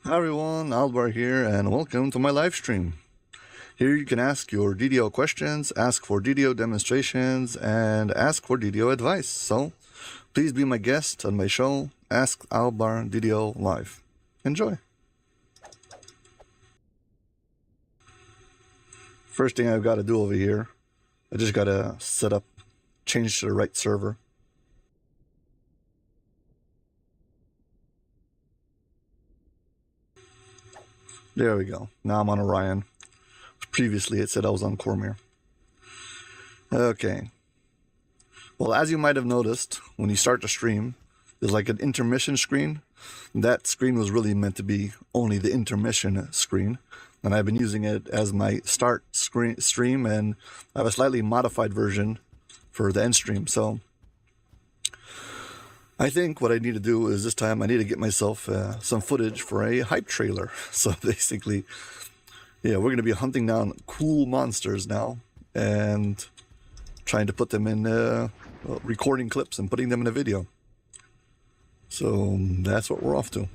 Hi everyone, Aldbar here, and welcome to my live stream. Here you can ask your DDO questions, ask for DDO demonstrations, and ask for DDO advice. So, please be my guest on my show, Ask Aldbar DDO Live. Enjoy! First thing I've got to do over here, I just got to set up, change to the right server. There we go. Now I'm on Orion. Previously it said I was on Cormier. Okay. Well, as you might have noticed, when you start the stream, there's like an intermission screen. That screen was really meant to be only the intermission screen. And I've been using it as my start stream, and I have a slightly modified version for the end stream. So I think what I need to do is this time I need to get myself some footage for a hype trailer. So basically, yeah, we're going to be hunting down cool monsters now and trying to put them in recording clips and putting them in a video. So that's what we're off to.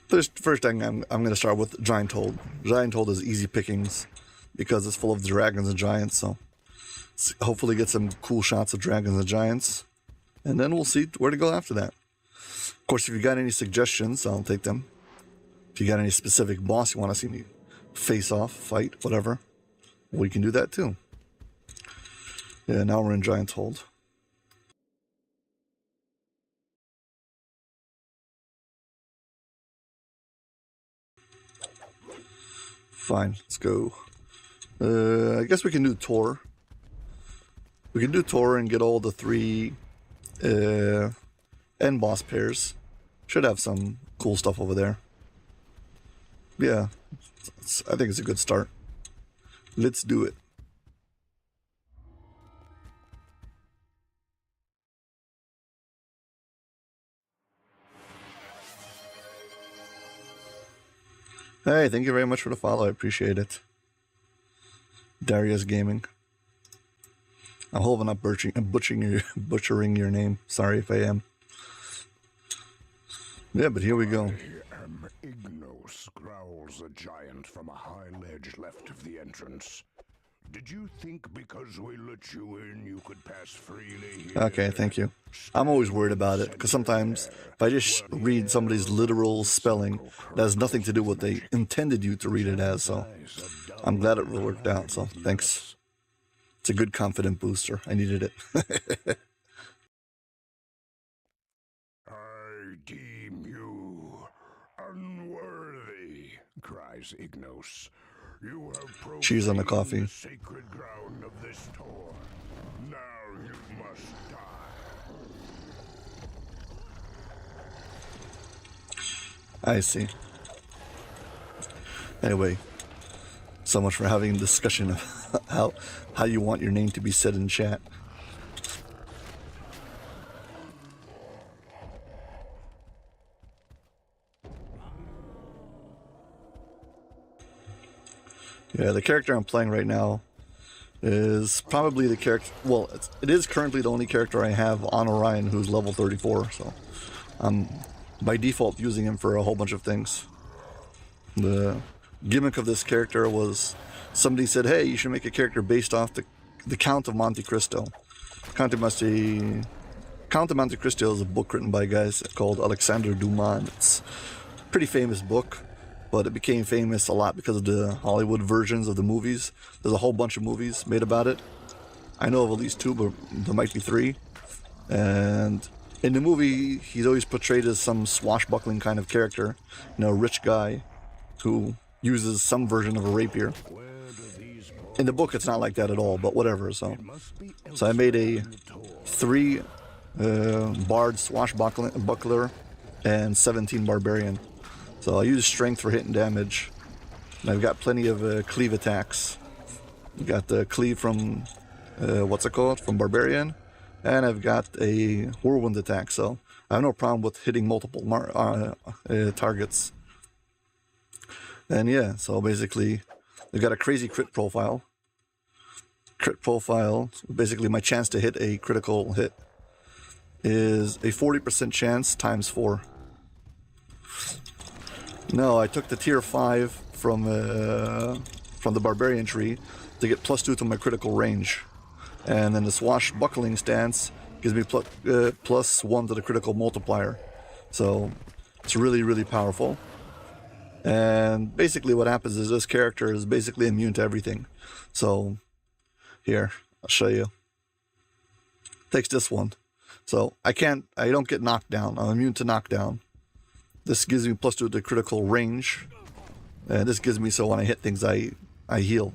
First thing, I'm going to start with Giant Hold. Giant Hold is easy pickings because it's full of dragons and giants. So hopefully get some cool shots of dragons and giants. And then we'll see where to go after that. Of course, if you got any suggestions, I'll take them. If you got any specific boss you want to see me face off, fight, whatever, we can do that too. Yeah, now we're in Giant Hold. Fine, let's go. I guess we can do Tor. We can do Tor and get all the three end boss pairs. Should have some cool stuff over there. Yeah, I think it's a good start. Let's do it. Hey, thank you very much for the follow. I appreciate it. Darius Gaming. I'm hoping I'm not butchering your name. Sorry if I am. Yeah, but here we go. I am Ignos, growls a giant from a high ledge left of the entrance. Did you think because we let you in you could pass freely here? Okay, thank you. I'm always worried about it, because sometimes if I just read somebody's literal spelling, that has nothing to do with what they intended you to read it as, so I'm glad it worked out, so thanks. It's a good confident booster. I needed it. I deem you unworthy, cries Ignos. You have Cheese on the coffee. the sacred ground of this Tor. Now you must die. I see. Anyway, so much for having a discussion of how you want your name to be said in chat. Yeah, the character I'm playing right now is probably the character, well, it is currently the only character I have on Orion who's level 34, so I'm by default using him for a whole bunch of things. The gimmick of this character was somebody said, hey, you should make a character based off the Count of Monte Cristo. Count of Monte Cristo is a book written by a guy called Alexandre Dumas. It's a pretty famous book, but it became famous a lot because of the Hollywood versions of the movies. There's a whole bunch of movies made about it. I know of at least 2, but there might be 3. And in the movie, he's always portrayed as some swashbuckling kind of character, a rich guy who uses some version of a rapier. In the book, it's not like that at all, but whatever. So I made a 3 bard swashbuckler and 17 barbarian. So I use strength for hit and damage. And I've got plenty of cleave attacks. I've got the cleave from, from Barbarian. And I've got a whirlwind attack, so I have no problem with hitting multiple targets. And yeah, so basically, I've got a crazy crit profile. Crit profile, basically my chance to hit a critical hit is a 40% chance times 4. No, I took the tier 5 from the barbarian tree to get +2 to my critical range, and then the swashbuckling stance gives me +1 to the critical multiplier. So it's really, really powerful. And basically what happens is this character is basically immune to everything. So here, I'll show you. Takes this one. So I don't get knocked down. I'm immune to knockdown. This gives me +2 to the critical range. And this gives me so when I hit things I heal.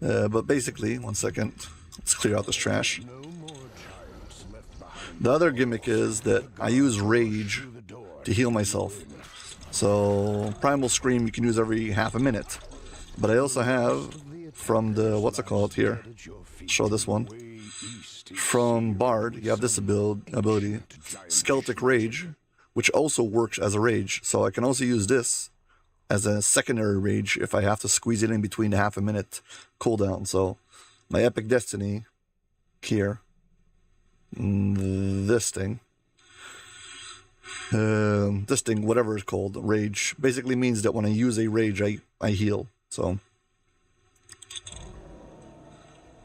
But basically, one second, let's clear out this trash. The other gimmick is that I use rage to heal myself. So Primal Scream you can use every half a minute. But I also have from the, what's it called here? Show this one. From Bard, you have this ability, Skeletic Rage, which also works as a rage. So I can also use this as a secondary rage if I have to squeeze it in between the half a minute cooldown. So my Epic Destiny here, this thing, whatever it's called, rage, basically means that when I use a rage, I heal. So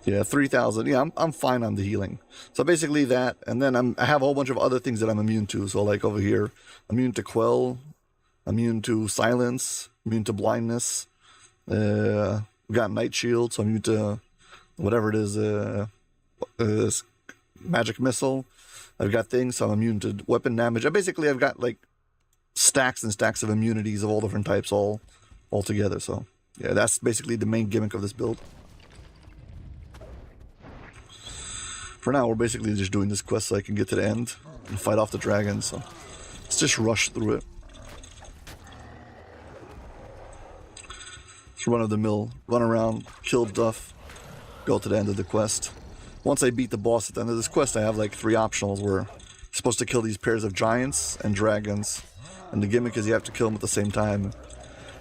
yeah, 3,000. Yeah, I'm fine on the healing. So basically that, and then I have a whole bunch of other things that I'm immune to. So like over here, immune to Quell, immune to silence, immune to blindness. We got Night Shield, so I'm immune to whatever it is, magic missile. I've got things, so I'm immune to weapon damage. I've got like stacks and stacks of immunities of all different types all together. So yeah, that's basically the main gimmick of this build. For now, we're basically just doing this quest so I can get to the end and fight off the dragons. So let's just rush through it. It's run of the mill, run around, kill stuff, go to the end of the quest. Once I beat the boss at the end of this quest, I have like 3 optionals where you're supposed to kill these pairs of giants and dragons. And the gimmick is you have to kill them at the same time.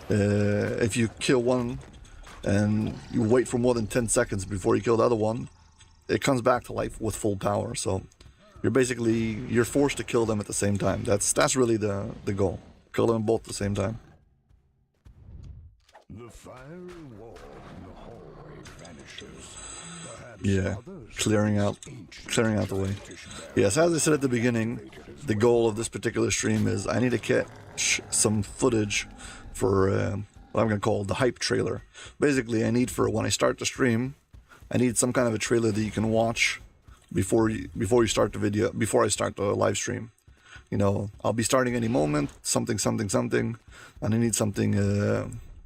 If you kill one and you wait for more than 10 seconds before you kill the other one, it comes back to life with full power. So you're forced to kill them at the same time. That's really the goal. Kill them both at the same time. The fiery wall in the hallway vanishes. Perhaps Yeah, clearing out the way. Yes, as I said at the beginning, the goal of this particular stream is I need to catch some footage for what I'm going to call the hype trailer. Basically, I need for when I start the stream, I need some kind of a trailer that you can watch before you start the video, before I start the live stream. You know, I'll be starting any moment, something, and I need something,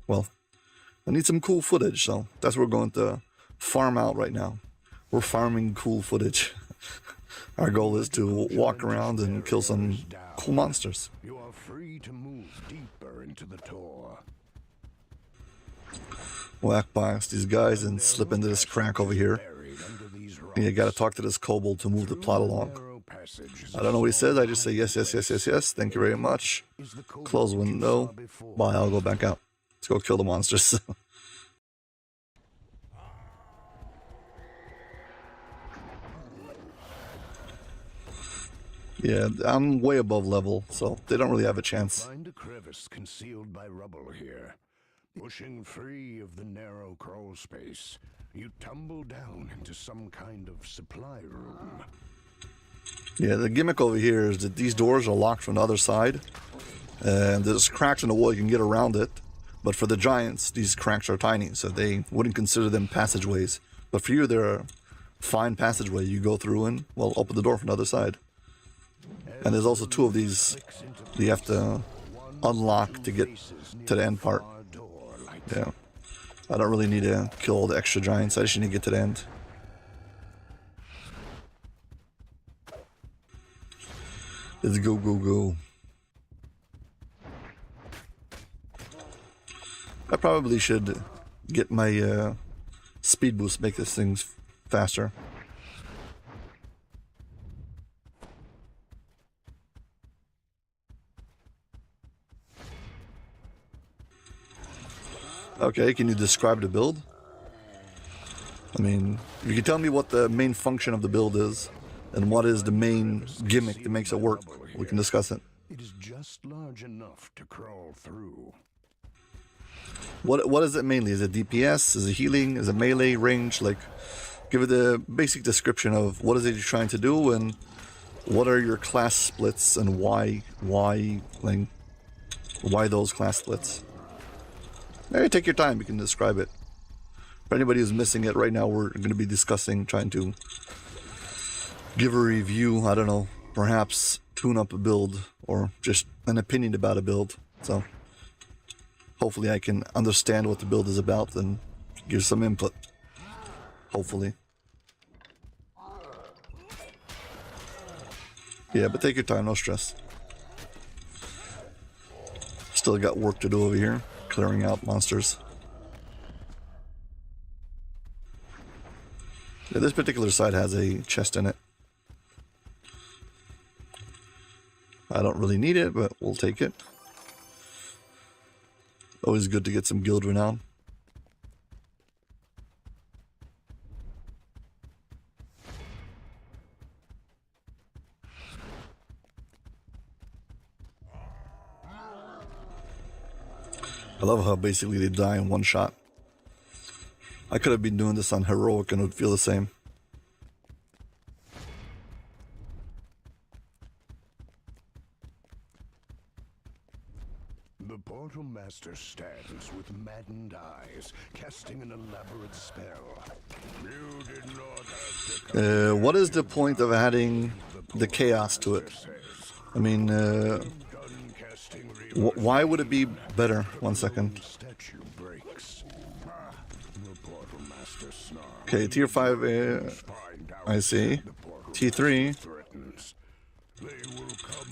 I need some cool footage, so that's what we're going to farm out right now. We're farming cool footage. Our goal is to walk around and kill some cool monsters. You are free to move deeper into the tour. Whack past these guys and slip into this crack over here. You gotta talk to this kobold to move the plot along. I don't know what he says, I just say yes, thank you very much. Close window. Bye, I'll go back out. Let's go kill the monsters. Yeah, I'm way above level, so they don't really have a chance. Find a crevice concealed by rubble here. Pushing free of the narrow crawl space, you tumble down into some kind of supply room. Yeah, the gimmick over here is that these doors are locked from the other side, and there's cracks in the wall, you can get around it. But for the giants, these cracks are tiny, so they wouldn't consider them passageways. But for you, they're a fine passageway you go through and, well, open the door from the other side. And there's also 2 of these you have to unlock to get to the end part. Yeah. I don't really need to kill all the extra giants, I just need to get to the end. Let's go, go, go. I probably should get my speed boost, make this thing faster. Okay, can you describe the build? I mean, if you can tell me what the main function of the build is, and what is the main gimmick that makes it work, we can discuss it. It is just large enough to crawl through. What is it mainly? Is it DPS? Is it healing? Is it melee range? Like, give it the basic description of what is it you're trying to do and what are your class splits and why those class splits. Hey, take your time. You can describe it. For anybody who's missing it right now, we're going to be discussing, trying to give a review. I don't know, perhaps tune up a build or just an opinion about a build. So hopefully I can understand what the build is about and give some input. Hopefully. Yeah, but take your time, no stress. Still got work to do over here, clearing out monsters. Yeah, this particular side has a chest in it. I don't really need it, but we'll take it. Always good to get some guild renown. I love how basically they die in one shot. I could have been doing this on heroic and it would feel the same. The Portal Master stands with maddened eyes, casting an elaborate spell. You did not have to come. What is the point of adding the chaos to it? I mean, why would it be better? 1 second. Okay, tier 5, I see. T3.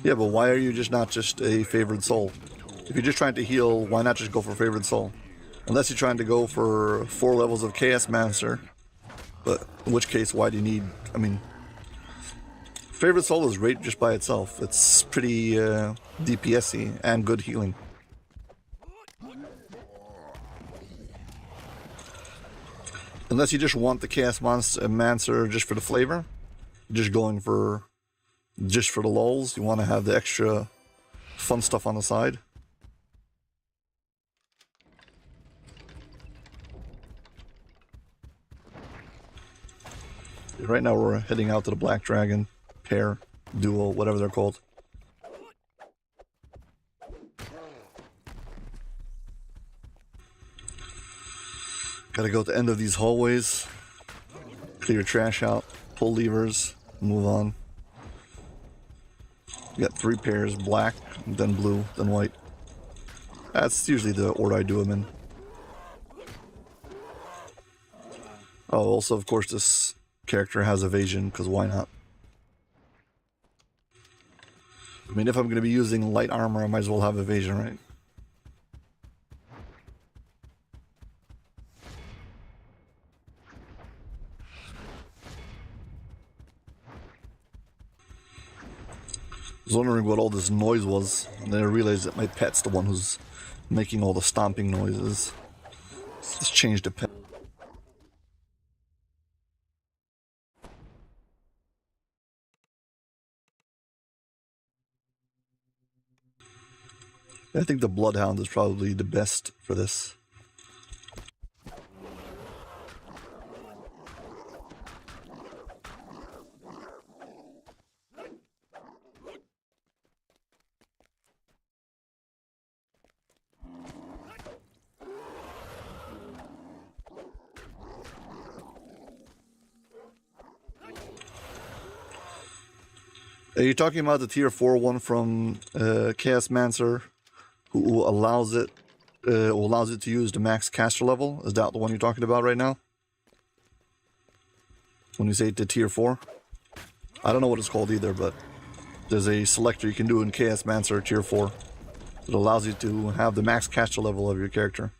Yeah, but why are you just not just a favored soul? If you're just trying to heal, why not just go for favored soul? Unless you're trying to go for 4 levels of Chaos Master. But in which case, why do you need... I mean, favored soul is great just by itself. It's pretty DPS-y and good healing. Unless you just want the Chaos Mancer just for the flavor, just going for the lulz, you want to have the extra fun stuff on the side. Right now we're heading out to the Black Dragon pair, duo, whatever they're called. Gotta go to the end of these hallways, clear trash out, pull levers, move on. We got 3 pairs, black, then blue, then white. That's usually the order I do them in. Oh, also, of course, this character has evasion, because why not? I mean, if I'm going to be using light armor, I might as well have evasion, right? I was wondering what all this noise was, and then I realized that my pet's the one who's making all the stomping noises. Let's change the pet. I think the Bloodhound is probably the best for this. Are you talking about the tier 4 one from Chaos Mancer, who allows it to use the max caster level? Is that the one you're talking about right now? When you say the tier 4? I don't know what it's called either, but there's a selector you can do in Chaos Mancer tier 4. It allows you to have the max caster level of your character.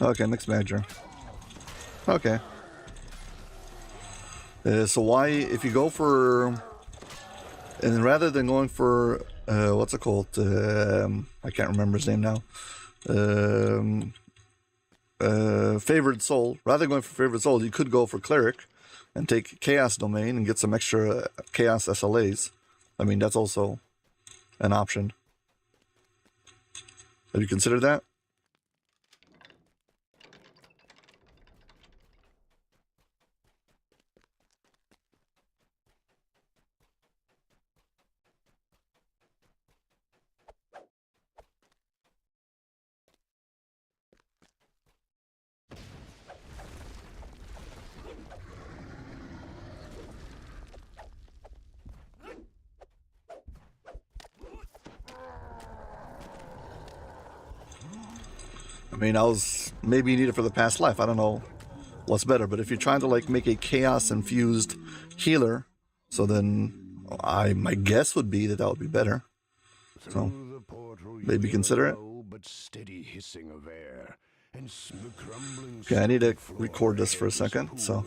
Okay, mixed manager. Okay. So why, if you go for And rather than going for what's it called? I can't remember his name now. Favored Soul. Rather than going for Favored Soul, you could go for Cleric and take Chaos Domain and get some extra Chaos SLAs. I mean, that's also an option. Have you considered that? I mean, I was maybe need it for the past life. I don't know what's better, but if you're trying to like make a chaos infused healer, so then my guess would be that would be better. So maybe consider it. Okay, I need to record this for a second. So.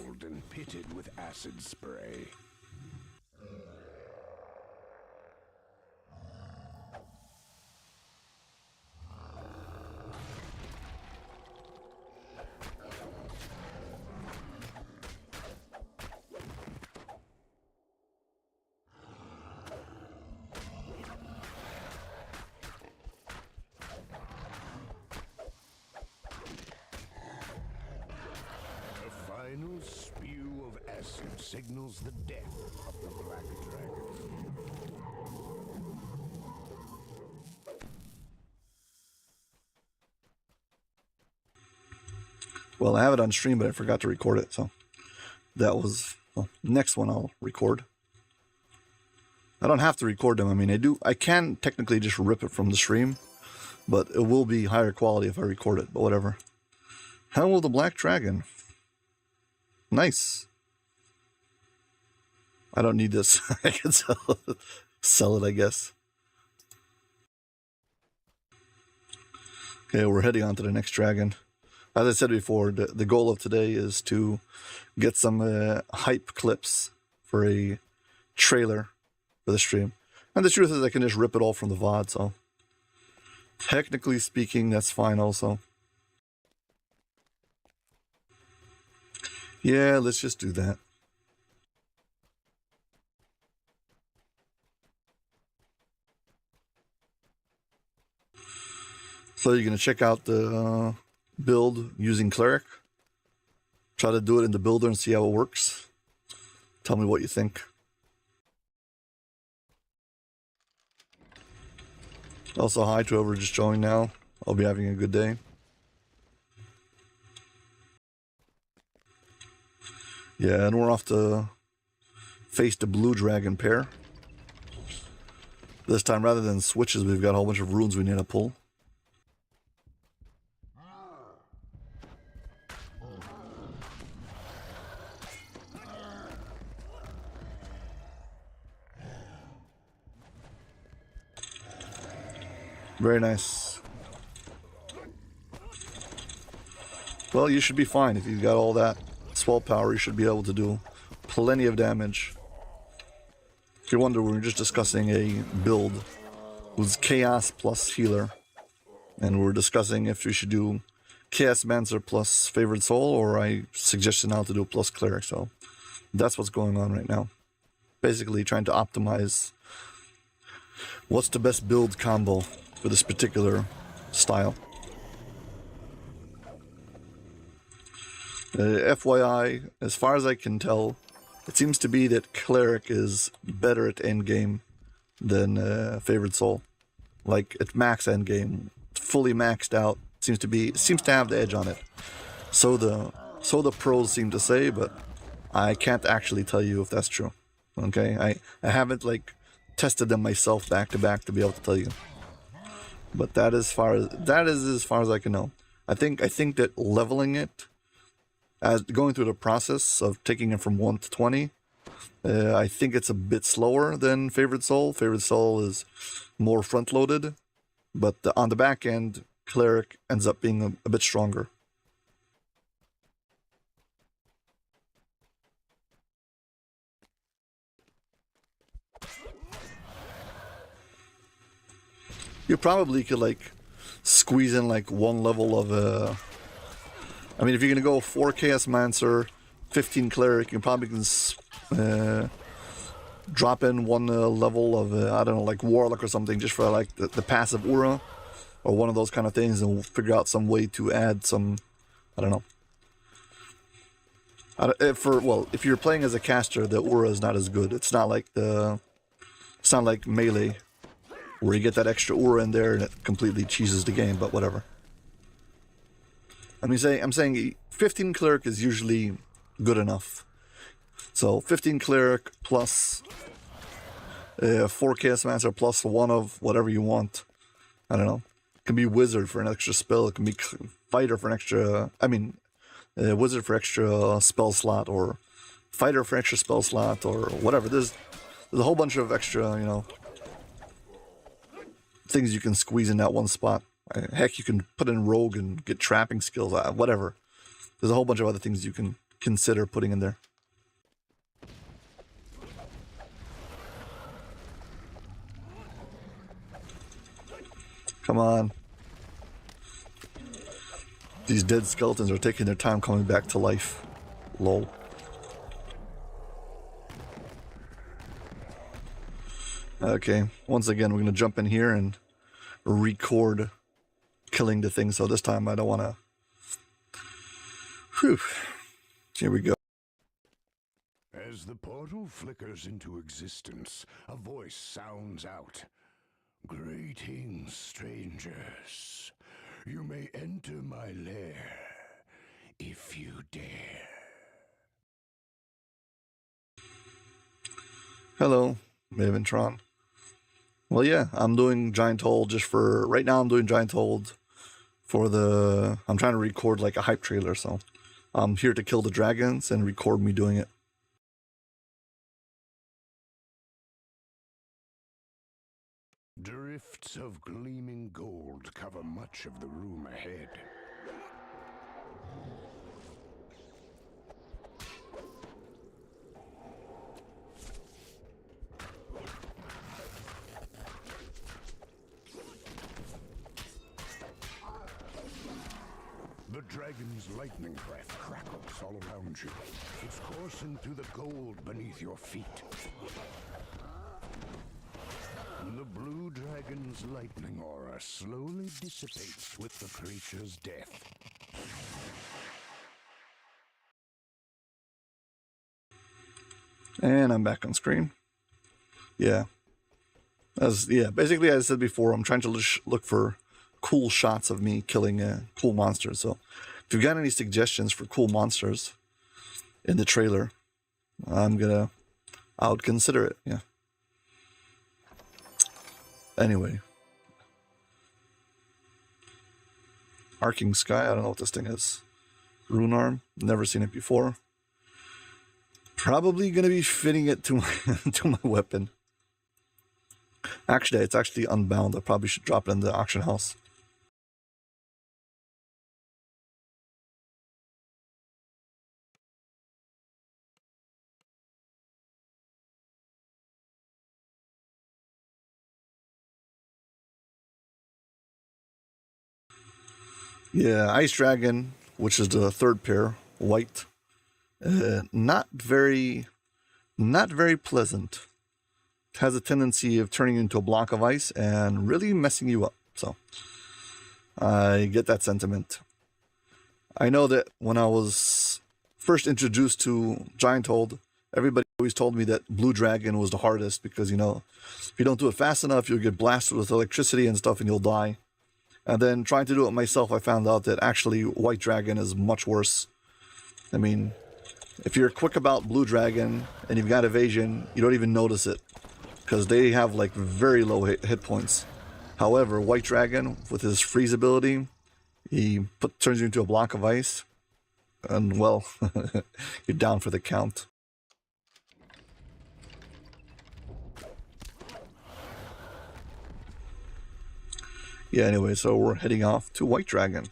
Final spew of acid signals the death of the Black Dragon. Well, I have it on stream, but I forgot to record it, so that was next one I'll record. I don't have to record them. I mean, I can technically just rip it from the stream, but it will be higher quality if I record it, but whatever. Helm of the Black Dragon. Nice. I don't need this. I can sell it, I guess. Okay, we're heading on to the next dragon. As I said before, the goal of today is to get some hype clips for a trailer for the stream. And the truth is I can just rip it all from the VOD, so technically speaking, that's fine also. Yeah, let's just do that. So you're going to check out the build using Cleric. Try to do it in the builder and see how it works. Tell me what you think. Also, hi to whoever just joined now. I'll be having a good day. Yeah, and we're off to face the blue dragon pair. This time, rather than switches, we've got a whole bunch of runes we need to pull. Very nice. Well, you should be fine if you've got all that swell power. You should be able to do plenty of damage. If you wonder, we're just discussing a build with Chaos plus Healer, and we're discussing if we should do Chaos Mancer plus Favored Soul, or I suggested now to do plus Cleric. So that's what's going on right now. Basically trying to optimize what's the best build combo for this particular style. FYI, as far as I can tell, it seems to be that Cleric is better at endgame than Favored Soul. Like at max endgame, fully maxed out, seems to have the edge on it. So the pros seem to say, but I can't actually tell you if that's true. Okay, I haven't like tested them myself back to back to be able to tell you. But that is as far as I can know. I think that leveling it, as going through the process of taking it from 1 to 20, I think it's a bit slower than Favored Soul. Favored Soul is more front-loaded, but on the back end, Cleric ends up being a bit stronger. You probably could like squeeze in like one level of I mean, if you're gonna go 4 Chaos Mancer, 15 Cleric, you probably can drop in one level of I don't know, like Warlock or something, just for like the passive aura or one of those kind of things, and we'll figure out some way to add some, I don't know. If you're playing as a caster, the aura is not as good. It's not like melee, where you get that extra aura in there and it completely cheeses the game. But whatever. I'm saying 15 Cleric is usually good enough. So 15 Cleric plus 4 Chaos Mancer plus one of whatever you want. I don't know. It can be Wizard for an extra spell. It can be Fighter for an extra. Wizard for extra spell slot, or Fighter for extra spell slot, or whatever. There's a whole bunch of extra, things you can squeeze in that one spot. Heck, you can put in Rogue and get trapping skills, whatever. There's a whole bunch of other things you can consider putting in there. Come on. These dead skeletons are taking their time coming back to life. Lol. Okay, once again, we're going to jump in here and record killing the thing. So this time I don't want to... Whew. Here we go. As the portal flickers into existence, a voice sounds out. Greetings, strangers. You may enter my lair if you dare. Hello, Maventron. Well, yeah, I'm doing Giant Hold just for... Right now I'm doing Giant Hold for the... I'm trying to record like a hype trailer, so I'm here to kill the dragons and record me doing it. Drifts of gleaming gold cover much of the room ahead. The dragon's lightning breath crackles all around you. It's coursing through the gold beneath your feet. The blue dragon's lightning aura slowly dissipates with the creature's death. And I'm back on screen. Yeah. Basically, as I said before, I'm trying to look for cool shots of me killing cool monsters. So if you've got any suggestions for cool monsters in the trailer, I would consider it, yeah. Anyway. Arcing Sky, I don't know what this thing is. Rune Arm, never seen it before. Probably going to be fitting it to my weapon. Actually, it's actually unbound. I probably should drop it in the auction house. Yeah, Ice Dragon, which is the third pair, white. Not very pleasant. It has a tendency of turning into a block of ice and really messing you up. So I get that sentiment. I know that when I was first introduced to Giant Hold, everybody always told me that Blue Dragon was the hardest because, if you don't do it fast enough, you'll get blasted with electricity and stuff and you'll die. And then trying to do it myself, I found out that actually White Dragon is much worse. I mean, if you're quick about Blue Dragon and you've got evasion, you don't even notice it because they have like very low hit points. However, White Dragon, with his freeze ability, he turns you into a block of ice, and well, you're down for the count. Yeah, anyway, so we're heading off to White Dragon.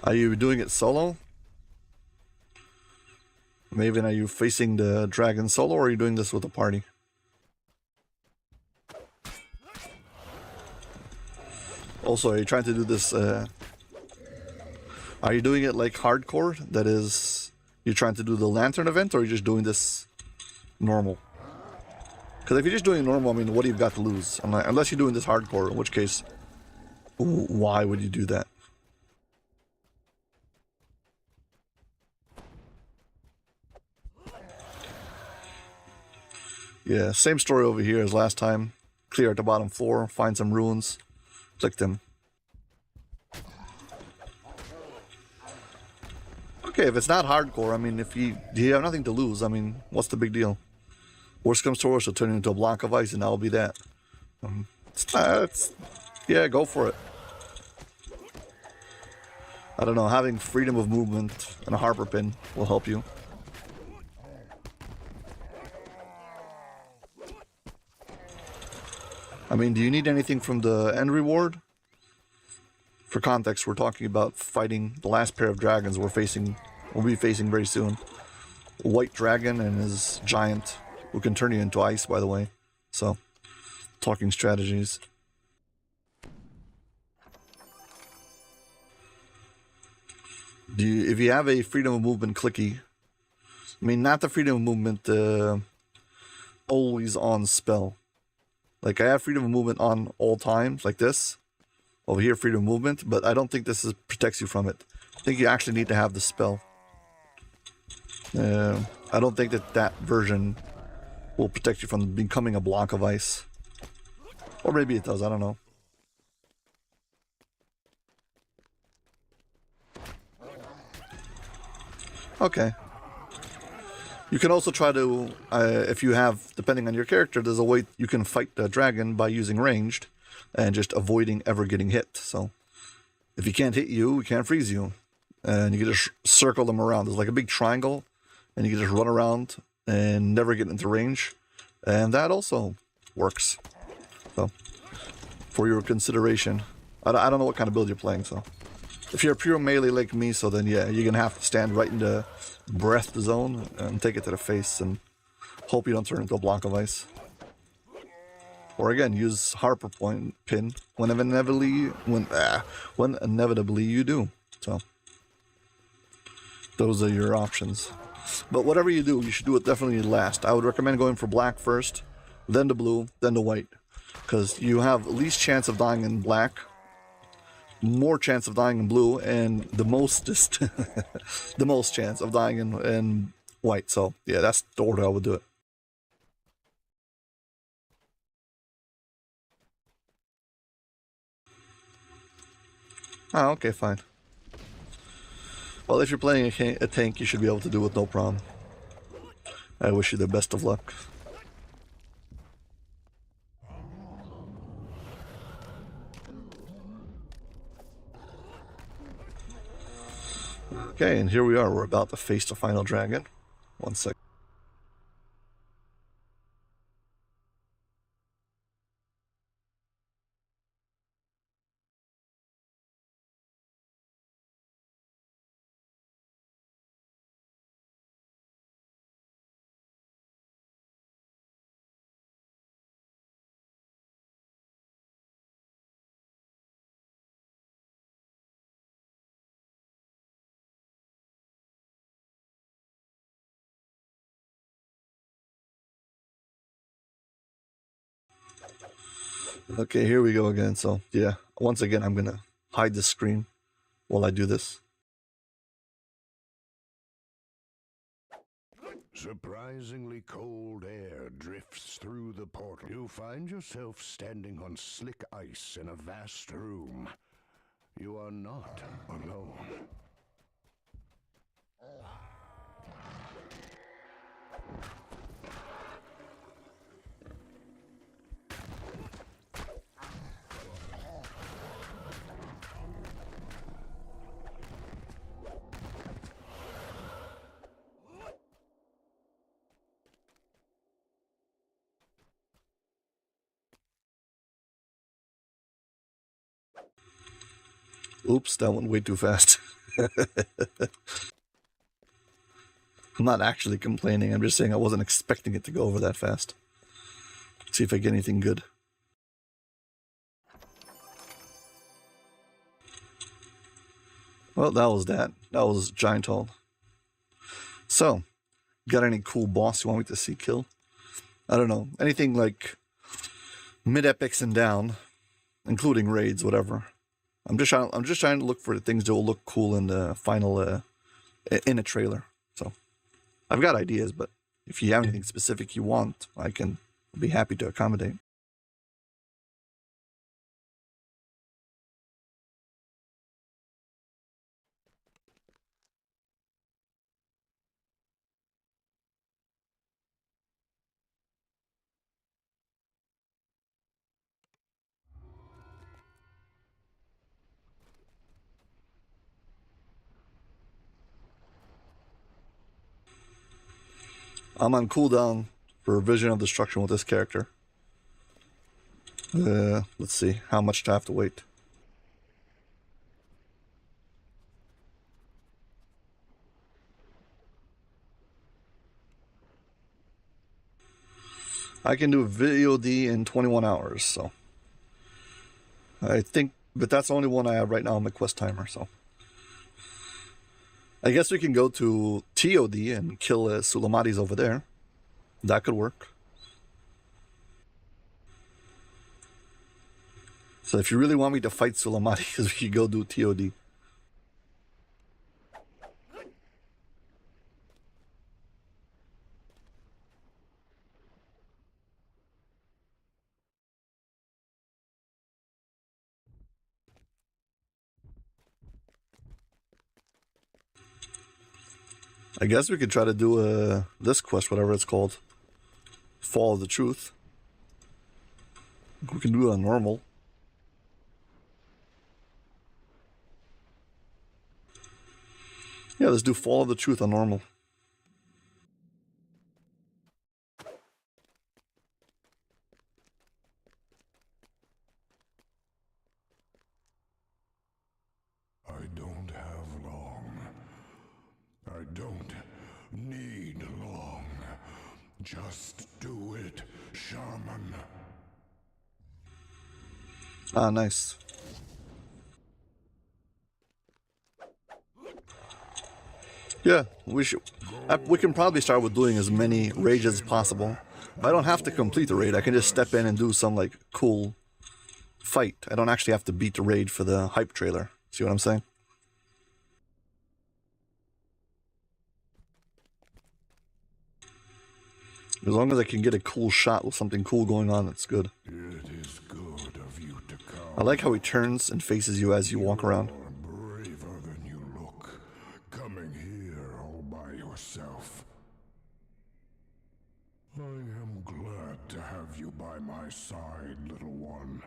Are you doing it solo? Maven, are you facing the dragon solo, or are you doing this with a party? Also, are you trying to do this, are you doing it like hardcore? That is, you're trying to do the lantern event, or are you just doing this normal? Because if you're just doing normal, I mean, what do you got to lose? Unless you're doing this hardcore, in which case, why would you do that? Yeah, same story over here as last time. Clear at the bottom floor, find some ruins, click them. Okay, if it's not hardcore, I mean, if you have nothing to lose, I mean, what's the big deal? Worst comes to worst, it'll turn into a block of ice, and that'll be that. Yeah, go for it. I don't know, having freedom of movement and a Harper pin will help you. I mean, do you need anything from the end reward? For context, we're talking about fighting the last pair of dragons we'll be facing very soon. A white dragon and his giant, who can turn you into ice, by the way. So, talking strategies. If you have a freedom of movement clicky, I mean, not the freedom of movement always on spell. Like, I have freedom of movement on all times, like this. Over here, freedom of movement, but I don't think this protects you from it. I think you actually need to have the spell. I don't think that version will protect you from becoming a block of ice. Or maybe it does, I don't know. Okay. You can also try to, if you have, depending on your character, there's a way you can fight the dragon by using ranged and just avoiding ever getting hit. So if he can't hit you, he can't freeze you. And you can just circle them around. There's like a big triangle, and you can just run around and never get into range. And that also works. So, for your consideration. I don't know what kind of build you're playing, so. If you're pure melee like me, so then yeah, you're gonna have to stand right in the breath zone and take it to the face and hope you don't turn into a block of ice. Or again, use Harper pin when inevitably you do. So those are your options. But whatever you do, you should do it definitely last. I would recommend going for black first, then the blue, then the white, because you have least chance of dying in black, more chance of dying in blue, and the mostest the most chance of dying in white. So yeah, that's the order I would do it. Ah, okay, fine. Well, if you're playing a tank, you should be able to do it no problem. I wish you the best of luck. Okay, and here we are. We're about to face the final dragon. 1 sec. Okay, here we go again. So, yeah, once again, I'm going to hide the screen while I do this. Surprisingly cold air drifts through the portal. You find yourself standing on slick ice in a vast room. You are not alone. Oops, that went way too fast. I'm not actually complaining, I'm just saying I wasn't expecting it to go over that fast. See if I get anything good. Well, that was that. That was Giant Hall. So, got any cool boss you want me to see kill? I don't know. Anything like mid-epics and down, including raids, whatever. I'm just trying to look for the things that will look cool in the final in a trailer. So, I've got ideas, but if you have anything specific you want, I can be happy to accommodate. I'm on cooldown for Vision of Destruction with this character. Let's see. How much do I have to wait? I can do VOD in 21 hours, so... I think... But that's the only one I have right now on my quest timer, so... I guess we can go to TOD and kill Sulamatis over there. That could work. So if you really want me to fight Sulamatis, we could go do TOD. I guess we could try to do this quest, whatever it's called. Fall of the Truth. We can do it on normal. Yeah, let's do Fall of the Truth on normal. I don't have long. I don't need long. Just do it, shaman. Ah, nice. Yeah, we can probably start with doing as many raids as possible. I don't have to complete the raid. I can just step in and do some like cool fight. I don't actually have to beat the raid for the hype trailer. See what I'm saying? As long as I can get a cool shot with something cool going on, that's good. It is good of you to come. I like how he turns and faces you as you walk around. You're braver than you look. Coming here all by yourself. I am glad to have you by my side, little one.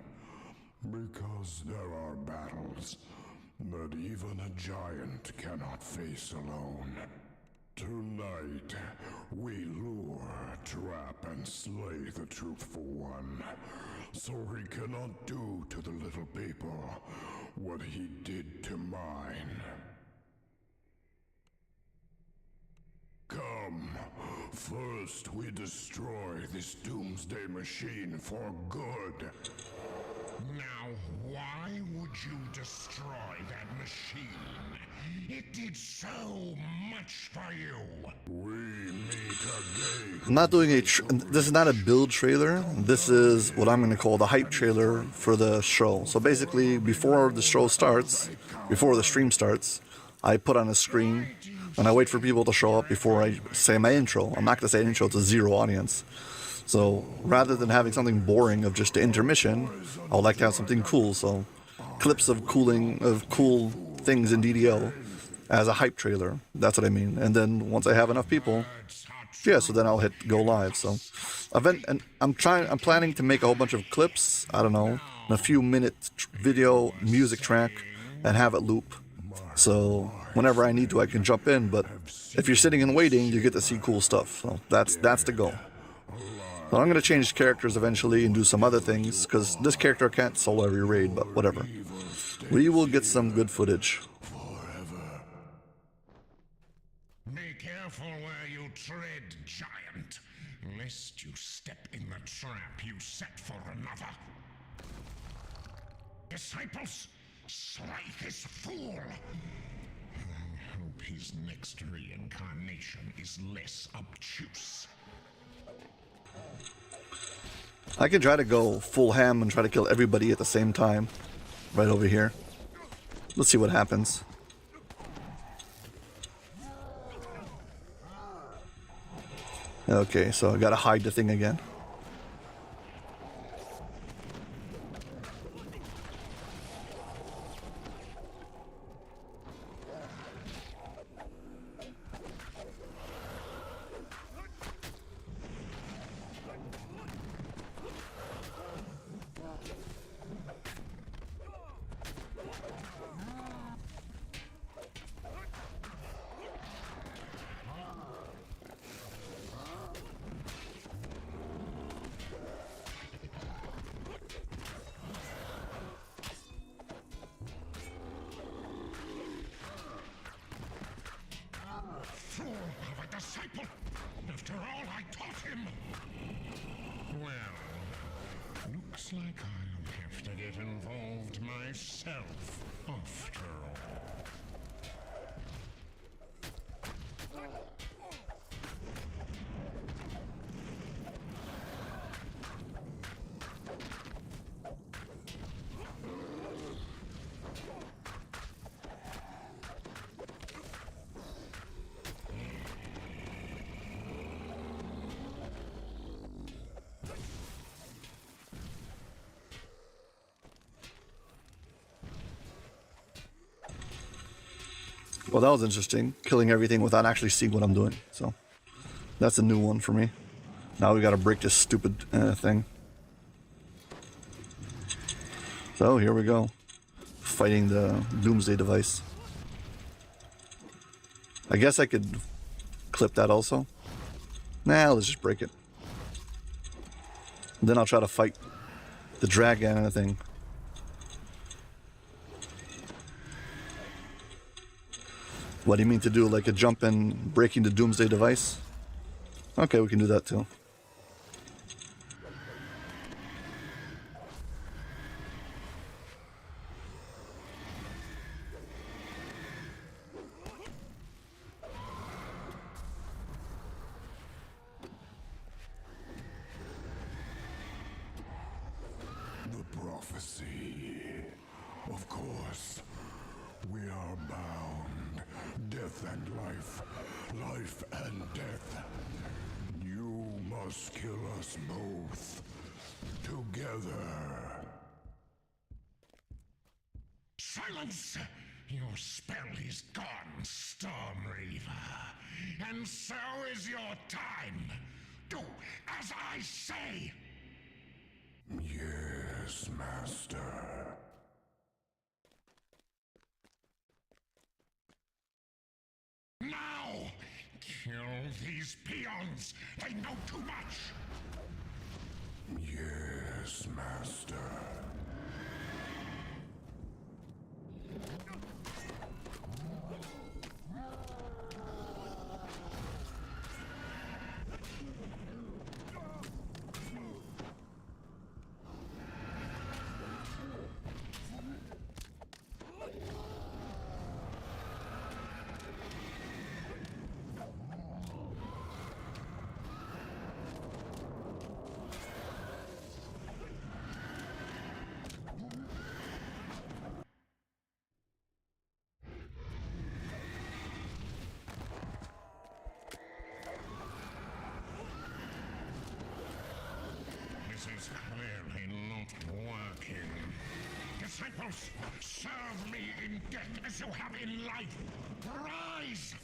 Because there are battles that even a giant cannot face alone. Tonight, we lure, trap, and slay the truthful one, so he cannot do to the little people what he did to mine. Come, first we destroy this doomsday machine for good. Now, why would you destroy that machine? It did so much for you. We meet again. I'm not doing this is not a build trailer. This is what I'm going to call the hype trailer for the show. So basically, before the show starts, before the stream starts, I put on a screen and I wait for people to show up before I say my intro. I'm not going to say an intro to zero audience. So rather than having something boring of just the intermission, I would like to have something cool. So clips of cool things in DDO as a hype trailer. That's what I mean. And then once I have enough people, yeah, so then I'll hit go live. So and I'm planning to make a whole bunch of clips, I don't know, a few minute video music track and have it loop. So whenever I need to, I can jump in, but if you're sitting and waiting, you get to see cool stuff. So that's the goal. So I'm going to change characters eventually and do some other things, because this character can't solo every raid, but whatever. We will get some good footage. Be careful. careful where you tread, giant, lest you step in the trap you set for another. Disciples, slay this fool! I hope his next reincarnation is less obtuse. I could try to go full ham and try to kill everybody at the same time. Right over here. Let's see what happens. Okay, so I gotta hide the thing again. Fool of a disciple! After all I taught him! Well, looks like I'll have to get involved myself, after all. Well, that was interesting. Killing everything without actually seeing what I'm doing. So, that's a new one for me. Now we gotta break this stupid thing. So, here we go. Fighting the Doomsday device. I guess I could clip that also. Nah, let's just break it. And then I'll try to fight the dragon and the thing. What do you mean to do? Like a jump and breaking the Doomsday device? Okay, we can do that too. The prophecy. Of course. We are bound. Death and life. Life and death. You must kill us both. Together. Silence! Your spell is gone, Storm Reaver. And so is your time. Do as I say! Yes, Master. Now! Kill these peons! They know too much! Yes, Master. This is clearly not working. Disciples, serve me in death as you have in life. Rise!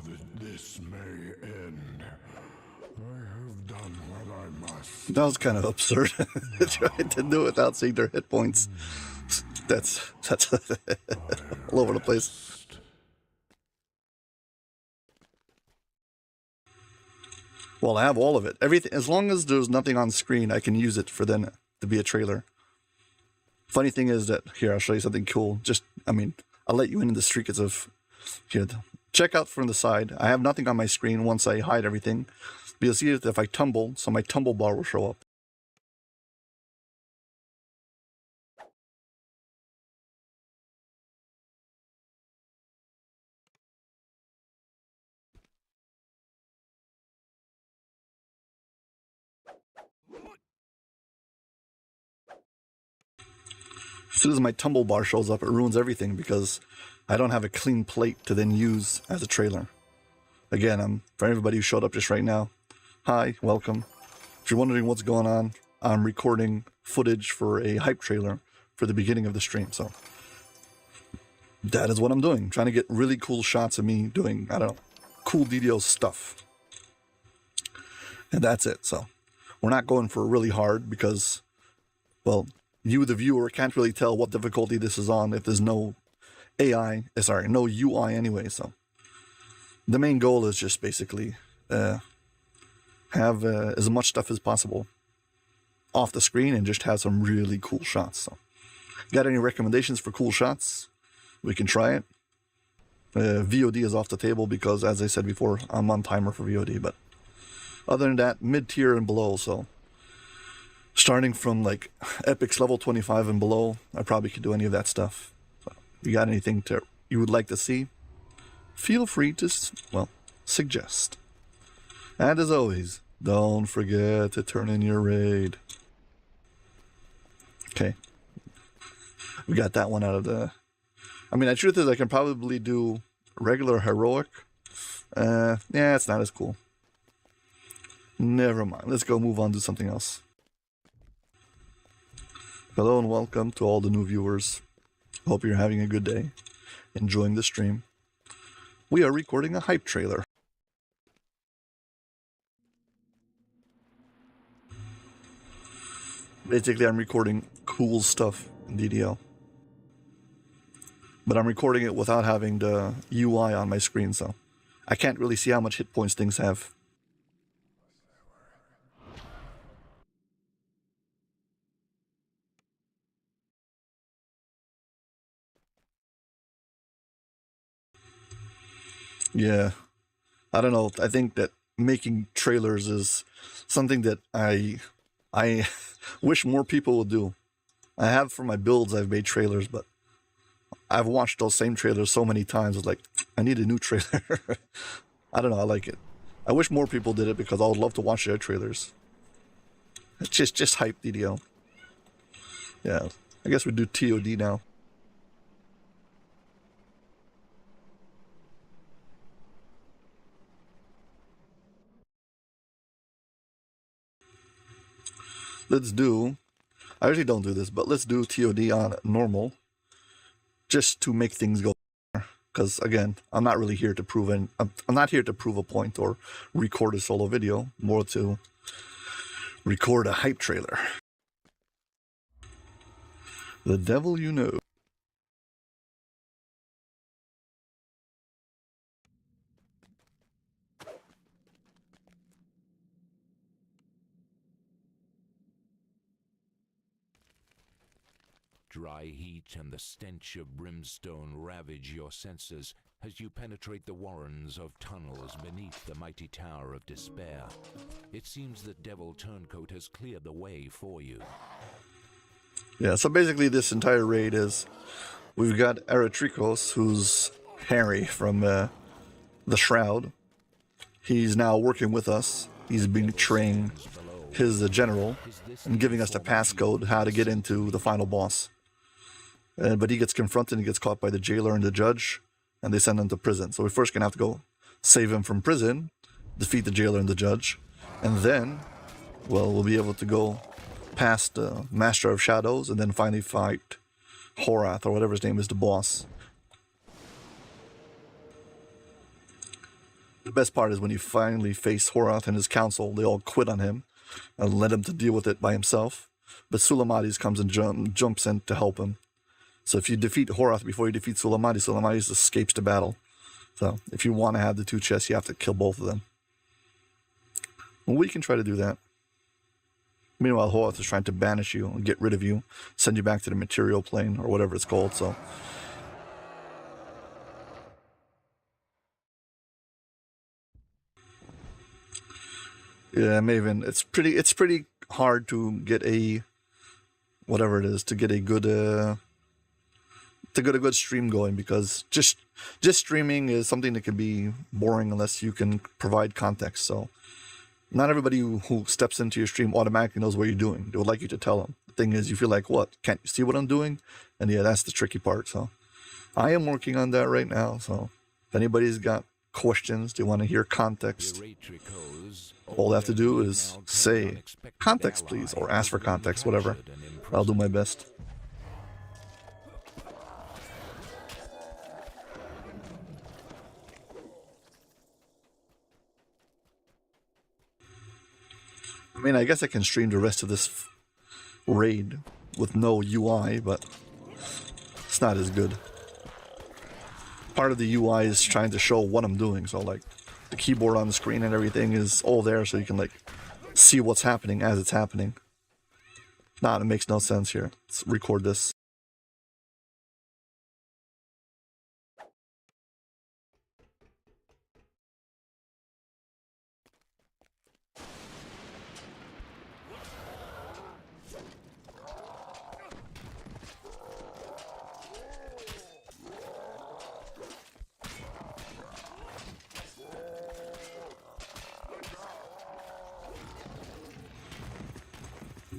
that this may end. I have done what I must. That was kind of absurd. Trying to do it without seeing their hit points. That's all over the place. Well, I have all of it. Everything, as long as there's nothing on screen, I can use it for then to be a trailer. Funny thing is that, here, I'll show you something cool. Just, I mean, I'll let you in the streaks of, here, check out from the side. I have nothing on my screen once I hide everything. But you'll see that if I tumble, so my tumble bar will show up. As soon as my tumble bar shows up, it ruins everything because I don't have a clean plate to then use as a trailer. Again, for everybody who showed up just right now, hi, welcome. If you're wondering what's going on, I'm recording footage for a hype trailer for the beginning of the stream. So that is what I'm doing. Trying to get really cool shots of me doing, I don't know, cool DDO stuff. And that's it. So we're not going for really hard because, well, you, the viewer, can't really tell what difficulty this is on if there's no no UI anyway. So the main goal is just basically have as much stuff as possible off the screen and just have some really cool shots. So, got any recommendations for cool shots? We can try it. VOD is off the table because, as I said before, I'm on timer for VOD. But other than that, mid-tier and below. So starting from like Epic's level 25 and below, I probably could do any of that stuff. So, if you got anything you would like to see, feel free to, well, suggest. And as always, don't forget to turn in your raid. Okay. We got that one out of the... I mean, the truth is I can probably do regular heroic. Yeah, it's not as cool. Never mind. Let's go move on to something else. Hello and welcome to all the new viewers. Hope you're having a good day. Enjoying the stream. We are recording a hype trailer. Basically, I'm recording cool stuff in DDO. But I'm recording it without having the UI on my screen, so I can't really see how much hit points things have. Yeah, I don't know. I think that making trailers is something that I wish more people would do. I have for my builds, I've made trailers, but I've watched those same trailers so many times. It's like, I need a new trailer. I don't know. I like it. I wish more people did it because I would love to watch their trailers. It's just hype DDO. Yeah, I guess we do TOD now. Let's do, I usually don't do this, but let's do TOD on normal, just to make things go. Because again, I'm not really here to prove I'm not here to prove a point or record a solo video, more to record a hype trailer. The devil you know. Dry heat and the stench of brimstone ravage your senses as you penetrate the warrens of tunnels beneath the mighty Tower of Despair. It seems that Devil Turncoat has cleared the way for you. Yeah, so basically this entire raid is, we've got Eretrikos, who's Harry from the Shroud. He's now working with us. He's been training his general and giving us the passcode how to get into the final boss. But he gets confronted and gets caught by the jailer and the judge, and they send him to prison. So we're first going to have to go save him from prison, defeat the jailer and the judge, and then, well, we'll be able to go past the Master of Shadows and then finally fight Horath, or whatever his name is, the boss. The best part is when you finally face Horath and his council, they all quit on him and let him to deal with it by himself. But Sulamades comes and jumps in to help him. So if you defeat Horath before you defeat Sulamades, Sulamades escapes the battle. So if you want to have the 2 chests, you have to kill both of them. Well, we can try to do that. Meanwhile, Horath is trying to banish you and get rid of you, send you back to the material plane, or whatever it's called, so... Yeah, Maven, it's pretty hard to get a... whatever it is, to get a good... to get a good stream going, because just streaming is something that can be boring unless you can provide context, so... Not everybody who steps into your stream automatically knows what you're doing. They would like you to tell them. The thing is, you feel like, what? Can't you see what I'm doing? And yeah, that's the tricky part. So I am working on that right now. So if anybody's got questions, they want to hear context, all they have to do is say, context please, or ask for context, whatever. I'll do my best. I mean, I guess I can stream the rest of this raid with no UI, but it's not as good. Part of the UI is trying to show what I'm doing, so like the keyboard on the screen and everything is all there so you can like see what's happening as it's happening. Nah, it makes no sense here. Let's record this.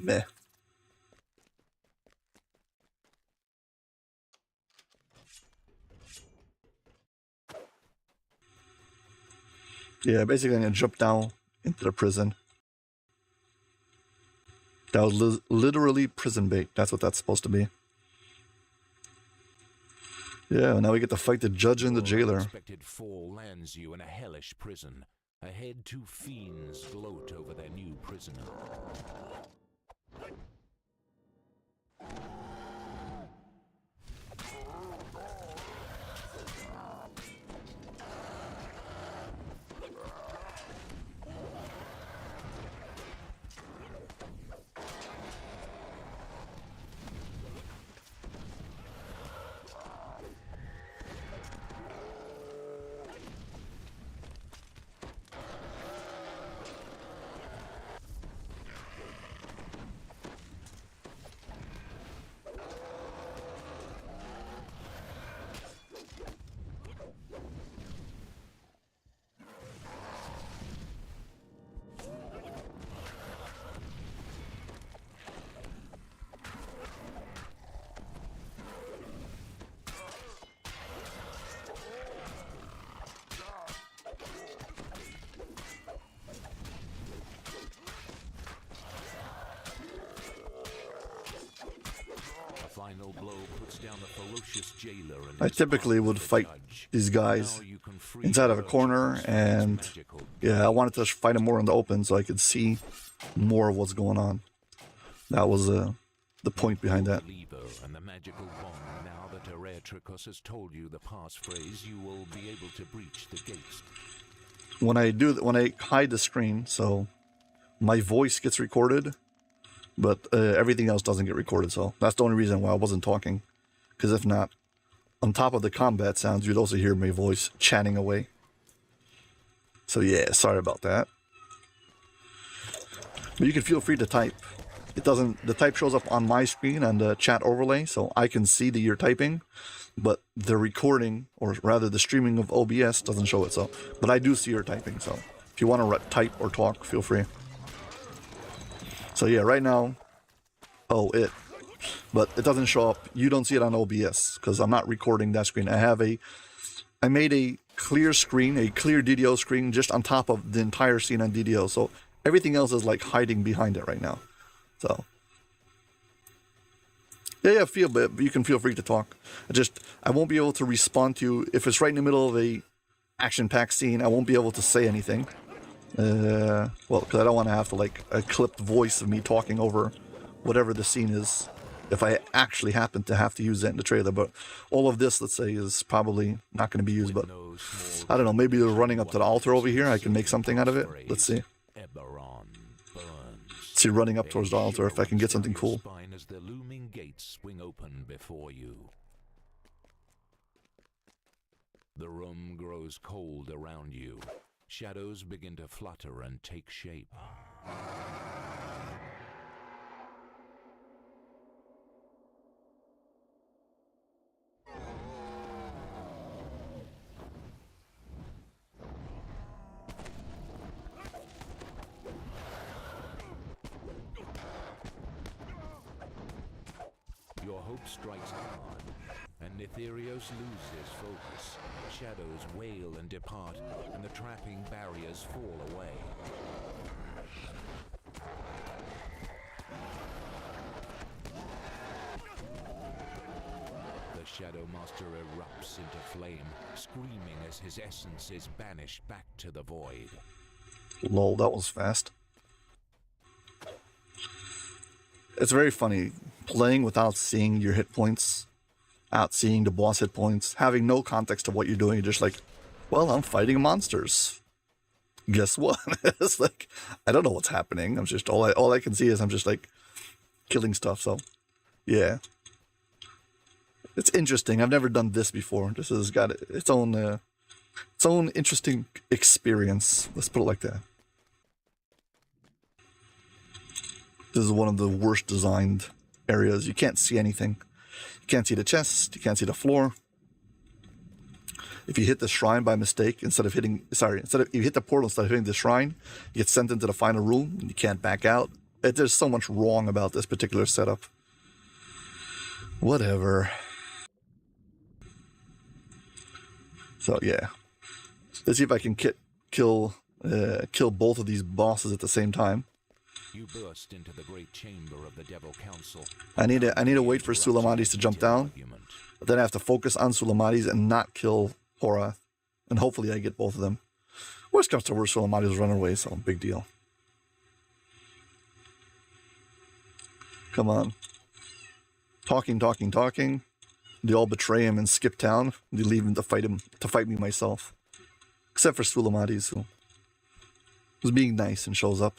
Meh. Yeah, basically I'm gonna jump down into the prison. That was literally prison bait. That's what that's supposed to be. Yeah, now we get to fight the judge and the jailer. Unexpected fall lands you in a hellish prison. Ahead, 2 fiends gloat over their new prisoner. Final blow puts down the ferocious jailer and I typically would fight these guys inside of a corner, and yeah, I wanted to fight them more in the open so I could see more of what's going on. That was the point behind that. And the magical bond. Now that Riads has told you the passphrase, you will be able to breach the gates. When I hide the screen, so my voice gets recorded, but everything else doesn't get recorded, so that's the only reason why I wasn't talking. Because if not, on top of the combat sounds, you'd also hear my voice chatting away. So yeah, sorry about that. But you can feel free to type. It doesn't, the type shows up on my screen on the chat overlay, so I can see that you're typing, but the recording, or rather the streaming of OBS doesn't show it, so, but I do see your typing, so if you want to type or talk, feel free. So yeah, right now, but it doesn't show up. You don't see it on OBS because I'm not recording that screen. I made a clear screen, a clear DDO screen just on top of the entire scene on DDO. So everything else is like hiding behind it right now. So yeah, you can feel free to talk. I won't be able to respond to you if it's right in the middle of a action-packed scene, I won't be able to say anything. Well, because I don't want to have to like a clipped voice of me talking over whatever the scene is if I actually happen to have to use that in the trailer. But all of this, let's say, is probably not going to be used. But I don't know, maybe they're running up to the altar over here. I can make something out of it. Let's see. See, running up towards the altar, if I can get something cool. As the looming gates swing open before you. The room grows cold around you. Shadows begin to flutter and take shape. Your hope strikes hard, and Netherios loses focus. Shadows wail and depart, and the trapping barriers fall away. The Shadow Master erupts into flame, screaming as his essence is banished back to the void. Lol, that was fast. It's very funny playing without seeing your hit points, out seeing the boss hit points, having no context of what you're doing. You're just like, well, I'm fighting monsters. Guess what? It's like, I don't know what's happening. I'm just all I can see is I'm just like killing stuff. So yeah, it's interesting. I've never done this before. This has got its own interesting experience. Let's put it like that. This is one of the worst designed areas. You can't see anything. You can't see the chest. You can't see the floor. If you hit the shrine by mistake, instead of you hit the portal instead of hitting the shrine, you get sent into the final room and you can't back out. There's so much wrong about this particular setup. Whatever. So yeah, let's see if I can kill both of these bosses at the same time. You burst into the great chamber of the Devil Council. I need to wait for Sulamades to jump down. But then I have to focus on Sulamades and not kill Horath. And hopefully I get both of them. Worst comes to worst, Sulamades run away, so big deal. Come on. Talking. They all betray him and skip town. They leave him to fight me myself. Except for Sulamades, who was being nice and shows up.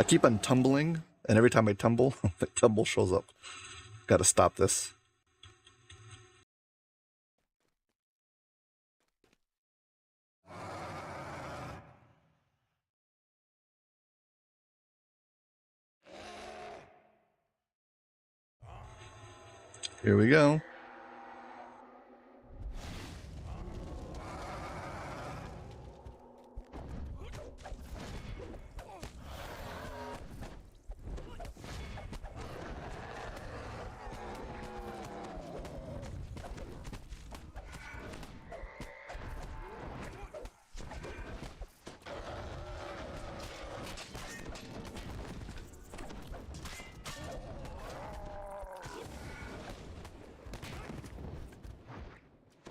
I keep on tumbling, and every time I tumble, the tumble shows up. Gotta stop this. Here we go.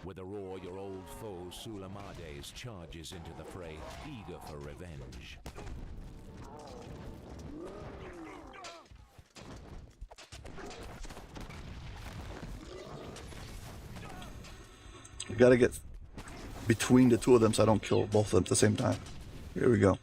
With a roar, your old foe, Sulamades, charges into the fray, eager for revenge. I gotta get between the two of them so I don't kill both of them at the same time. Here we go.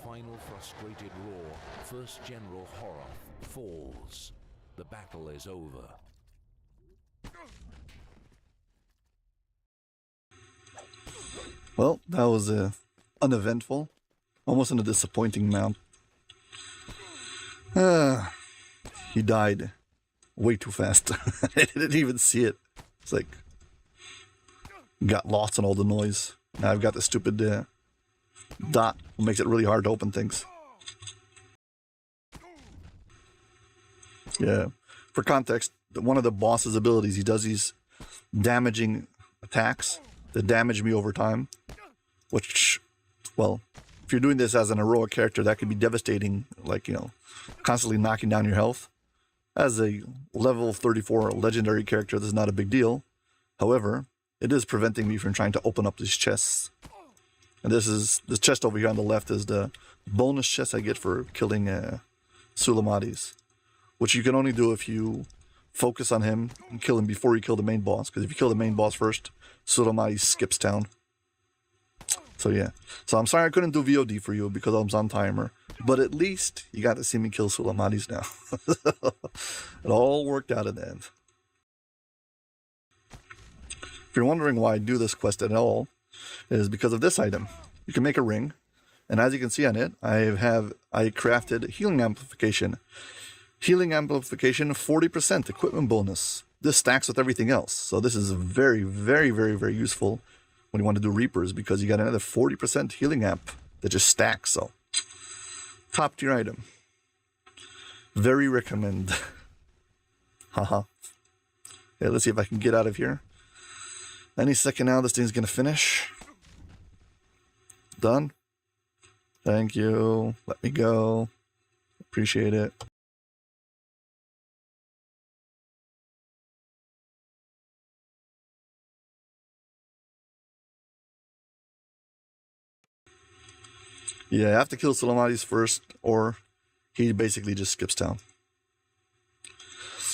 Final frustrated roar, First General Horath falls. The battle is over. Well, that was uneventful. Almost in a disappointing mount. He died way too fast. I didn't even see it. It's like, got lost in all the noise. Now I've got the stupid dot, which makes it really hard to open things. Yeah. For context, one of the boss's abilities, he does these damaging attacks that damage me over time. Which, well, if you're doing this as an heroic character, that could be devastating. Like, you know, constantly knocking down your health. As a level 34 legendary character, this is not a big deal. However, it is preventing me from trying to open up these chests. And this chest over here on the left is the bonus chest I get for killing Sulamadis. Which you can only do if you focus on him and kill him before you kill the main boss. Because if you kill the main boss first, Sulamadi skips town. So yeah. So I'm sorry I couldn't do VOD for you because I was on timer. But at least you got to see me kill Sulamadis now. It all worked out in the end. If you're wondering why I do this quest at all, it is because of this item. You can make a ring. And as you can see on it, I crafted healing amplification. Healing amplification 40% equipment bonus. This stacks with everything else. So this is very, very, very, very useful when you want to do Reapers because you got another 40% healing amp that just stacks. So top tier item. Very recommend. Haha. Yeah, let's see if I can get out of here. Any second now, this thing's going to finish. Done. Thank you. Let me go. Appreciate it. Yeah, I have to kill Sulamadis first, or he basically just skips town.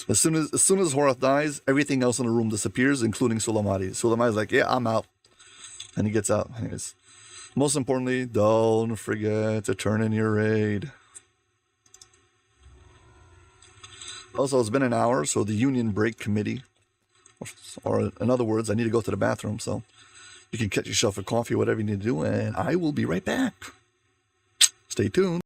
As soon as Horath dies, everything else in the room disappears, including Sulamadi. Sulamadi's like, yeah, I'm out. And he gets out. Anyways, most importantly, don't forget to turn in your raid. Also, it's been an hour, so the Union Break Committee, or in other words, I need to go to the bathroom, so you can get yourself a coffee, whatever you need to do, and I will be right back. Stay tuned.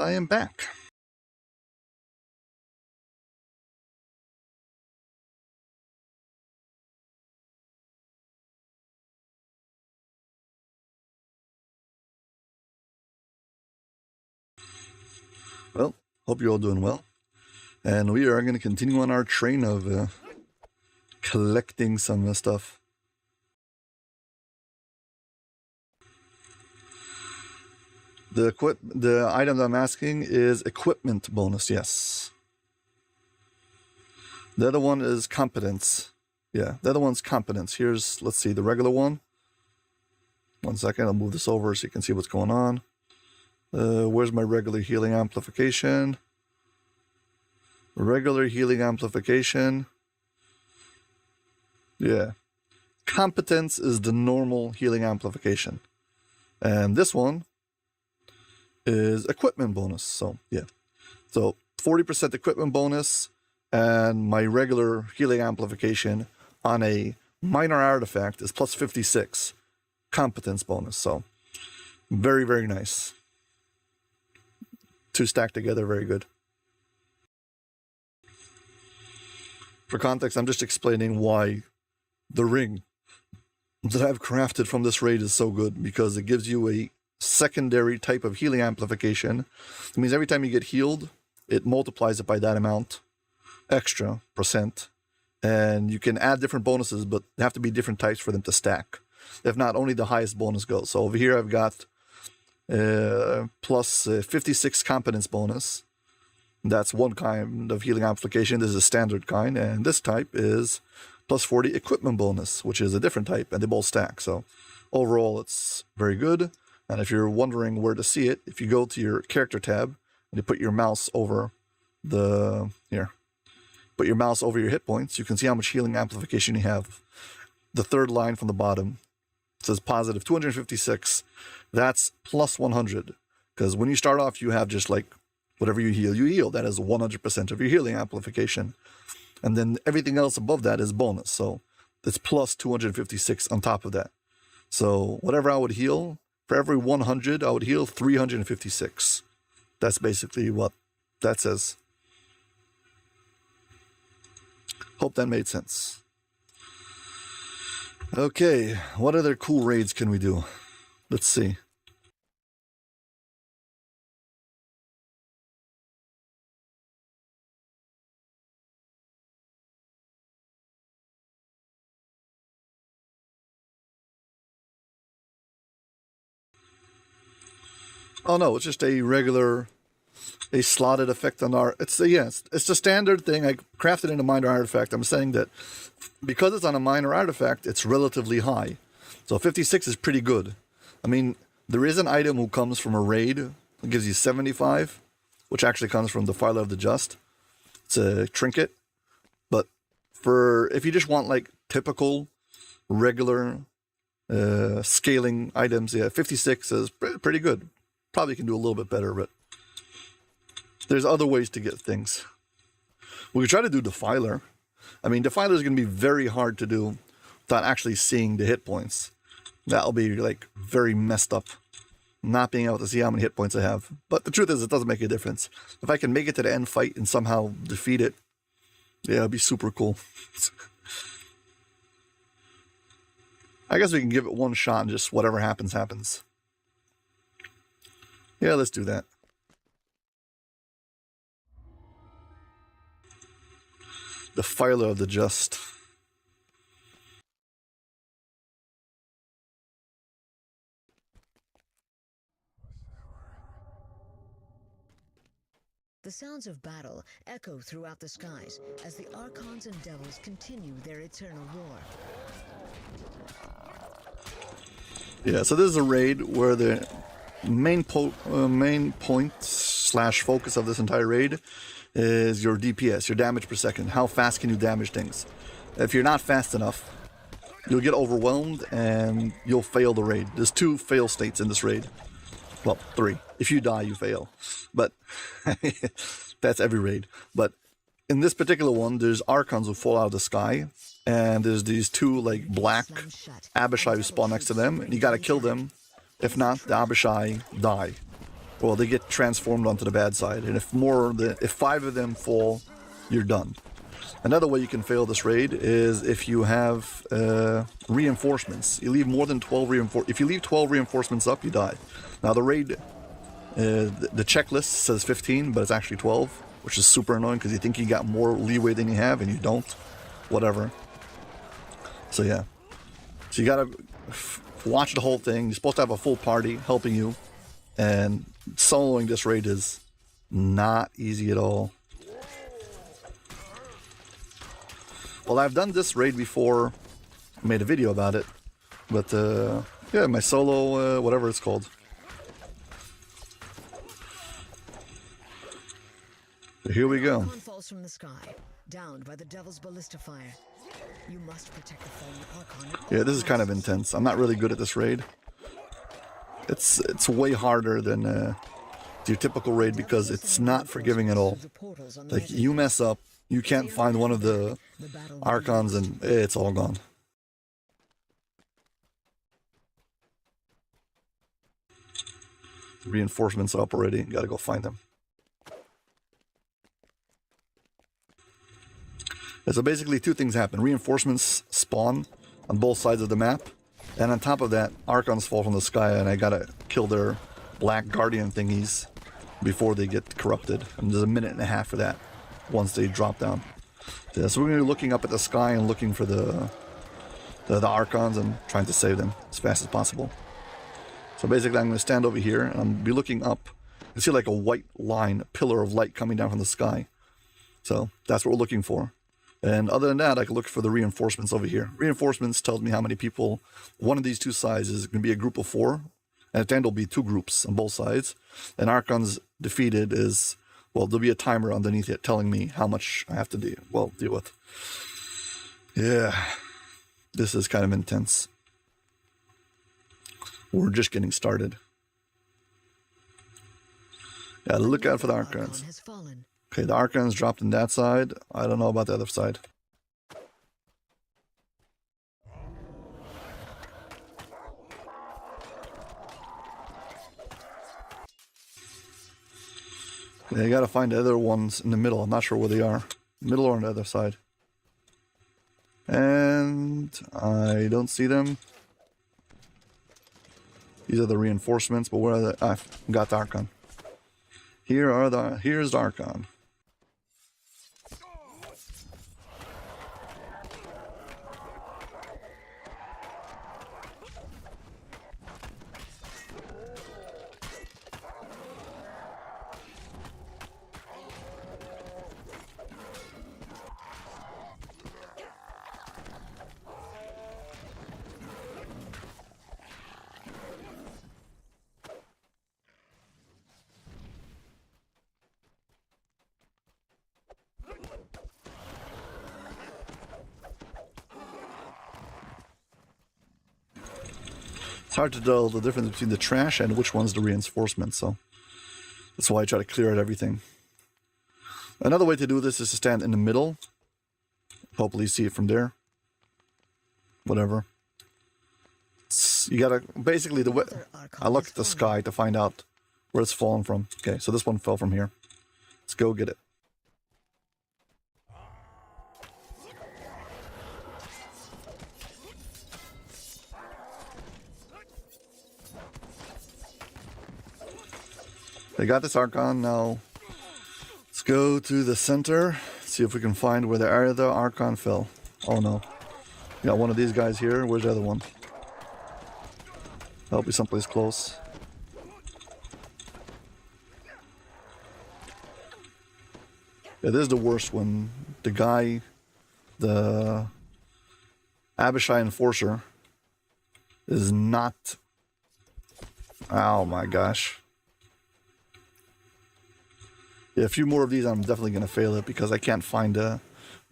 I am back. Well, hope you're all doing well. And we are going to continue on our train of collecting some stuff. The item that I'm asking is equipment bonus, yes. The other one is competence. Yeah, the other one's competence. Here's, let's see, the regular one. 1 second, I'll move this over so you can see what's going on. Where's my regular healing amplification? Regular healing amplification. Yeah. Competence is the normal healing amplification. And this one is equipment bonus. So, yeah. So, 40% equipment bonus and my regular healing amplification on a minor artifact is plus 56 competence bonus. So, very, very nice. 2 stacked together, very good. For context, I'm just explaining why the ring that I've crafted from this raid is so good, because it gives you a secondary type of healing amplification. It means every time you get healed, it multiplies it by that amount extra percent, and you can add different bonuses, but they have to be different types for them to stack. If not, only the highest bonus goes. So over here I've got plus 56 competence bonus. That's one kind of healing amplification. This is a standard kind, and this type is plus 40 equipment bonus, which is a different type, and they both stack. So overall it's very good. And if you're wondering where to see it, if you go to your character tab and you put your mouse over put your mouse over your hit points, you can see how much healing amplification you have. The third line from the bottom says positive 256. That's plus 100. Because when you start off, you have just like whatever you heal. That is 100% of your healing amplification. And then everything else above that is bonus. So it's plus 256 on top of that. So whatever I would heal, for every 100, I would heal 356. That's basically what that says. Hope that made sense. Okay, what other cool raids can we do? Let's see. Oh no, it's just a regular, a slotted effect on our, it's the standard thing. I crafted in a minor artifact. I'm saying that because it's on a minor artifact, it's relatively high. So 56 is pretty good. I mean, there is an item who comes from a raid that gives you 75, which actually comes from the Defiler of the Just. It's a trinket. But if you just want like typical, regular scaling items, yeah, 56 is pretty good. Probably can do a little bit better, but there's other ways to get things. We could try to do Defiler. I mean, Defiler is going to be very hard to do without actually seeing the hit points. That'll be like very messed up, not being able to see how many hit points I have. But the truth is, it doesn't make a difference. If I can make it to the end fight and somehow defeat it, yeah, it'd be super cool. I guess we can give it one shot and just whatever happens, happens. Yeah, let's do that. The Defiler of the Just. The sounds of battle echo throughout the skies as the Archons and Devils continue their eternal war. Yeah, so this is a raid where the main point / focus of this entire raid is your DPS, your damage per second. How fast can you damage things? If you're not fast enough, you'll get overwhelmed and you'll fail the raid. There's 2 fail states in this raid. Well, 3. If you die, you fail. But that's every raid. But in this particular one, there's Archons who fall out of the sky. And there's these 2 like black Abishai who spawn next to them. And you gotta kill them. If not, the Abishai die. well, they get transformed onto the bad side. And if 5 of them fall, you're done. Another way you can fail this raid is if you have reinforcements. You leave more than 12 reinforcements. If you leave 12 reinforcements up, you die. Now the raid, the checklist says 15, but it's actually 12, which is super annoying because you think you got more leeway than you have, and you don't. Whatever. So yeah. So you gotta watch the whole thing. You're supposed to have a full party helping you, and soloing this raid is not easy at all. Well, I've done this raid before, made a video about it, but yeah, my solo, whatever it's called. So here we go. Archon falls from the sky, downed by the devil's ballista fire. You must protect the fallen Archon at all Yeah, this is kind of costs. intense. I'm not really good at this raid. It's way harder than your typical raid because it's not forgiving at all. Like, you mess up, you can't find one of the Archons and it's all gone. Reinforcements up already. Gotta go find them. Yeah, so basically 2 things happen. Reinforcements spawn on both sides of the map. And on top of that, Archons fall from the sky and I gotta kill their black guardian thingies before they get corrupted. And there's a minute and a half for that once they drop down. Yeah, so we're gonna be looking up at the sky and looking for the Archons and trying to save them as fast as possible. So basically I'm gonna stand over here and I'm be looking up. You see like a white line, a pillar of light coming down from the sky. So that's what we're looking for. And other than that, I can look for the reinforcements over here. Reinforcements tells me how many people, one of these 2 sides is going to be a group of 4. And at the end will be 2 groups on both sides. And Archons defeated is, well, there'll be a timer underneath it telling me how much I have to deal with. Yeah, this is kind of intense. We're just getting started. Yeah, look out for the Archons. Has fallen. Okay, the Archons dropped on that side. I don't know about the other side. Yeah, you gotta find the other ones in the middle. I'm not sure where they are. Middle or on the other side. And I don't see them. These are the reinforcements, but where are the... I've got the Archon. Here's the Archon. It's hard to tell the difference between the trash and which one's the reinforcement, so that's why I try to clear out everything. Another way to do this is to stand in the middle. Hopefully you see it from there. Whatever. You gotta, basically, I look at the sky to find out where it's fallen from. Okay, so this one fell from here. Let's go get it. They got this Archon now. Let's go to the center, see if we can find where the other Archon fell. Oh no. We got one of these guys here. Where's the other one? That'll be someplace close. Yeah, this is the worst one. The guy, the Abishai Enforcer, is not... Oh my gosh. Yeah, a few more of these, I'm definitely going to fail it because I can't find a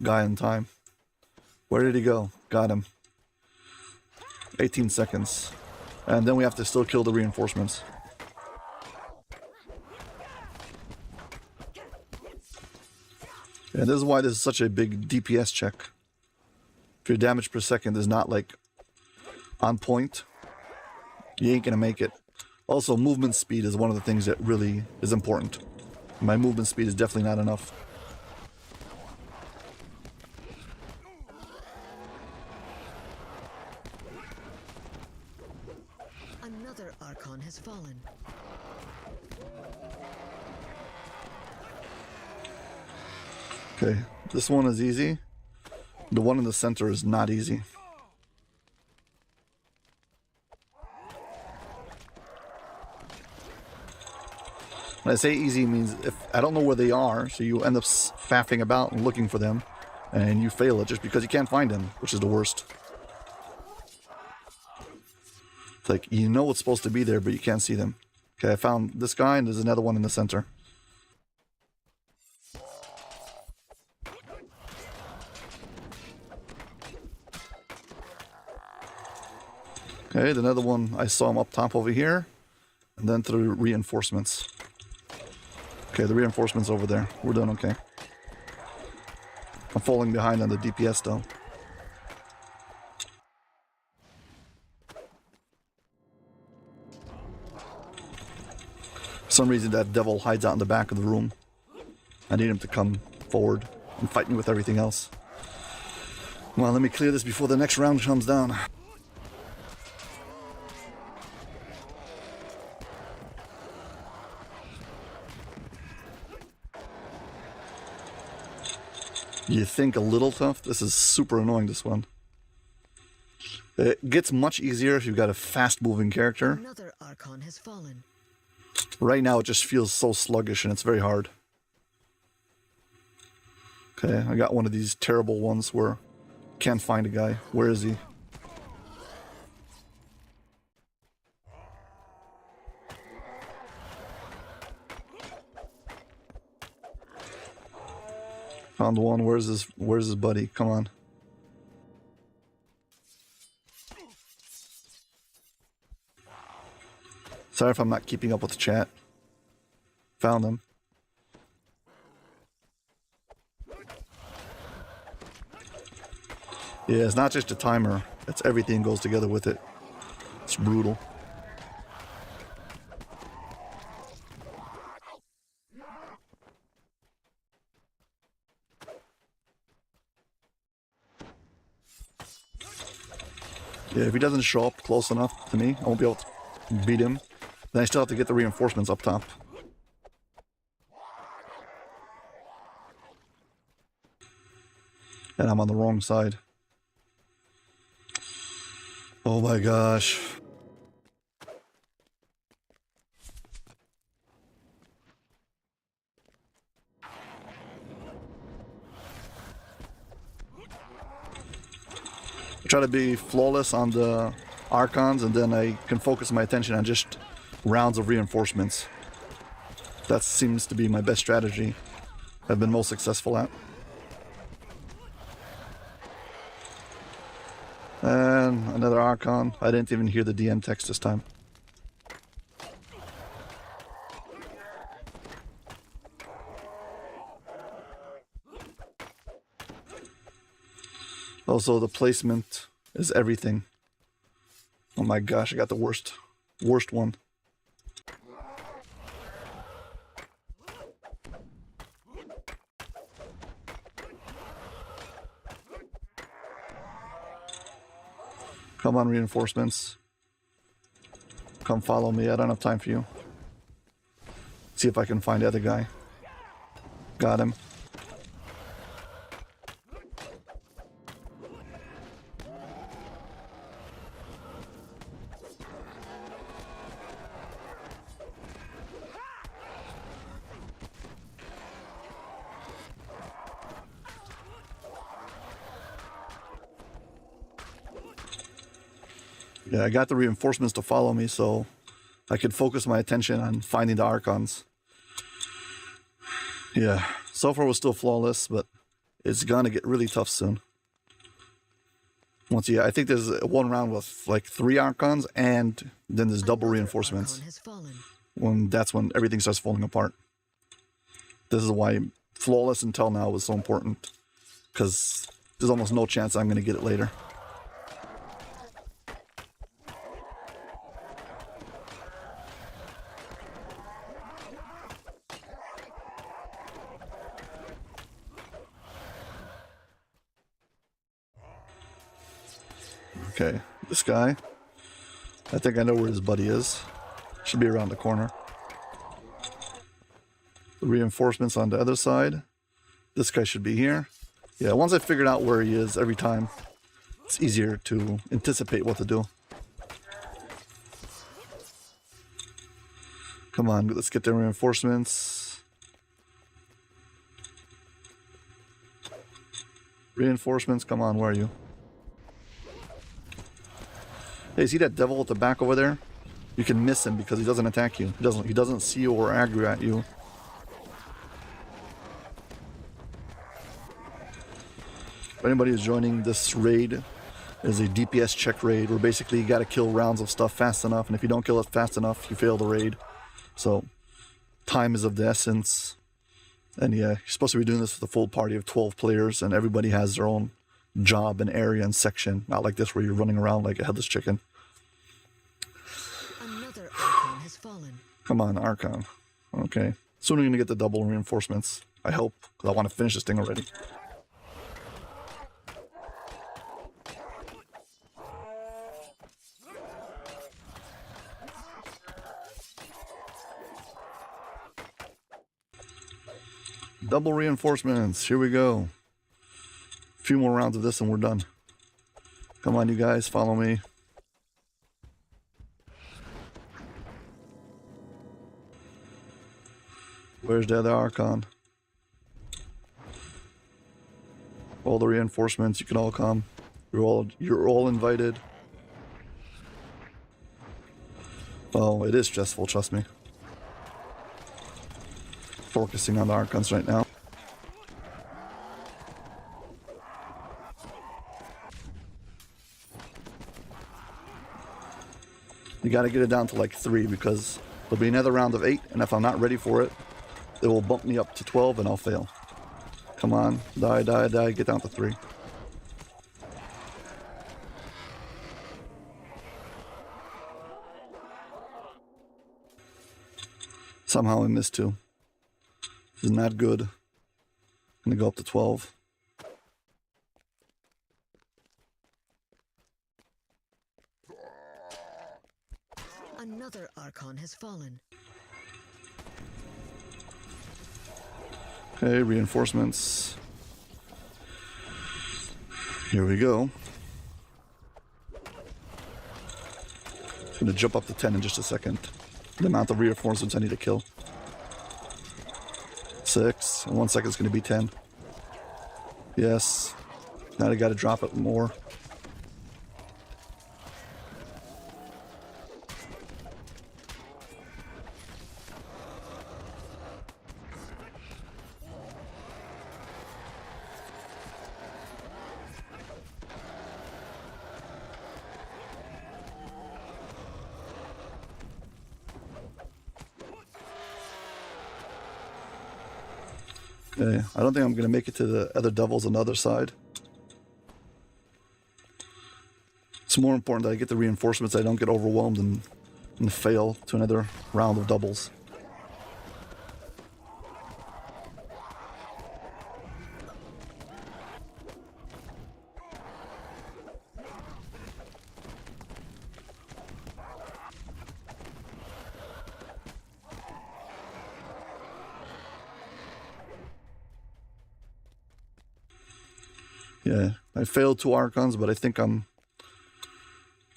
guy in time. Where did he go? Got him. 18 seconds. And then we have to still kill the reinforcements. Yeah, this is why this is such a big DPS check. If your damage per second is not like on point, you ain't going to make it. Also, movement speed is one of the things that really is important. My movement speed is definitely not enough. Another Archon has fallen. Okay, this one is easy. The one in the center is not easy. When I say easy, it means if I don't know where they are, so you end up faffing about and looking for them, and you fail it just because you can't find them, which is the worst. It's like, you know what's supposed to be there, but you can't see them. Okay, I found this guy, and there's another one in the center. Okay, another one, I saw him up top over here, and then through reinforcements. Okay, the reinforcements over there. We're doing okay. I'm falling behind on the DPS though. For some reason that devil hides out in the back of the room. I need him to come forward and fight me with everything else. Well, let me clear this before the next round comes down. You think a little tough? This is super annoying, this one. It gets much easier if you've got a fast-moving character. Another Archon has fallen. Right now it just feels so sluggish and it's very hard. Okay, I got one of these terrible ones where can't find a guy. Where is he? Found one. Where's his buddy? Come on. Sorry if I'm not keeping up with the chat. Found him. Yeah, it's not just a timer. It's everything goes together with it. It's brutal. Yeah, if he doesn't show up close enough to me, I won't be able to beat him. Then I still have to get the reinforcements up top. And I'm on the wrong side. Oh my gosh. I try to be flawless on the Archons, and then I can focus my attention on just rounds of reinforcements. That seems to be my best strategy. I've been most successful at. And another Archon. I didn't even hear the DM text this time. Also, the placement is everything. Oh my gosh, I got the worst one. Come on, reinforcements. Come follow me. I don't have time for you. See if I can find the other guy. Got him. Yeah, I got the reinforcements to follow me, so I could focus my attention on finding the Archons. Yeah, so far was still flawless, but it's gonna get really tough soon. I think there's one round with like 3 Archons, and then there's double reinforcements. That's when everything starts falling apart. This is why flawless until now was so important, because there's almost no chance I'm gonna get it later. Okay, this guy. I think I know where his buddy is. Should be around the corner. The reinforcements on the other side. This guy should be here. Yeah, once I figured out where he is every time, it's easier to anticipate what to do. Come on, let's get the reinforcements. Reinforcements, come on, where are you? Hey, see that devil at the back over there? You can miss him because he doesn't attack you. He doesn't see you or aggro at you. If anybody is joining this raid, is a DPS check raid where basically you gotta kill rounds of stuff fast enough, and if you don't kill it fast enough, you fail the raid. So, time is of the essence. And yeah, you're supposed to be doing this with a full party of 12 players, and everybody has their own job and area and section. Not like this where you're running around like a headless chicken. Another Archon has fallen. Come on, Archon. Okay. Soon we're gonna get the double reinforcements. I hope, because I want to finish this thing already. Double reinforcements. Here we go. A few more rounds of this and we're done. Come on, you guys. Follow me. Where's the other Archon? All the reinforcements. You can all come. You're all invited. Oh, it is stressful. Trust me. Focusing on the Archons right now. You gotta get it down to like 3 because there'll be another round of 8, and if I'm not ready for it, it will bump me up to 12 and I'll fail. Come on, die, die, die, get down to 3. Somehow I missed 2. This is not good. I'm gonna go up to 12. Another Archon has fallen. Okay, reinforcements. Here we go. I'm gonna jump up to 10 in just a second. The amount of reinforcements I need to kill. 6. In 1 second it's gonna be 10. Yes. Now I gotta drop it more. Okay, I don't think I'm going to make it to the other devils on the other side. It's more important that I get the reinforcements, I don't get overwhelmed and fail to another round of doubles. Yeah, I failed 2 Archons, but I think I'm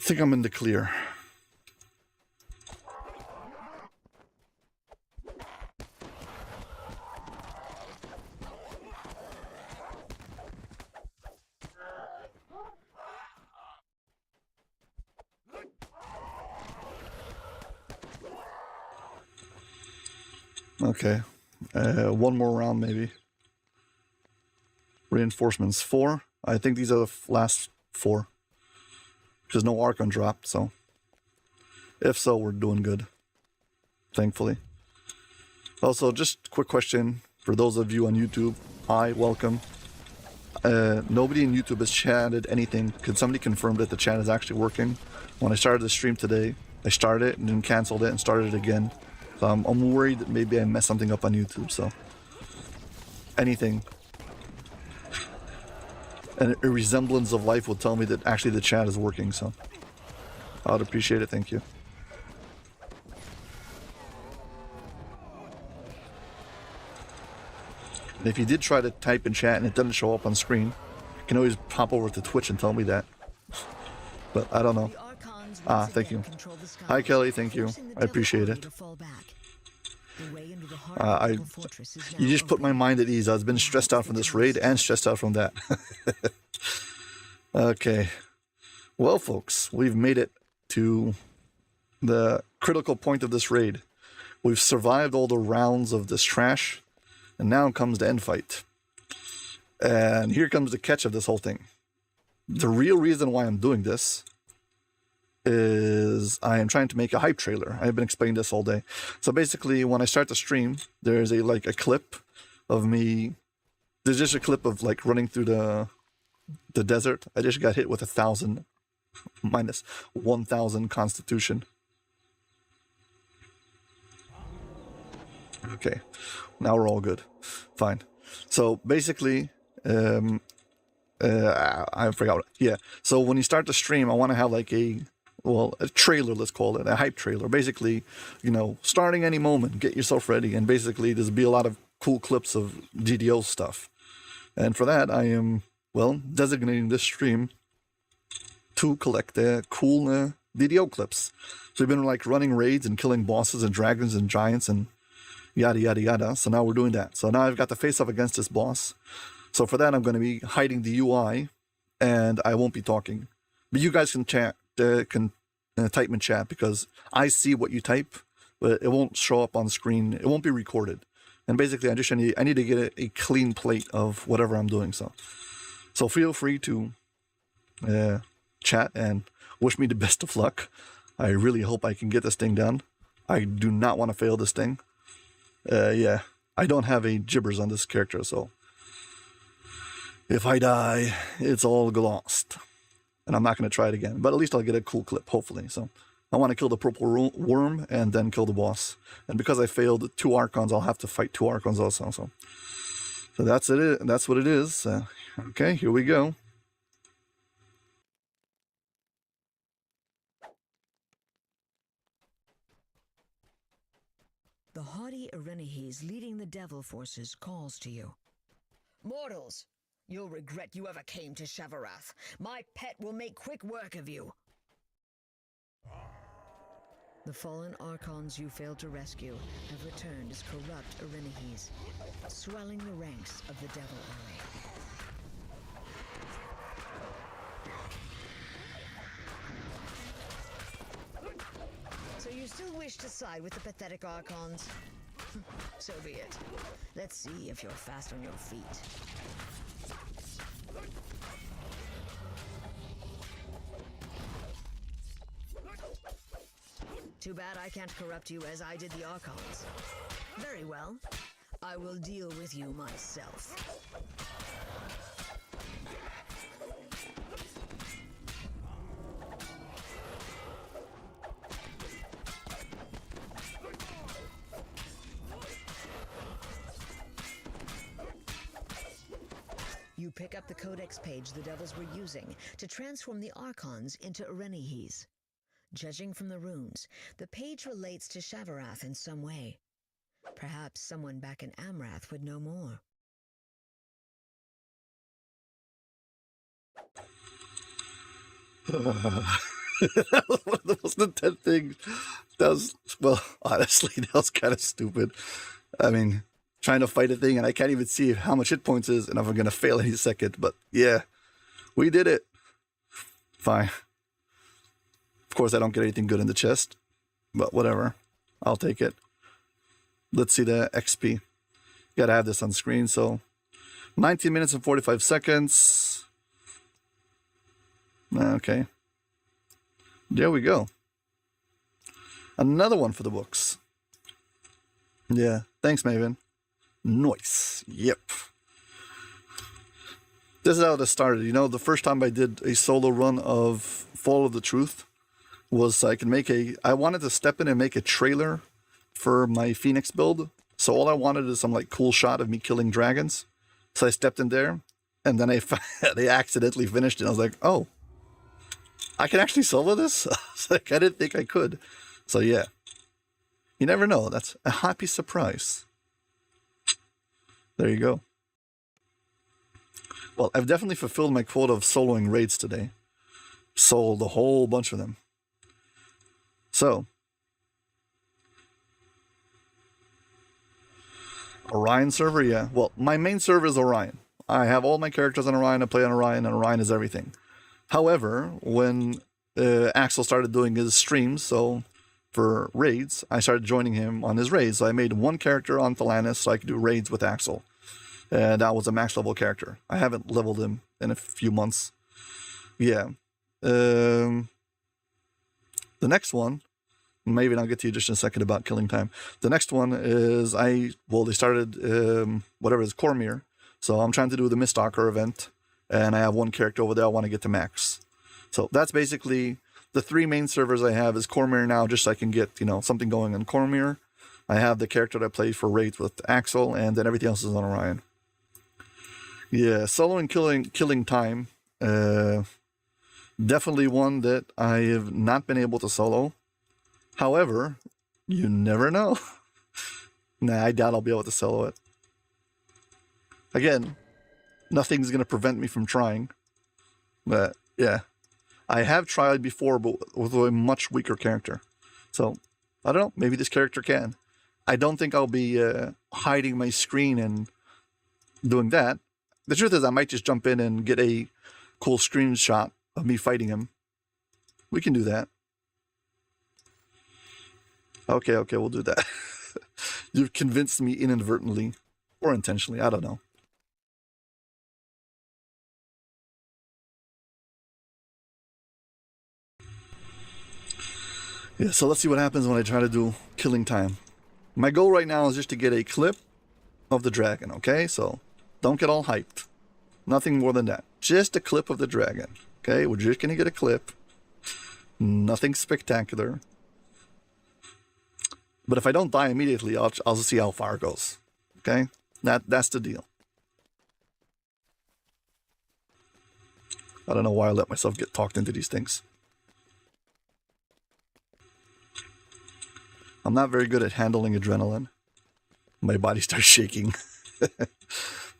in the clear. Okay, 1 more round maybe. Reinforcements 4. I think these are the last 4. Because no Archon dropped, so. If so, we're doing good. Thankfully. Also, just a quick question for those of you on YouTube. Hi, welcome. Nobody in YouTube has chatted anything. Could somebody confirm that the chat is actually working? When I started the stream today, I started it and then canceled it and started it again. So I'm worried that maybe I messed something up on YouTube, so. Anything. and a resemblance of life would tell me that actually the chat is working, so I would appreciate it. Thank you. And if you did try to type in chat and it doesn't show up on screen, you can always pop over to Twitch and tell me that. But I don't know. Ah, thank you. Hi, Kelly. Thank you. I appreciate it. You just put my mind at ease. I've been stressed out from this raid and stressed out from that. Okay. Well, folks, we've made it to the critical point of this raid. We've survived all the rounds of this trash, and now comes the end fight. And here comes the catch of this whole thing. The real reason why I'm doing this is I am trying to make a hype trailer. I've been explaining this all day. So basically, when I start the stream, there's a clip of me. There's just a clip of like running through the desert. I just got hit with 1,000 minus 1,000 Constitution. Okay, now we're all good. Fine. So basically, I forgot. Yeah. So when you start the stream, I want to have like a trailer, let's call it, a hype trailer. Basically, starting any moment, get yourself ready. And basically, there's be a lot of cool clips of DDO stuff. And for that, I am, designating this stream to collect cool DDO clips. So we've been like running raids and killing bosses and dragons and giants and yada, yada, yada. So now we're doing that. So now I've got to face off against this boss. So for that, I'm going to be hiding the UI and I won't be talking. But you guys can chat, type in chat because I see what you type, but it won't show up on screen. It won't be recorded. And basically, I need to get a clean plate of whatever I'm doing. So feel free to chat and wish me the best of luck. I really hope I can get this thing done. I do not want to fail this thing. Yeah, I don't have a gibbers on this character, so if I die, it's all lost. And I'm not going to try it again, but at least I'll get a cool clip, hopefully. So I want to kill the purple worm and then kill the boss. And because I failed 2 Archons, I'll have to fight 2 Archons also. So that's it. That's what it is. Okay, here we go. The haughty Erenehes leading the devil forces calls to you. Mortals, you'll regret you ever came to Shavarath. My pet will make quick work of you. The fallen Archons you failed to rescue have returned as corrupt Erenehes, swelling the ranks of the devil army. So you still wish to side with the pathetic Archons? So be it. Let's see if you're fast on your feet. Too bad I can't corrupt you as I did the Archons. Very well. I will deal with you myself. You pick up the codex page the devils were using to transform the Archons into Erenehes. Judging from the runes, the page relates to Shavarath in some way. Perhaps someone back in Amrath would know more. That was one of the most intense things. Honestly, that was kind of stupid. I mean, trying to fight a thing and I can't even see how much hit points is and if I'm going to fail any second. But yeah, we did it. Fine. Of course, I don't get anything good in the chest, but whatever. I'll take it. Let's see the XP. Gotta have this on screen. So 19 minutes and 45 seconds. Okay. There we go. Another one for the books. Yeah. Thanks, Maven. Nice. Yep. This is how this started. The first time I did a solo run of Fall of the Truth was I wanted to step in and make a trailer for my Phoenix build. So all I wanted is some cool shot of me killing dragons. So I stepped in there And then they accidentally finished it. I was like, oh, I can actually solo this? Like, I didn't think I could. So yeah, you never know. That's a happy surprise. There you go. Well, I've definitely fulfilled my quota of soloing raids today. Sold a whole bunch of them. So, Orion server, yeah. Well, my main server is Orion. I have all my characters on Orion, I play on Orion, and Orion is everything. However, when Axel started doing his streams, so for raids, I started joining him on his raids. So I made one character on Thalanis so I could do raids with Axel. And that was a max level character. I haven't leveled him in a few months. Yeah. The next one, maybe I'll get to you just in a second about killing time. The next one is they started whatever it is, Cormier. So I'm trying to do the Mistalker event, and I have one character over there I want to get to max. So that's basically the three main servers I have is Cormier now, just so I can get, something going on Cormier. I have the character that I play for raids with Axel, and then everything else is on Orion. Yeah, solo and killing time. Definitely one that I have not been able to solo. However, you never know. Nah, I doubt I'll be able to solo it. Again, nothing's going to prevent me from trying. But, yeah. I have tried before, but with a much weaker character. So, I don't know. Maybe this character can. I don't think I'll be hiding my screen and doing that. The truth is, I might just jump in and get a cool screenshot of me fighting him. We can do that. Okay, we'll do that. You've convinced me inadvertently. Or intentionally, I don't know. Yeah, so let's see what happens when I try to do killing time. My goal right now is just to get a clip of the dragon, okay? So, don't get all hyped. Nothing more than that. Just a clip of the dragon, okay? We're just gonna get a clip. Nothing spectacular. But if I don't die immediately, I'll see how far it goes, okay? That's the deal. I don't know why I let myself get talked into these things. I'm not very good at handling adrenaline. My body starts shaking,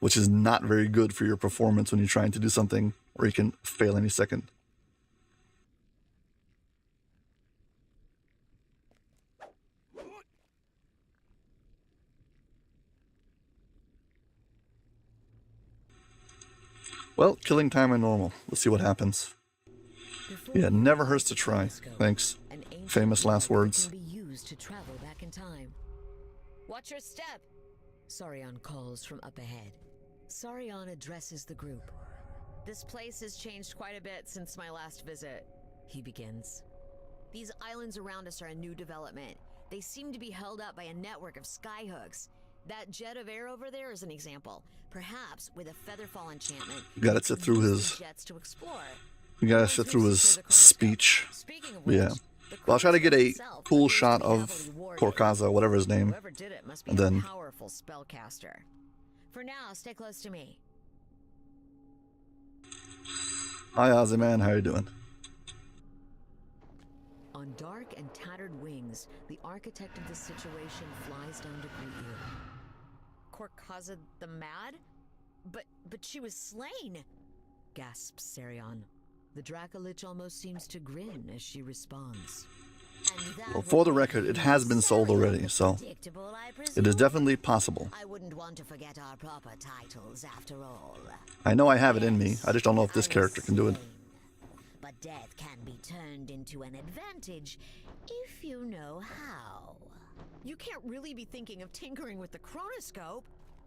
which is not very good for your performance when you're trying to do something where you can fail any second. Well, killing time and normal. Let's see what happens. Yeah, never hurts to try. Thanks. Famous last words. To travel back in time. Watch your step! Sarion calls from up ahead. Sarion addresses the group. This place has changed quite a bit since my last visit, he begins. These islands around us are a new development. They seem to be held up by a network of skyhooks. That jet of air over there is an example. Perhaps with a featherfall enchantment. You gotta sit through his jets to explore. You gotta sit through his speech. Yeah. Well, I'll try to get a cool shot of Korkaza, whatever his name, and then. Powerful spellcaster. For now, stay close to me. Hi, Ozzy man, how you doing? On dark and tattered wings, the architect of the situation flies down to greet you. Korkaza the Mad? But she was slain! Gasps Sarion. The Dracolich almost seems to grin as she responds. Well, for the record, it has been sold already, so it is definitely possible. I wouldn't want to forget our proper titles after all. I know I have it in me. I just don't know if this character can do it. But death can be turned into an advantage if you know how. You can't really be thinking of tinkering with the chronoscope,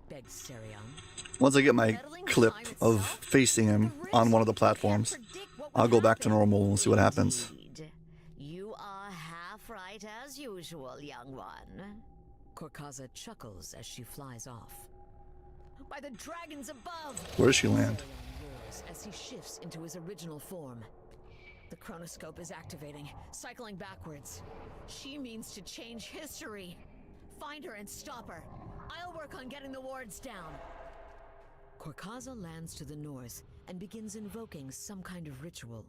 begs Sarion. Once I get my clip of facing him on one of the platforms, I'll go back to normal and see what happens. You are half right as usual, young one. Korkaza chuckles as she flies off. By the dragons above! Where does she land? As he shifts into his original form. The chronoscope is activating, cycling backwards. She means to change history. Find her and stop her. I'll work on getting the wards down. Korkaza lands to the north and begins invoking some kind of ritual.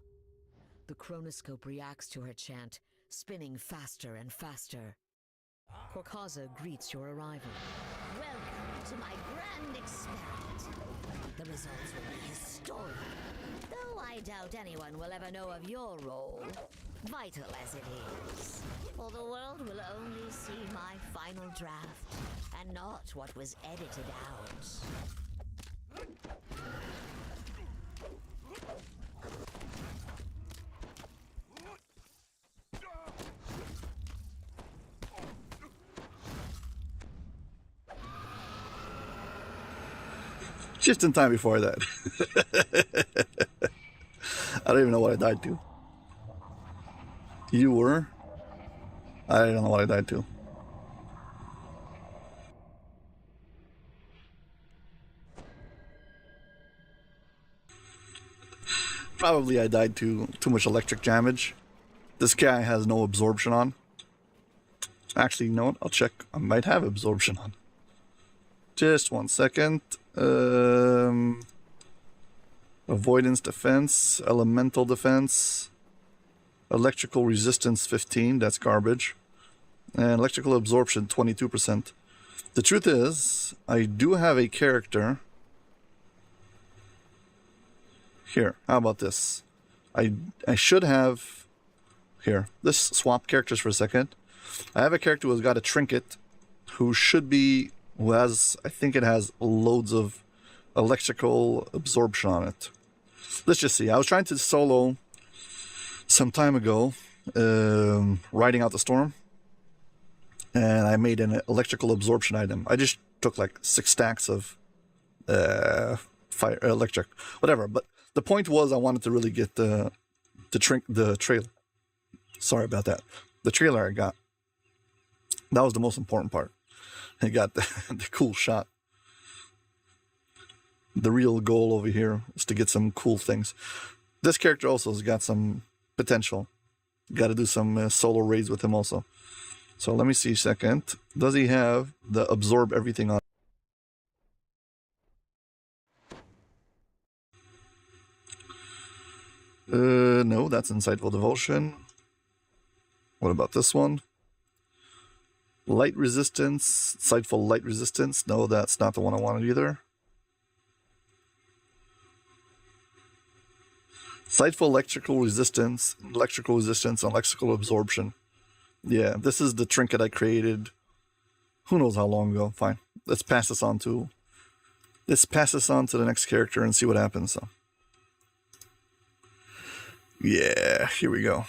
The chronoscope reacts to her chant, spinning faster and faster. Korkaza greets your arrival. Welcome to my grand experiment. The results will be historic. Though I doubt anyone will ever know of your role, vital as it is. For the world will only see my final draft, and not what was edited out. Just in time before I died. I don't even know what I died to. You were? I don't know what I died to. Probably I died to too much electric damage. This guy has no absorption on. Actually, no, I'll check. I might have absorption on. Just 1 second. Avoidance defense, elemental defense, electrical resistance 15, that's garbage, and electrical absorption 22%. The truth is, I do have a character. Here, how about this? I should have, here, let's swap characters for a second. I have a character who's got a trinket, who should be, who has, I think it has loads of electrical absorption on it. Let's just see. I was trying to solo some time ago, riding out the storm, and I made an electrical absorption item. I just took like 6 stacks of fire electric, whatever. But the point was, I wanted to really get the trailer. Sorry about that. The trailer I got. That was the most important part. I got the cool shot. The real goal over here is to get some cool things. This character also has got some potential. Got to do some solo raids with him also. So let me see a second. Does he have the absorb everything on? No, that's Insightful Devotion. What about this one? Light Resistance, Insightful Light Resistance. No, that's not the one I wanted either. Insightful Electrical Resistance, and Electrical Absorption. Yeah, this is the trinket I created. Who knows how long ago? Fine. Let's pass this on to the next character and see what happens. So, yeah, here we go.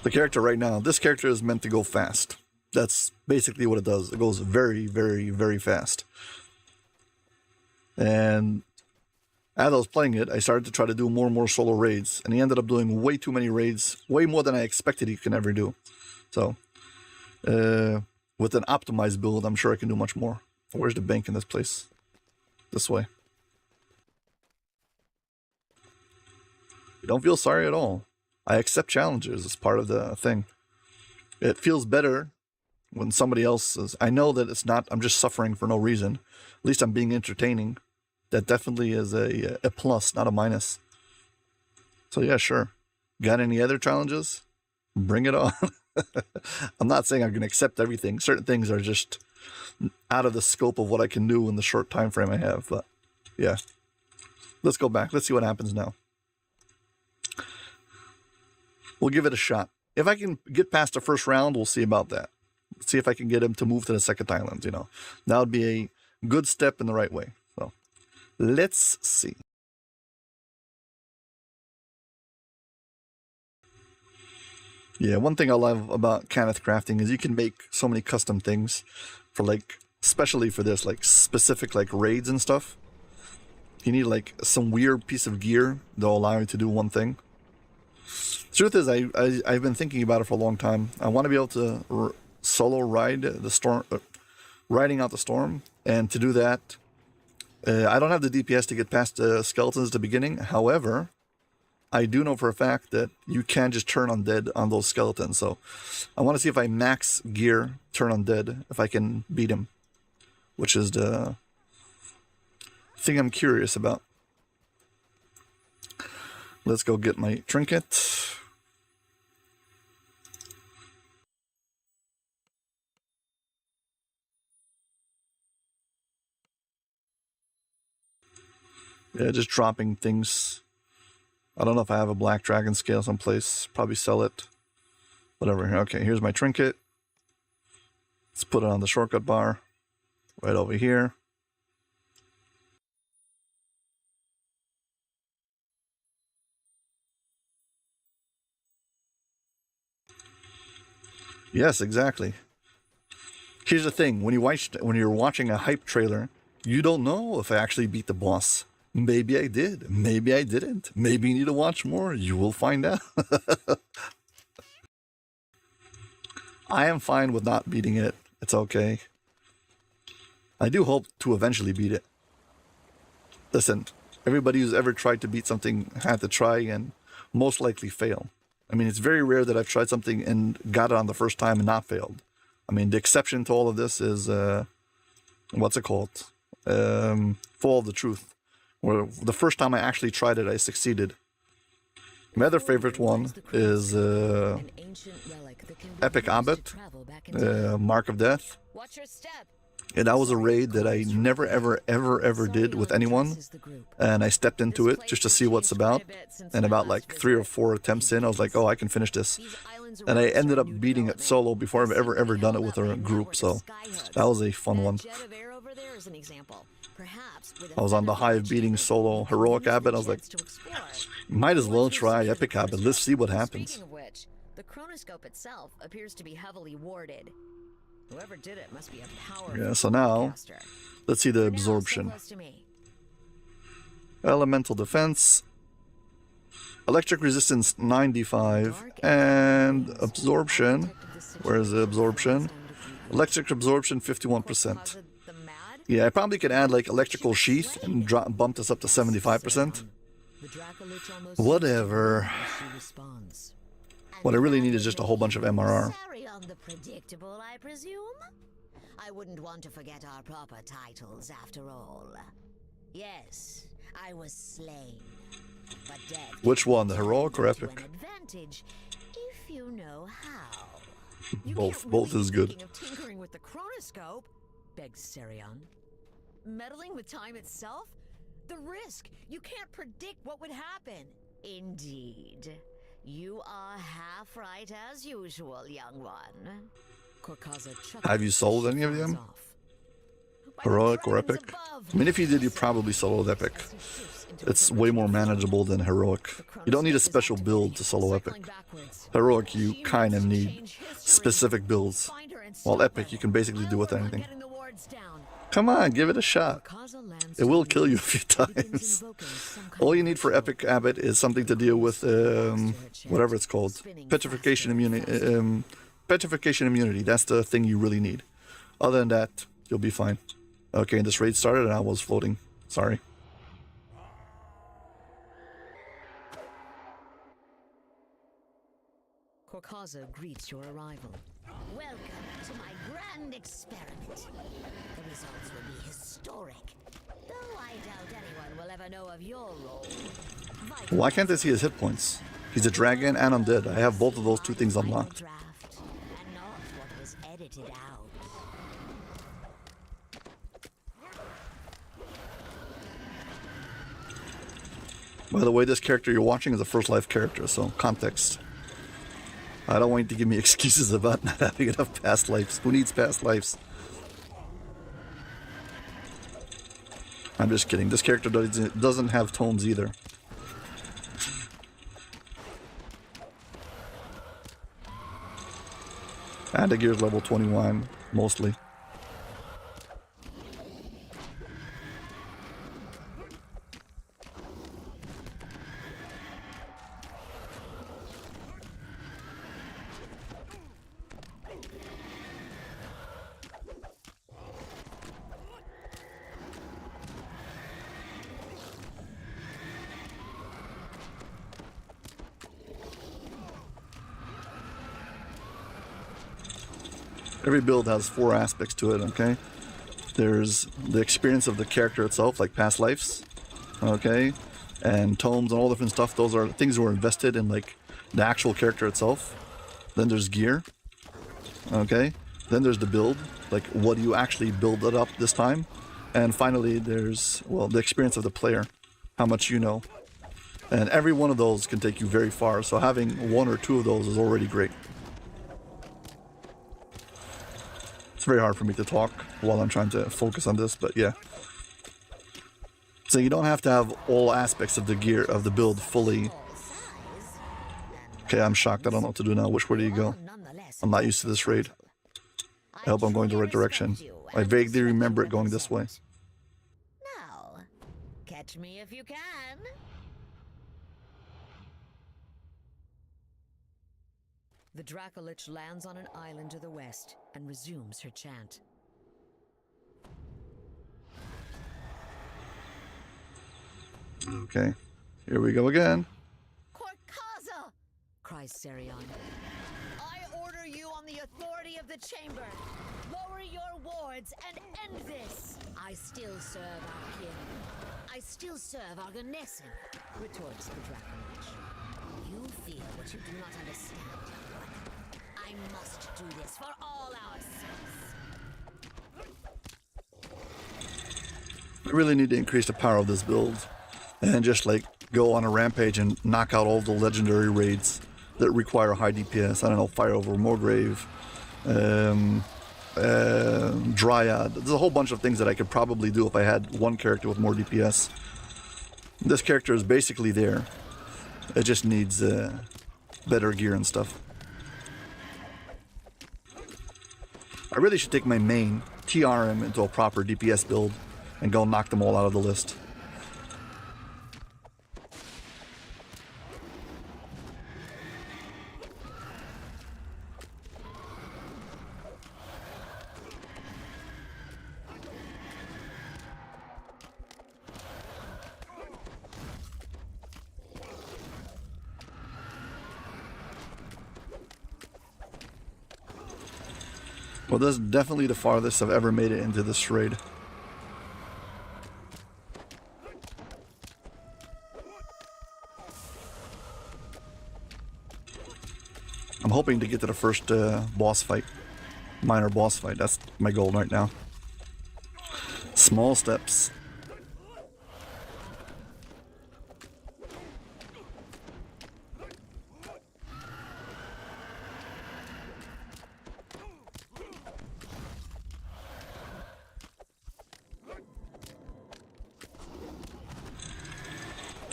The character right now, this character is meant to go fast. That's basically what it does. It goes very, very, very fast. And as I was playing it, I started to try to do more and more solo raids, and he ended up doing way too many raids, way more than I expected he can ever do. So, with an optimized build, I'm sure I can do much more. Where's the bank in this place? This way. Don't feel sorry at all. I accept challenges as part of the thing. It feels better when somebody else is... I know that it's not... I'm just suffering for no reason. At least I'm being entertaining. That definitely is a plus, not a minus. So yeah, sure. Got any other challenges? Bring it on. I'm not saying I'm going to accept everything. Certain things are just out of the scope of what I can do in the short time frame I have. But yeah. Let's go back. Let's see what happens now. We'll give it a shot. If I can get past the first round, we'll see about that. Let's see if I can get him to move to the second island, you know. That would be a good step in the right way. So, let's see. Yeah, one thing I love about Kenneth crafting is you can make so many custom things for like, especially for this, like specific like raids and stuff. You need like some weird piece of gear that'll allow you to do one thing. Truth is, I've been thinking about it for a long time. I want to be able to solo ride the storm, riding out the storm, and to do that, I don't have the DPS to get past the skeletons at the beginning. However, I do know for a fact that you can just turn undead on those skeletons. So I want to see if I max gear, turn undead, if I can beat him. which is the thing I'm curious about. Let's go get my trinket. Yeah, just dropping things. I don't know if I have a black dragon scale someplace. Probably sell it. Whatever. Okay, here's my trinket. Let's put it on the shortcut bar. Right over here. Yes, exactly. Here's the thing. When you're watching a hype trailer, you don't know if I actually beat the boss. Maybe I did. Maybe I didn't. Maybe you need to watch more. You will find out. I am fine with not beating it. It's okay. I do hope to eventually beat it. Listen, everybody who's ever tried to beat something had to try and most likely fail. I mean, it's very rare that I've tried something and got it on the first time and not failed. I mean, the exception to all of this is, what's it called? Fall of the Truth. Where the first time I actually tried it, I succeeded. My other favorite one is Epic Abbot, Mark of Death. And that was a raid that I never, ever did with anyone. And I stepped into it just to see what's about. And about like 3 or 4 attempts in, I was like, oh, I can finish this. And I ended up beating it solo before I've ever done it with a group. So that was a fun one. I was on the high of beating solo Heroic Abbot. I was like, might as well try Epic Abbot. Let's see what happens. Speaking of which, the chronoscope itself appears to be heavily warded. Whoever did it must be a powerful Yeah, so now, let's see the absorption. Elemental defense, electric resistance 95, and absorption. Where is the absorption? Electric absorption 51%. Yeah, I probably could add like electrical sheath and bump this up to 75%. Whatever. What I really need is just a whole bunch of MRR. The predictable, I presume? I wouldn't want to forget our proper titles after all. Yes, I was slain. But death Which one, the heroic or epic? Advantage, if you know how. Both is good. Of tinkering with the chronoscope, begs Serion. Meddling with time itself? The risk. You can't predict what would happen. Indeed. You are half right as usual, young one. Have you soloed any of them? Heroic or epic? I mean, if you did, you probably soloed epic. It's way more manageable than heroic. You don't need a special build to solo epic. Heroic, you kind of need specific builds. While epic, you can basically do with anything. Come on, give it a shot. It will kill you a few times. All you need for Epic Abbot is something to deal with, whatever it's called. Petrification immunity. Petrification immunity, that's the thing you really need. Other than that, you'll be fine. Okay, this raid started and I was floating. Sorry. Korkaza greets your arrival. Welcome to my grand experiment. The results will be historic. Though I doubt anyone will ever know of your role. Why can't I see his hit points? He's a dragon and undead. I have both of those two things unlocked. Draft, and not what was edited out. By the way, this character you're watching is a first life character, so context. I don't want you to give me excuses about not having enough past lives. Who needs past lives? I'm just kidding. This character doesn't have tomes either. And the gear's level 21, mostly. Every build has 4 aspects to it, okay? There's the experience of the character itself, like past lives, okay, and tomes and all different stuff. Those are things that were invested in, like, the actual character itself. Then there's gear, okay. Then there's the build, like what do you actually build it up this time. And finally there's, well, the experience of the player, how much you know. And every one of those can take you very far, so having one or two of those is already great. It's very hard for me to talk while I'm trying to focus on this, but yeah. So you don't have to have all aspects of the gear, of the build fully. Okay, I'm shocked. I don't know what to do now. Which way do you go? I'm not used to this raid. I hope I'm going the right direction. I vaguely remember it going this way. Now, catch me if you can. The Dracolich lands on an island to the west and resumes her chant. Okay, here we go again. Corkaza! Cries Serion. I order you on the authority of the chamber. Lower your wards and end this. I still serve our kin. I still serve our Ganessan. Retorts the Dracolich. You feel what you do not understand. I must do this for all our sakes. I really need to increase the power of this build. And just like go on a rampage and knock out all the legendary raids that require high DPS. I don't know, Fire over Morgrave, Dryad. There's a whole bunch of things that I could probably do if I had one character with more DPS. This character is basically there. It just needs better gear and stuff. I really should take my main, TRM, into a proper DPS build and go knock them all out of the list. Well, this is definitely the farthest I've ever made it into this raid. I'm hoping to get to the first boss fight. Minor boss fight. That's my goal right now. Small steps.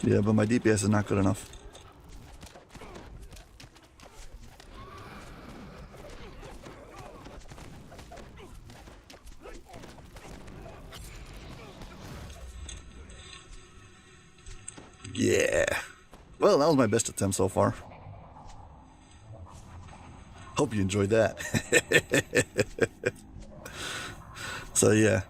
Yeah, but my DPS is not good enough. Yeah. Well, that was my best attempt so far. Hope you enjoyed that. So yeah.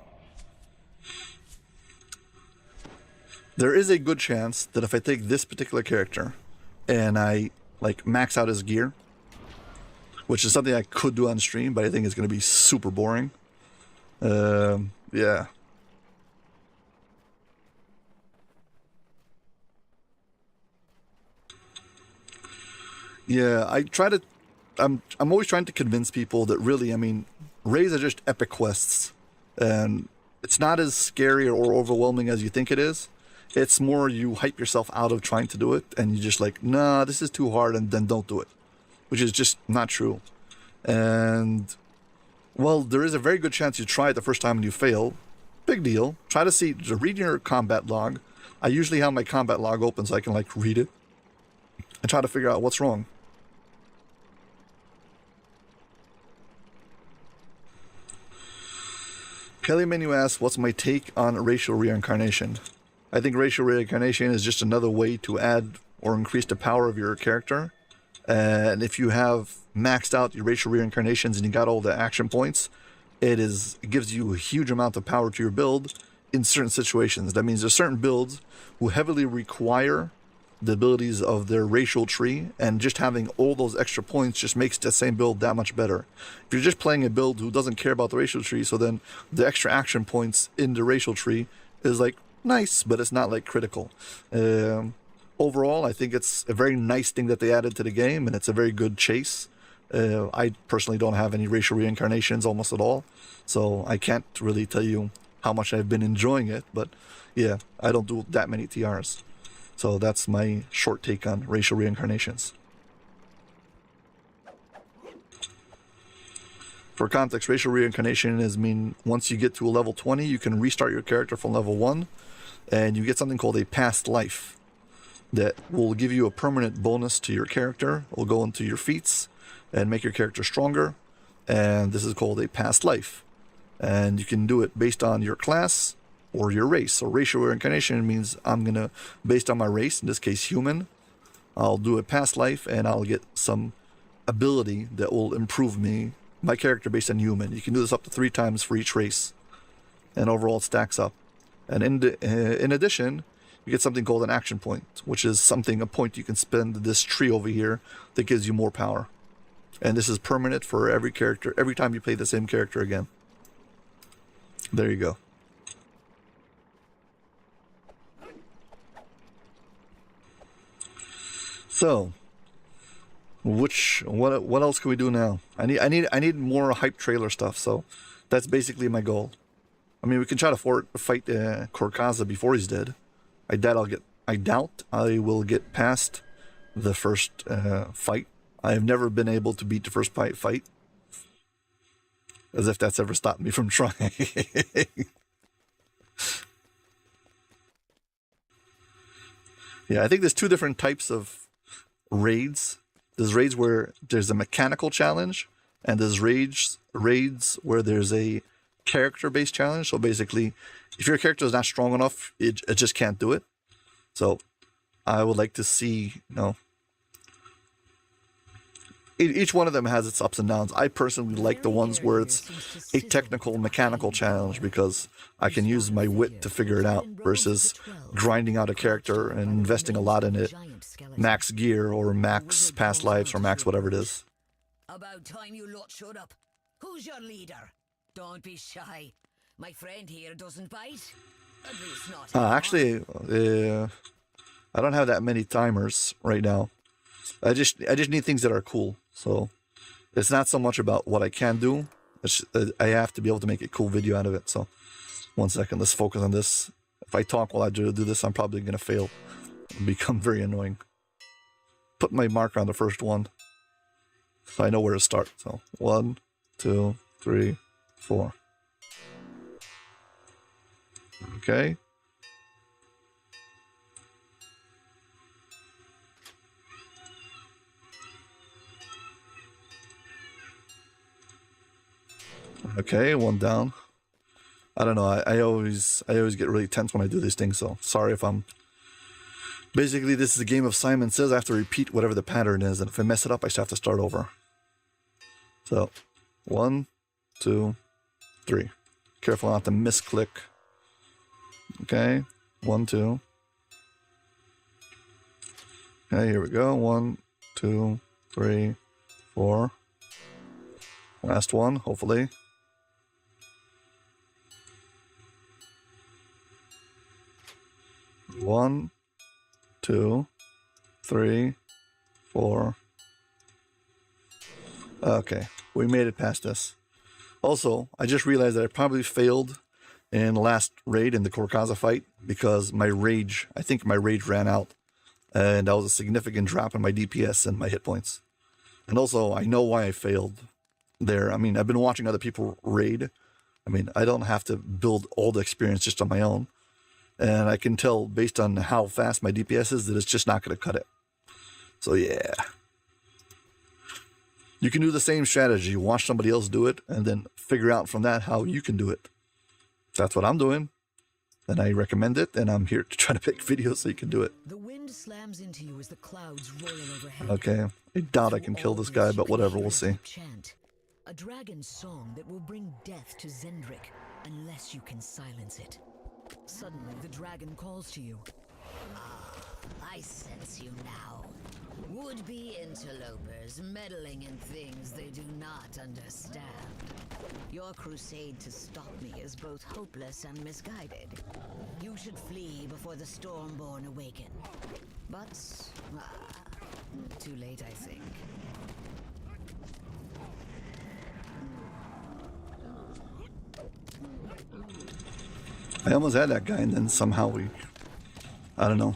There is a good chance that if I take this particular character and I like max out his gear, which is something I could do on stream, but I think it's going to be super boring. Yeah. Yeah, I'm always trying to convince people that really, I mean, raids are just epic quests, and it's not as scary or overwhelming as you think it is. It's more you hype yourself out of trying to do it, and you just like, nah, this is too hard, and then don't do it, which is just not true. And, well, there is a very good chance you try it the first time and you fail. Big deal. Try to read your combat log. I usually have my combat log open so I can, like, read it and try to figure out what's wrong. Kelly Menu asks, what's my take on racial reincarnation? I think racial reincarnation is just another way to add or increase the power of your character. And if you have maxed out your racial reincarnations and you got all the action points, it gives you a huge amount of power to your build in certain situations. That means there's certain builds who heavily require the abilities of their racial tree, and just having all those extra points just makes the same build that much better. If you're just playing a build who doesn't care about the racial tree, so then the extra action points in the racial tree is like nice, but it's not like critical. Overall, I think it's a very nice thing that they added to the game, and it's a very good chase. I personally don't have any racial reincarnations almost at all, so I can't really tell you how much I've been enjoying it, but yeah, I don't do that many TRs. So that's my short take on racial reincarnations. For context, racial reincarnation mean once you get to a level 20, you can restart your character from level 1, and you get something called a past life that will give you a permanent bonus to your character. It will go into your feats and make your character stronger, and this is called a past life. And you can do it based on your class or your race. So racial reincarnation means I'm gonna, based on my race, in this case human, I'll do a past life and I'll get some ability that will improve my character based on human. You can do this up to 3 times for each race, and overall it stacks up. And in addition, you get something called an action point, which is a point you can spend this tree over here that gives you more power. And this is permanent for every character, every time you play the same character again. There you go. So, what else can we do now? I need more hype trailer stuff. So, that's basically my goal. I mean, we can try to fight Korkaza before he's dead. I doubt I will get past the first fight. I have never been able to beat the first fight. As if that's ever stopped me from trying. Yeah, I think there's 2 different types of raids. There's raids where there's a mechanical challenge, and there's raids where there's a character-based challenge. So basically, if your character is not strong enough, it just can't do it. So I would like to see, each one of them has its ups and downs. I personally like the ones where it's a technical, mechanical challenge, because I can use my wit to figure it out, versus grinding out a character and investing a lot in it. Max gear, or max past lives, or max whatever it is. About time you lot shut up. Who's your leader? Don't be shy. My friend here doesn't bite. At least not. Actually, I don't have that many timers right now. I just need things that are cool. So it's not so much about what I can do. I have to be able to make a cool video out of it. So 1 second, let's focus on this. If I talk while I do this, I'm probably going to fail and become very annoying. Put my marker on the first one, so I know where to start. So 1, 2, 3, 4. Okay. Okay, 1 down. I don't know. I always get really tense when I do these things. So sorry if I'm. Basically, this is a game of Simon Says. I have to repeat whatever the pattern is, and if I mess it up, I just have to start over. So, 1, 2, 3. Careful not to misclick. Okay, 1, 2. Okay, here we go. 1, 2, 3, 4. Last one, hopefully. One, 2, 3, 4. Okay, we made it past this. Also, I just realized that I probably failed in the last raid in the Korkaza fight, because I think my rage ran out, and that was a significant drop in my DPS and my hit points. And also, I know why I failed there. I mean, I've been watching other people raid. I mean, I don't have to build all the experience just on my own. And I can tell based on how fast my DPS is that it's just not going to cut it. So yeah. You can do the same strategy. Watch somebody else do it and then figure out from that how you can do it. That's what I'm doing. And I recommend it. And I'm here to try to make videos so you can do it. The wind slams into you as the clouds roll overhead. Okay. I doubt I can kill this guy, but whatever. We'll see. Chant, a dragon song that will bring death to Zendrik unless you can silence it. Suddenly, the dragon calls to you. I sense you now. Would-be interlopers meddling in things they do not understand. Your crusade to stop me is both hopeless and misguided. You should flee before the Stormborn awaken. But, too late, I think. I almost had that guy, and then somehow I don't know.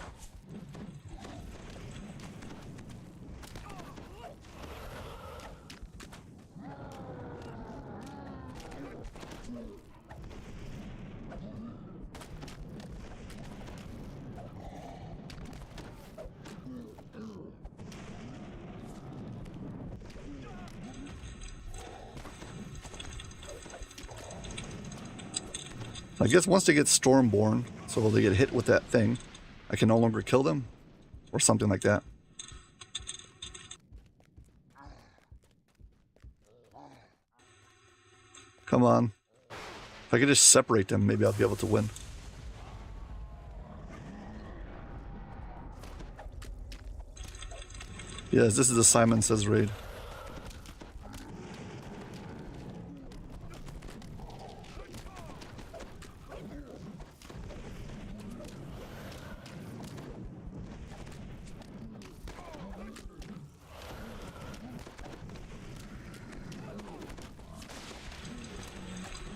I guess once they get Stormborn, so they get hit with that thing, I can no longer kill them, or something like that. Come on. If I could just separate them, maybe I'll be able to win. Yes, this is the Simon Says raid.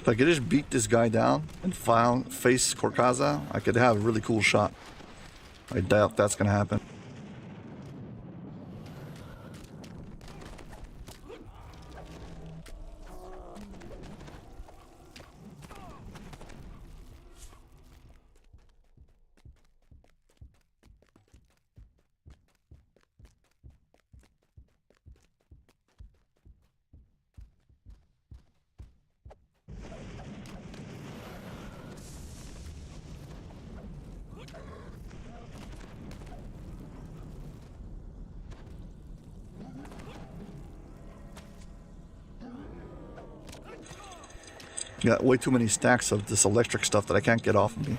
If I could just beat this guy down and face Korkaza, I could have a really cool shot. I doubt that's gonna happen. Got way too many stacks of this electric stuff that I can't get off of me.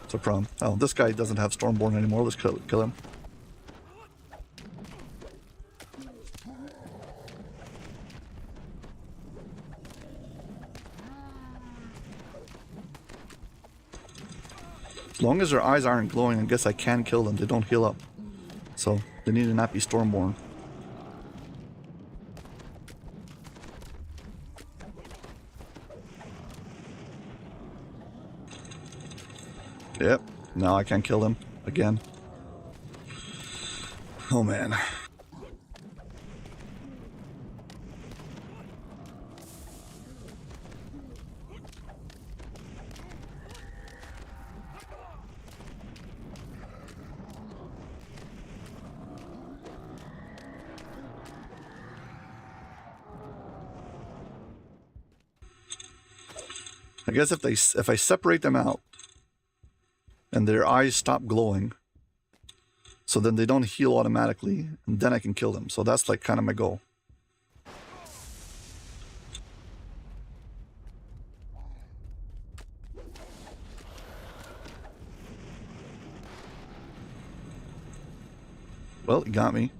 It's a problem. Oh, this guy doesn't have Stormborn anymore. Let's kill him. As long as their eyes aren't glowing, I guess I can kill them. They don't heal up. So, they need to not be Stormborn. Yep, now I can't kill him again. Oh man. I guess if I separate them out and their eyes stop glowing, so then they don't heal automatically, and then I can kill them. So that's like kind of my goal. Well, it got me.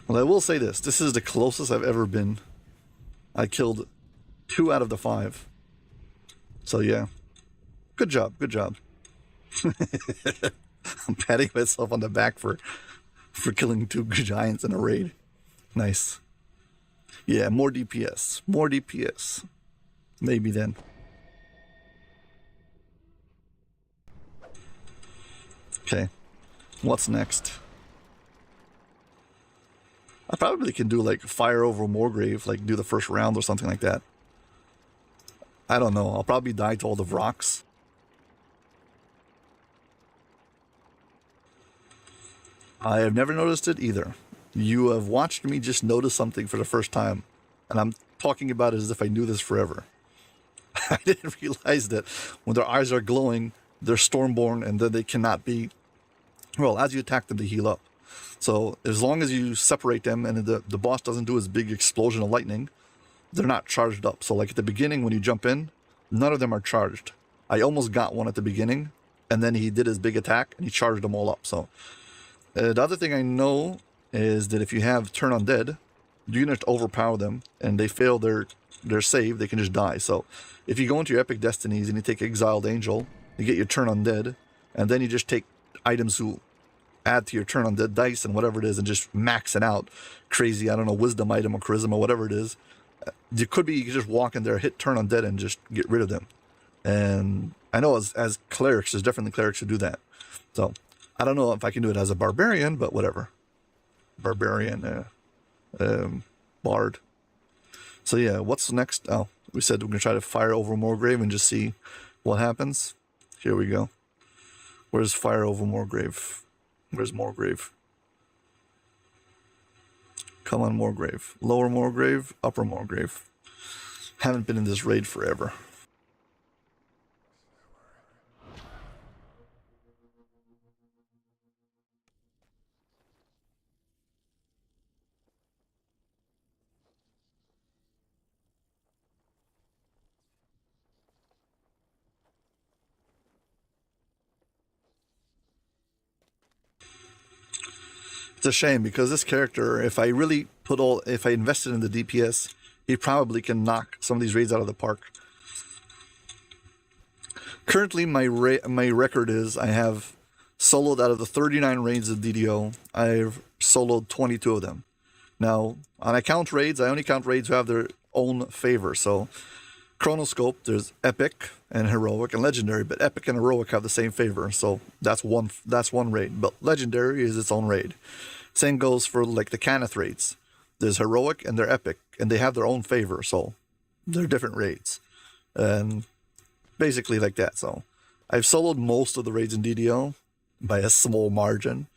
Well, I will say this. This is the closest I've ever been. I killed 2 out of the 5. So yeah. Good job, good job. I'm patting myself on the back for killing 2 giants in a raid. Nice. Yeah, more DPS. More DPS. Maybe then. Okay. What's next? I probably can do like fire over Moorgrave, like do the first round or something like that. I don't know. I'll probably die to all the rocks. I have never noticed it either. You have watched me just notice something for the first time, and I'm talking about it as if I knew this forever. I didn't realize that when their eyes are glowing, they're Stormborn, and then they cannot be... Well, as you attack them, they heal up. So as long as you separate them and the boss doesn't do his big explosion of lightning, they're not charged up. So like at the beginning when you jump in, none of them are charged. I almost got one at the beginning, and then he did his big attack and he charged them all up. So the other thing I know is that if you have turn undead, you can just overpower them, and they fail their save, they can just die. So if you go into your epic destinies and you take Exiled Angel, you get your turn undead, and then you just take items who add to your turn undead dice and whatever it is, and just max it out. Crazy, I don't know, wisdom item or charisma, whatever it is. You could just walk in there, hit turn undead, and just get rid of them. And I know as clerics, there's definitely clerics who do that. So I don't know if I can do it as a barbarian, but whatever. Barbarian, bard. So yeah, what's next? Oh, we said we're gonna try to fire over Moorgrave and just see what happens. Here we go. Where's fire over Moorgrave? Where's Moorgrave? Come on, Moorgrave. Lower Moorgrave, upper Moorgrave. Haven't been in this raid forever. It's a shame because this character, if I invested in the DPS, he probably can knock some of these raids out of the park. Currently, my record is I have soloed out of the 39 raids of DDO, I've soloed 22 of them. Now, on I only count raids who have their own favor. So, Chronoscope, there's Epic and Heroic and Legendary, but Epic and Heroic have the same favor, so that's one raid. But Legendary is its own raid. Same goes for like the Cannith raids. There's Heroic and they're Epic, and they have their own favor, so they're different raids. And basically like that. So I've soloed most of the raids in DDO by a small margin.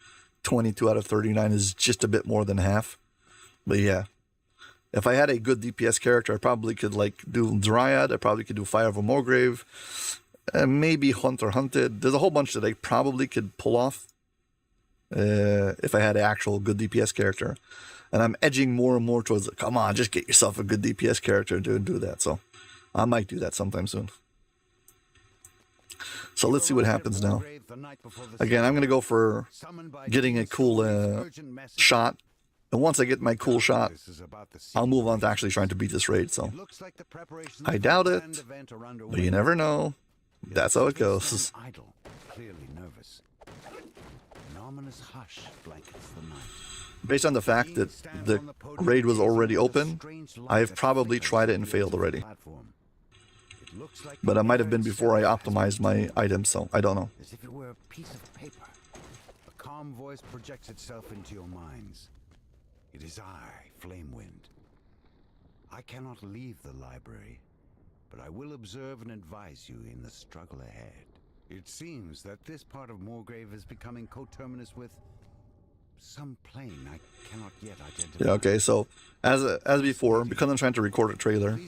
22 out of 39 is just a bit more than half. But yeah. If I had a good DPS character, I probably could like do Dryad. I probably could do Fire of a Moorgrave. Maybe Hunt or Hunted. There's a whole bunch that I probably could pull off if I had an actual good DPS character. And I'm edging more and more towards, come on, just get yourself a good DPS character and do that. So I might do that sometime soon. So let's see what happens now. Again, I'm going to go for getting a cool shot. And once I get my cool shot, I'll move on to actually trying to beat this raid. So I doubt it, but you never know. That's how it goes. Based on the fact that the raid was already open, I've probably tried it and failed already. But it might have been before I optimized my items, so I don't know. As if it were a piece of paper. A calm voice projects itself into your minds. It is I, Flamewind. I cannot leave the library, but I will observe and advise you in the struggle ahead. It seems that this part of Moorgrave is becoming coterminous with some plane I cannot yet identify. Yeah, okay, so as before, because I'm trying to record a trailer,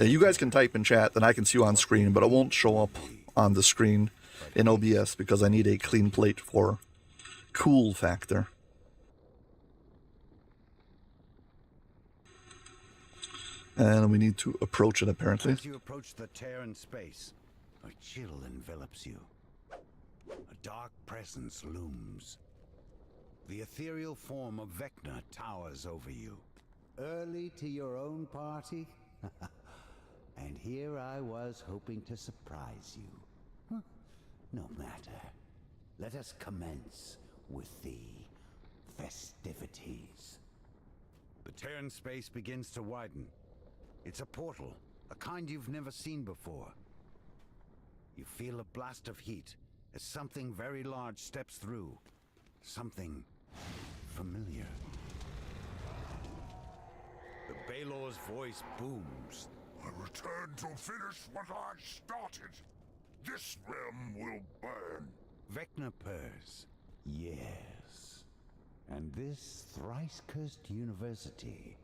you guys can type in chat and I can see you on screen, but it won't show up on the screen in OBS because I need a clean plate for cool factor. And we need to approach it, apparently. As you approach the tear in space, a chill envelops you. A dark presence looms. The ethereal form of Vecna towers over you. Early to your own party? And here I was hoping to surprise you. No matter. Let us commence with the festivities. The tear in space begins to widen. It's a portal, a kind you've never seen before. You feel a blast of heat as something very large steps through. Something familiar. The Baelor's voice booms. I return to finish what I started. This realm will burn. Vecna purrs. Yes. And this thrice-cursed university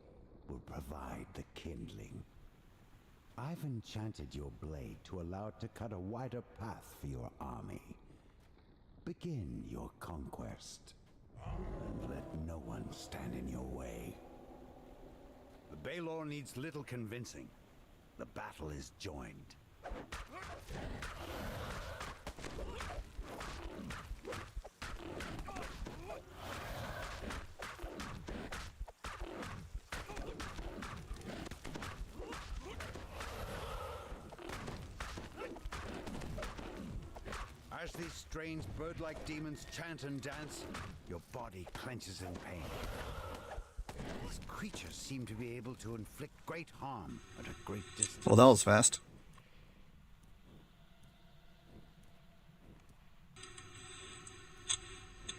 will provide the kindling. I've enchanted your blade to allow it to cut a wider path for your army. Begin your conquest, and let no one stand in your way. The Baelor needs little convincing. The battle is joined. these strange bird-like demons chant and dance, your body clenches in pain. These creatures seem to be able to inflict great harm at a great distance. Well, that was fast.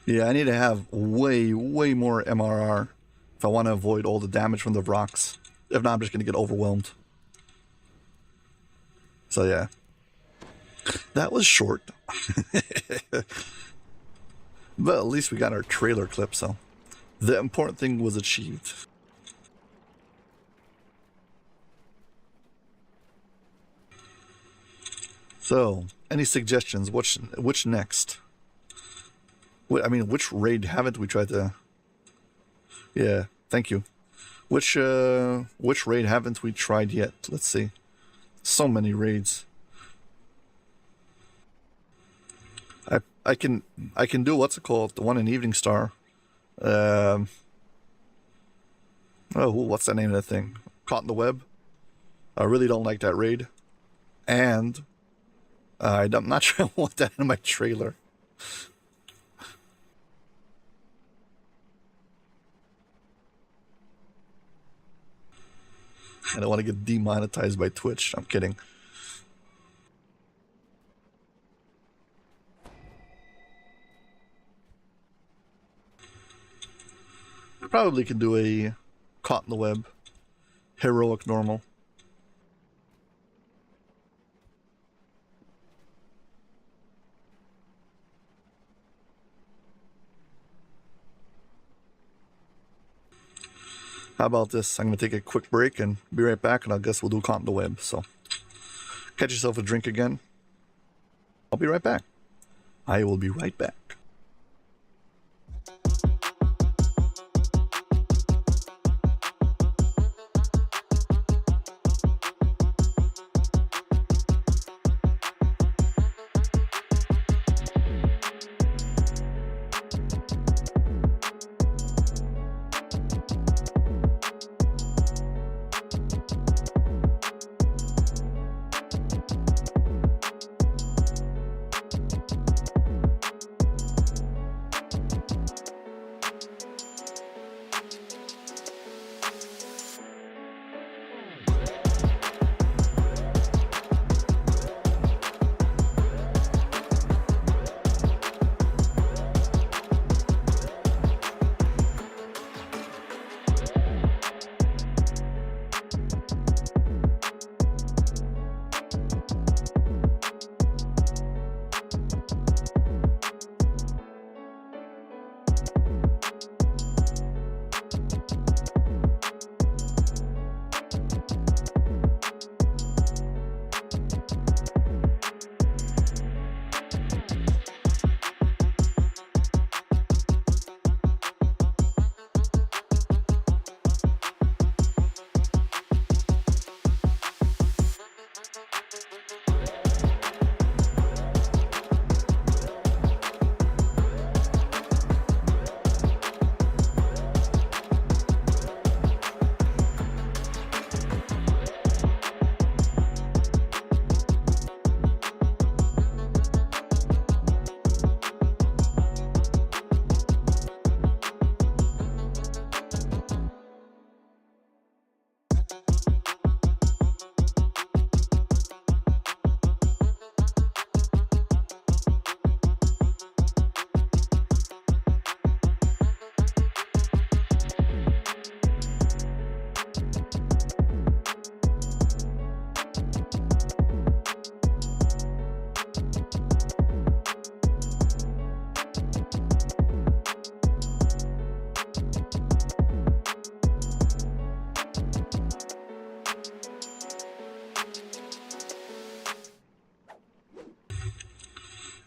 Yeah, I need to have way more MRR if I want to avoid all the damage from the rocks. If not, I'm just going to get overwhelmed. So yeah. That was short. But at least we got our trailer clip, so the important thing was achieved. So, any suggestions? Which next? I mean, which raid haven't we tried to... Yeah, thank you. Which raid haven't we tried yet? Let's see. So many raids. I can do, what's it called? The one in Evening Star. Oh, what's the name of that thing? Caught in the Web. I really don't like that raid. And I'm not sure I want that in my trailer. I don't want to get demonetized by Twitch. I'm kidding. Probably could do a Caught in the Web. Heroic normal. How about this? I'm going to take a quick break and be right back, and I guess we'll do Caught in the Web. So, catch yourself a drink again. I'll be right back. I will be right back.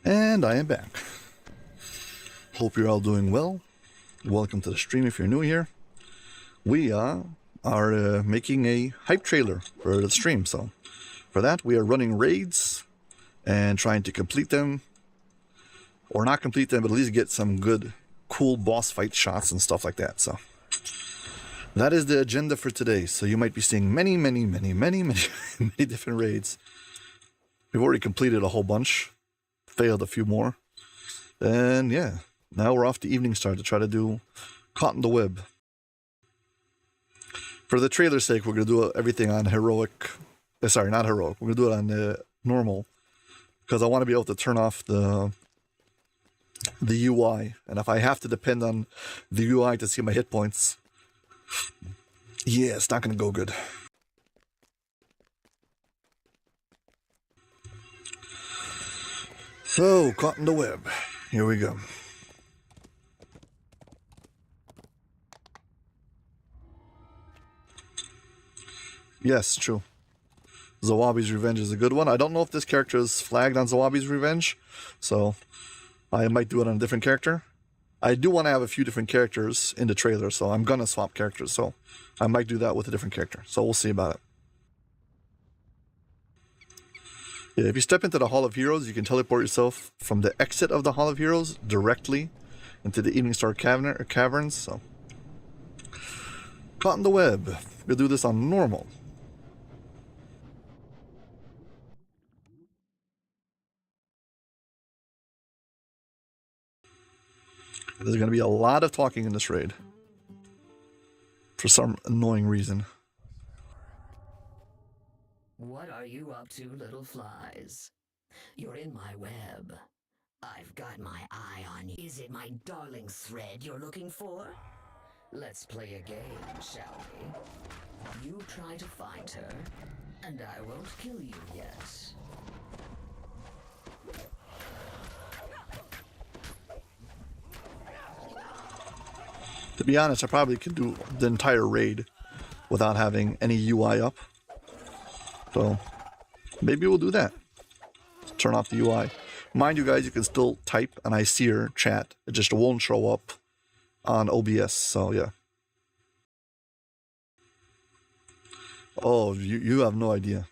And I am back. Hope you're all doing well. Welcome to the stream if you're new here. We are making a hype trailer for the stream. So for that, we are running raids and trying to complete them. Or not complete them, but at least get some good, cool boss fight shots and stuff like that. So that is the agenda for today. So you might be seeing many different raids. We've already completed a whole bunch. failed a few more. And yeah, now we're off to Evening Star to try to do Caught in the Web. For the trailer's sake, we're going to do everything on heroic. Sorry, not heroic. We're going to do it on normal. Because I want to be able to turn off the UI. And if I have to depend on the UI to see my hit points, yeah, it's not going to go good. So, Caught in the Web. Here we go. Yes, true. Zawabi's Revenge is a good one. I don't know if this character is flagged on Zawabi's Revenge, so I might do it on a different character. I do want to have a few different characters in the trailer, so I'm going to swap characters, so I might do that with a different character. So we'll see about it. Yeah, if you step into the Hall of Heroes, you can teleport yourself from the exit of the Hall of Heroes directly into the Evening Star Caverns, so. Caught in the Web. We'll do this on normal. There's going to be a lot of talking in this raid. For some annoying reason. What are you up to, little flies? You're in my web. I've got my eye on you. Is it my darling thread you're looking for? Let's play a game, shall we? You try to find her, and I won't kill you yet. To be honest, I probably could do the entire raid without having any UI up. So, maybe we'll do that. Turn off the UI. Mind you guys, you can still type and I see your chat. It just won't show up on OBS, so yeah. Oh, you have no idea.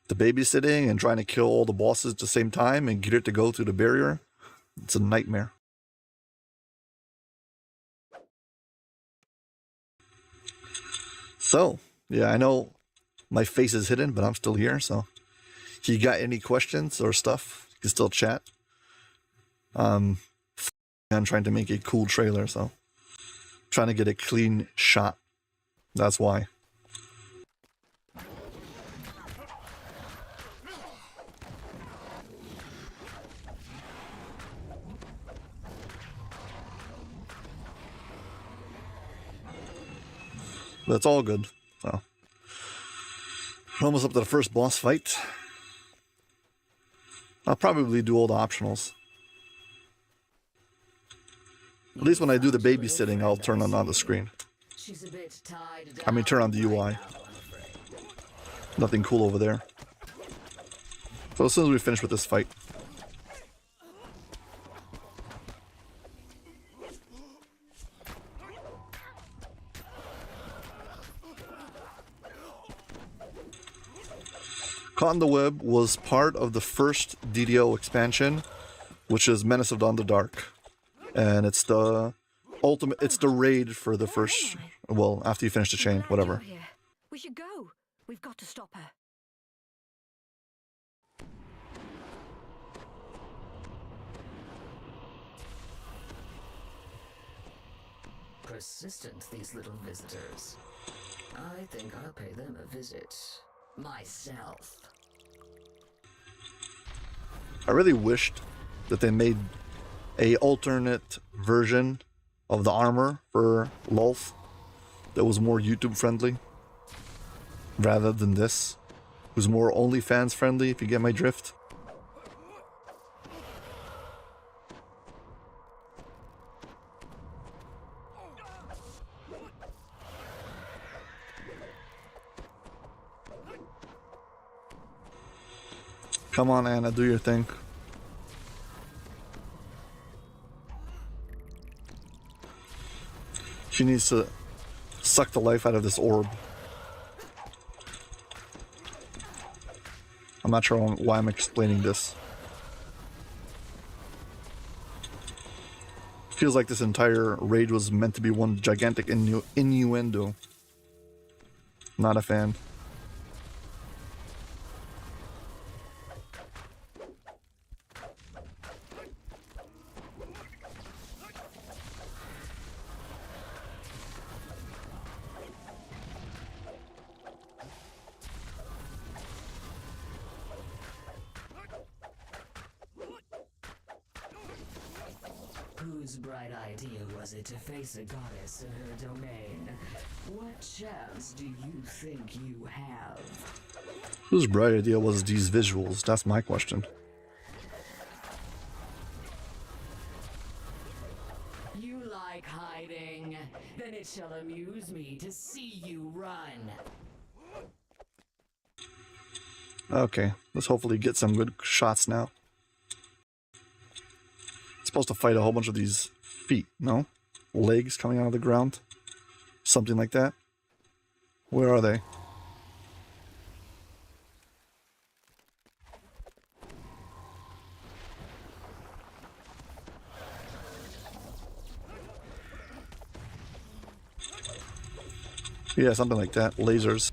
The babysitting and trying to kill all the bosses at the same time and get it to go through the barrier, it's a nightmare. So, yeah, I know my face is hidden, but I'm still here, so if you got any questions or stuff, you can still chat. I'm trying to make a cool trailer, so trying to get a clean shot. That's why. That's all good. So, we're almost up to the first boss fight. I'll probably do all the optionals. At least when I do the babysitting, I'll turn on the screen. I mean, turn on the UI. Nothing cool over there. So as soon as we finish with this fight. Caught in the Web was part of the first DDO expansion, which is Menace of the Underdark. And it's the ultimate, it's the raid for the first, well, after you finish the chain, whatever. We should go. We've got to stop her. Persistent, these little visitors. I think I'll pay them a visit. Myself. I really wished that they made a alternate version of the armor for Lolth that was more YouTube friendly rather than this, who's more OnlyFans friendly, if you get my drift. Come on, Anna, do your thing. She needs to suck the life out of this orb. I'm not sure why I'm explaining this. Feels like this entire raid was meant to be one gigantic innuendo. Not a fan. Whose bright idea was it to face a goddess in her domain? What chance do you think you have? Whose bright idea was these visuals? That's my question. You like hiding? Then it shall amuse me to see you run. Okay, let's hopefully get some good shots now. Supposed to fight a whole bunch of these feet, no? Legs coming out of the ground? Something like that? Where are they? Yeah, something like that. Lasers.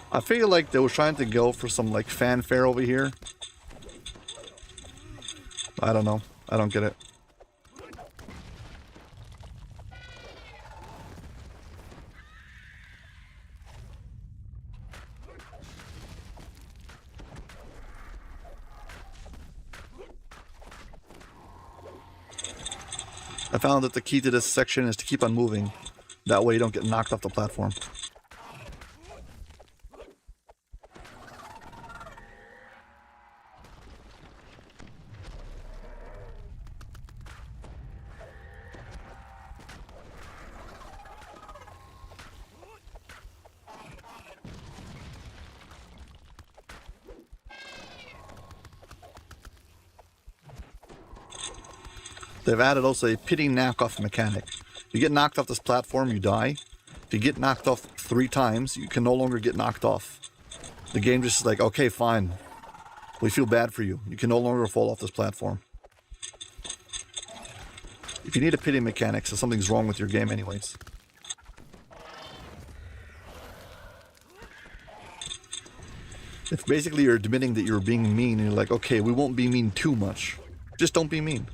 I feel like they were trying to go for some like fanfare over here. I don't know. I don't get it. I found that the key to this section is to keep on moving. That way you don't get knocked off the platform. They've added also a pity knockoff mechanic. You get knocked off this platform, you die. If you get knocked off 3 times, you can no longer get knocked off. The game just is like, okay, fine. We feel bad for you. You can no longer fall off this platform. If you need a pity mechanic, so something's wrong with your game anyways. If basically you're admitting that you're being mean, and you're like, okay, we won't be mean too much. Just don't be mean.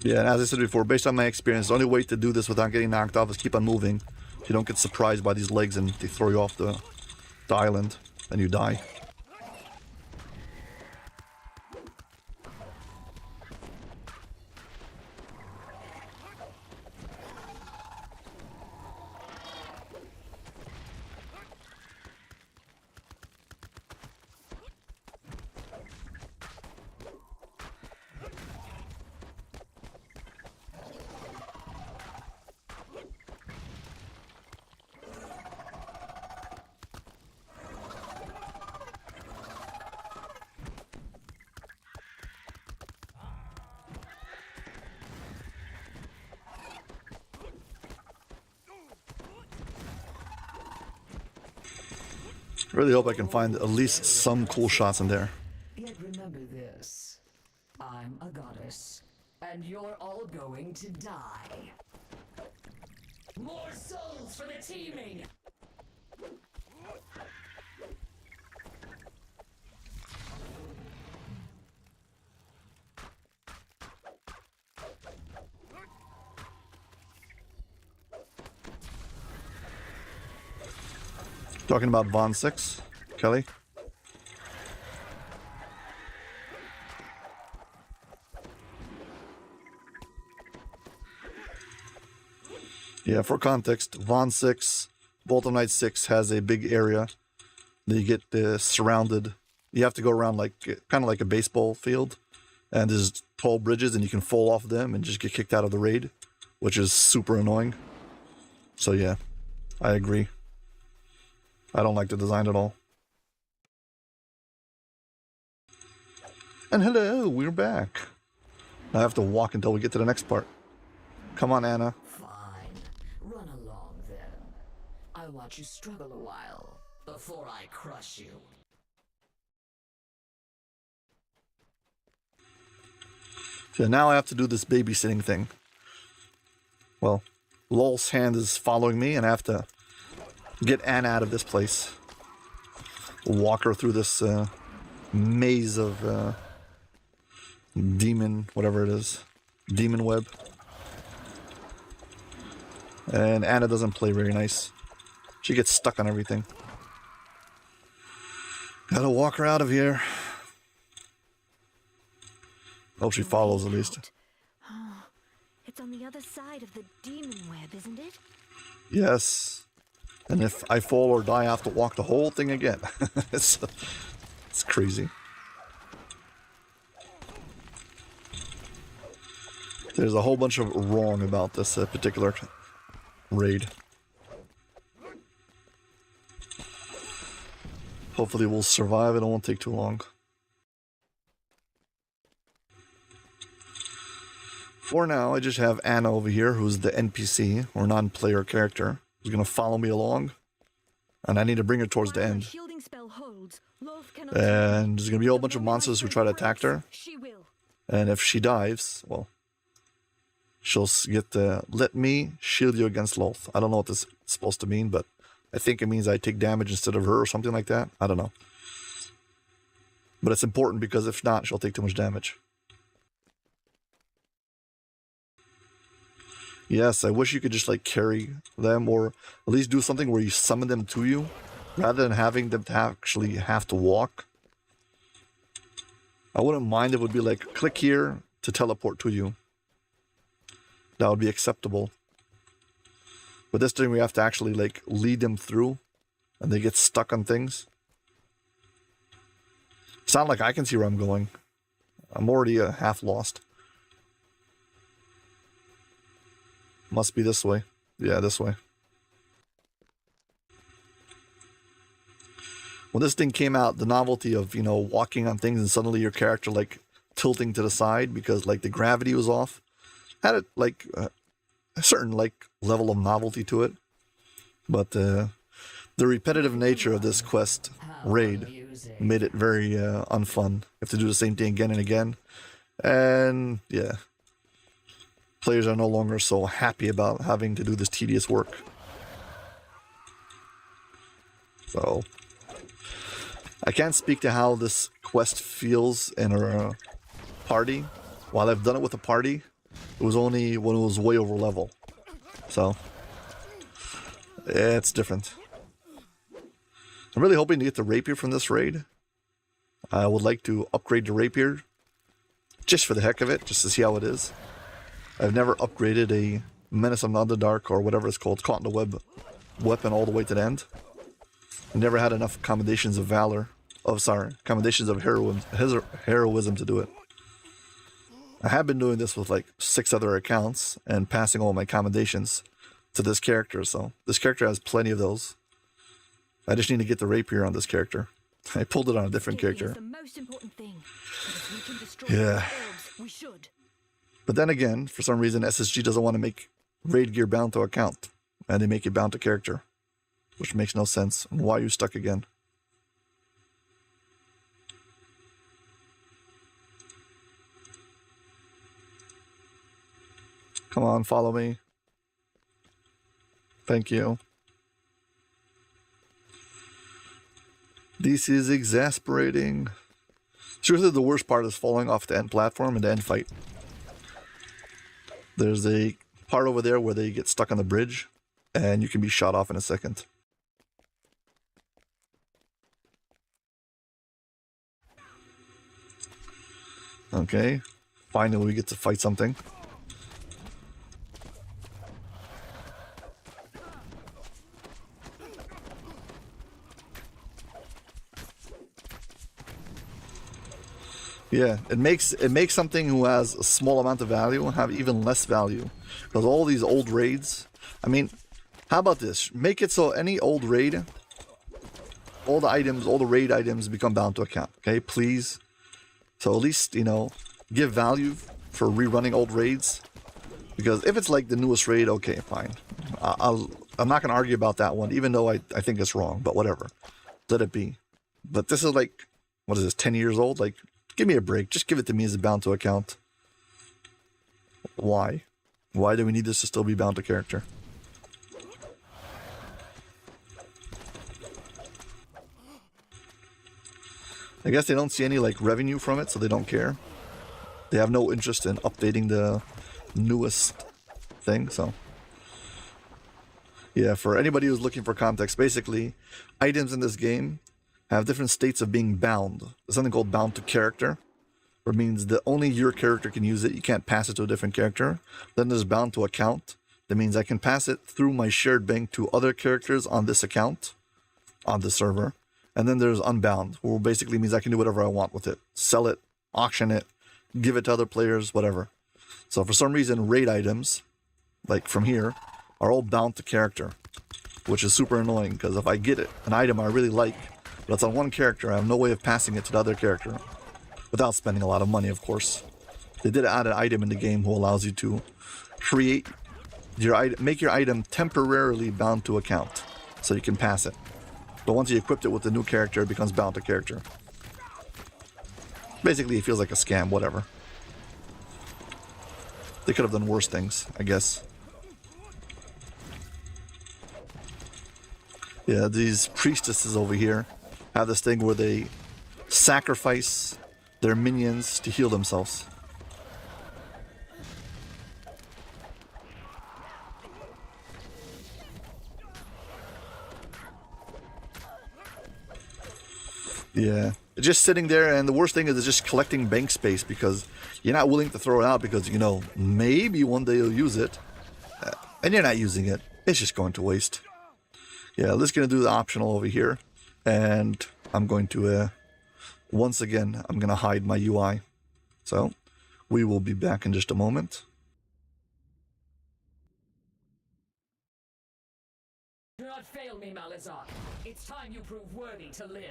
Yeah, and as I said before, based on my experience, the only way to do this without getting knocked off is keep on moving. You don't get surprised by these legs and they throw you off the island and you die. I really hope I can find at least some cool shots in there. Yet remember this. I'm a goddess, and you're all going to die. More souls for the teaming! Talking about Von 6, Kelly? Yeah, for context, Von 6, Vault of Night 6 has a big area that you get surrounded. You have to go around like kind of like a baseball field, and there's tall bridges and you can fall off them and just get kicked out of the raid, which is super annoying. So yeah, I agree. I don't like the design at all. And hello, we're back. I have to walk until we get to the next part. Come on, Anna. Fine. Run along then. I want you struggle a while before I crush you. So now I have to do this babysitting thing. Well, Lol's hand is following me, and I have to get Anna out of this place. Walk her through this maze of demon, whatever it is. Demon web. And Anna doesn't play very nice. She gets stuck on everything. Gotta walk her out of here. Hope she follows at least. Oh, it's on the other side of the demon web, isn't it? Yes. And if I fall or die, I have to walk the whole thing again. it's crazy. There's a whole bunch of wrong about this particular raid. Hopefully we'll survive. It won't take too long. For now, I just have Anna over here, who's the NPC, or non-player character, who's going to follow me along. And I need to bring her towards the end. And there's going to be a whole bunch of monsters who try to attack her. And if she dives, well, she'll get the "let me shield you against Loth." I don't know what this is supposed to mean, but I think it means I take damage instead of her or something like that. I don't know. But it's important because if not, she'll take too much damage. Yes, I wish you could just like carry them, or at least do something where you summon them to you rather than having them to actually have to walk. I wouldn't mind if it would be like, click here to teleport to you. That would be acceptable. But this thing we have to actually like lead them through, and they get stuck on things. It's not like I can see where I'm going. I'm already half lost. Must be this way. Yeah, this way. When this thing came out, the novelty of, you know, walking on things and suddenly your character like tilting to the side because like the gravity was off, had it like a certain like level of novelty to it. But the repetitive nature of this quest raid made it very unfun. You have to do the same thing again and again. And yeah. Players are no longer so happy about having to do this tedious work. So, I can't speak to how this quest feels in a party. While I've done it with a party, it was only when it was way over level. So, it's different. I'm really hoping to get the rapier from this raid. I would like to upgrade the rapier, just for the heck of it, just to see how it is. I've never upgraded a Menace of the Underdark or whatever it's called, Caught in the Web weapon all the way to the end. I never had enough commendations of valor. Oh, sorry, commendations of heroism to do it. I have been doing this with like 6 other accounts and passing all my commendations to this character, so this character has plenty of those. I just need to get the rapier on this character. I pulled it on a different character. Yeah. But then again, for some reason, SSG doesn't want to make raid gear bound to account, and they make it bound to character, which makes no sense. And why are you stuck again? Come on, follow me. Thank you. This is exasperating. Seriously, the worst part is falling off the end platform in the end fight. There's a part over there where they get stuck on the bridge, and you can be shot off in a second. Okay, finally we get to fight something. Yeah, it makes something who has a small amount of value have even less value. Because all these old raids, I mean, how about this? Make it so any old raid, all the raid items become bound to account, okay? Please. So at least, you know, give value for rerunning old raids. Because if it's like the newest raid, okay, fine. I'm not going to argue about that one, even though I think it's wrong, but whatever. Let it be. But this is like, what is this, 10 years old? Like, give me a break. Just give it to me as a bound to account. Why? Why do we need this to still be bound to character? I guess they don't see any like revenue from it, so they don't care. They have no interest in updating the newest thing, so. Yeah, for anybody who's looking for context, basically, items in this game have different states of being bound. There's something called bound to character, which means that only your character can use it. You can't pass it to a different character. Then there's bound to account. That means I can pass it through my shared bank to other characters on this account, on this server. And then there's unbound, which basically means I can do whatever I want with it. Sell it, auction it, give it to other players, whatever. So for some reason, raid items, like from here, are all bound to character, which is super annoying because if I get it, an item I really like, but it's on one character, I have no way of passing it to the other character without spending a lot of money, of course. They did add an item in the game who allows you to create your item, make your item temporarily bound to account, so you can pass it. But once you equip it with the new character, it becomes bound to character. Basically, it feels like a scam, whatever. They could have done worse things, I guess. Yeah, these priestesses over here have this thing where they sacrifice their minions to heal themselves. Yeah, it's just sitting there, and the worst thing is it's just collecting bank space because you're not willing to throw it out because, you know, maybe one day you'll use it, and you're not using it. It's just going to waste. Yeah, let's gonna do the optional over here, and I'm going to, once again, I'm gonna hide my UI. So, we will be back in just a moment. Do not fail me, Malazar. It's time you prove worthy to live.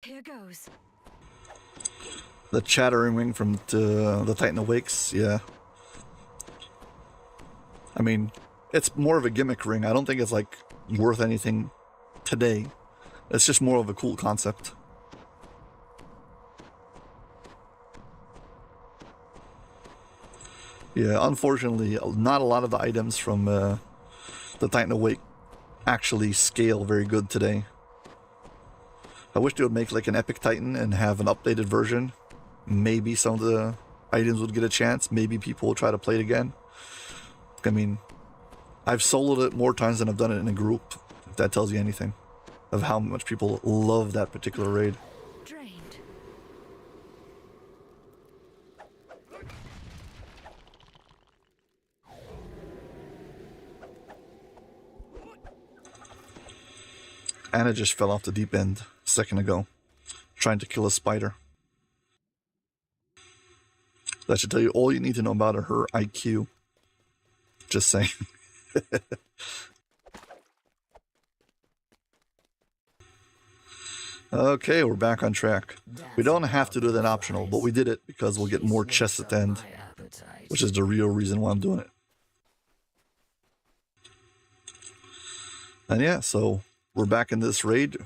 Here goes. The chattering ring from the Titan Awakes, yeah. I mean, it's more of a gimmick ring. I don't think it's like worth anything today. It's just more of a cool concept. Yeah, unfortunately, not a lot of the items from the Titan Awake actually scale very good today. I wish they would make like an Epic Titan and have an updated version. Maybe some of the items would get a chance. Maybe people will try to play it again. I mean, I've soloed it more times than I've done it in a group, if that tells you anything of how much people love that particular raid. Drained. Anna just fell off the deep end a second ago, trying to kill a spider. That should tell you all you need to know about her IQ. Just saying. Okay, we're back on track. We don't have to do that optional, but we did it because we'll get more chests at the end, which is the real reason why I'm doing it. And yeah, so we're back in this raid,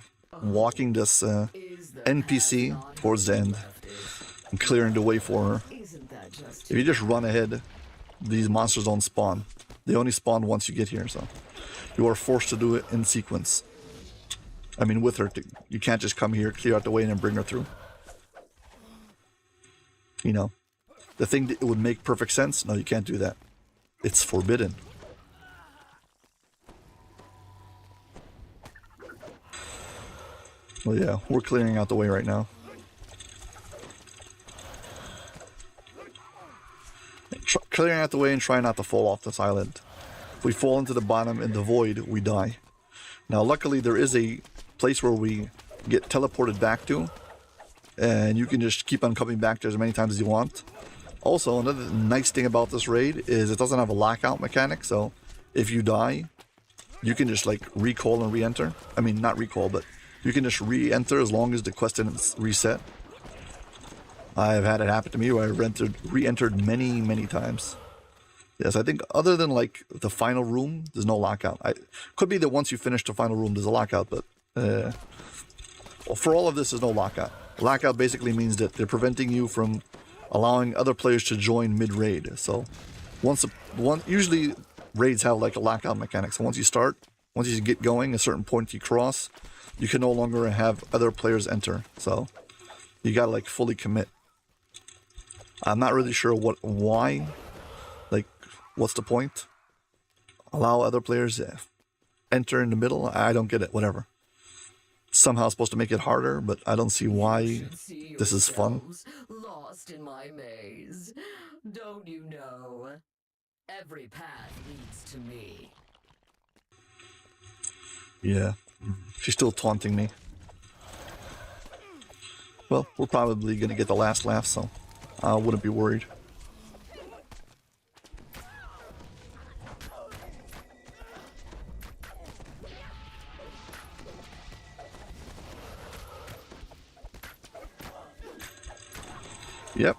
walking this NPC towards the end and clearing the way for her. If you just run ahead, these monsters don't spawn. They only spawn once you get here, so you are forced to do it in sequence. I mean, with her, you can't just come here, clear out the way, and then bring her through. You know, the thing that would make perfect sense, no, you can't do that. It's forbidden. Well, yeah, we're clearing out the way right now. Clearing out the way and trying not to fall off this island. If we fall into the bottom in the void, we die. Now, luckily, there is a place where we get teleported back to. and you can just keep on coming back there as many times as you want. Also, another nice thing about this raid is it doesn't have a lockout mechanic, so if you die, you can just like recall and re-enter. I mean, not recall, but you can just re-enter as long as the quest didn't reset. I've had it happen to me where I re-entered many times. Yes, I think other than like the final room, there's no lockout. Could be that once you finish the final room, there's a lockout, but well, for all of this, there's no lockout. Lockout basically means that they're preventing you from allowing other players to join mid-raid. So usually raids have like a lockout mechanic. So once you get going, a certain point you cross, you can no longer have other players enter. So you gotta like fully commit. I'm not really sure why. Like, what's the point? Allow other players to enter in the middle? I don't get it. Whatever. Somehow supposed to make it harder, but I don't see why this is fun. Lost in my maze. Don't you know? Every path leads to me. Yeah, she's still taunting me. Well, we're probably going to get the last laugh, so I wouldn't be worried. Yep.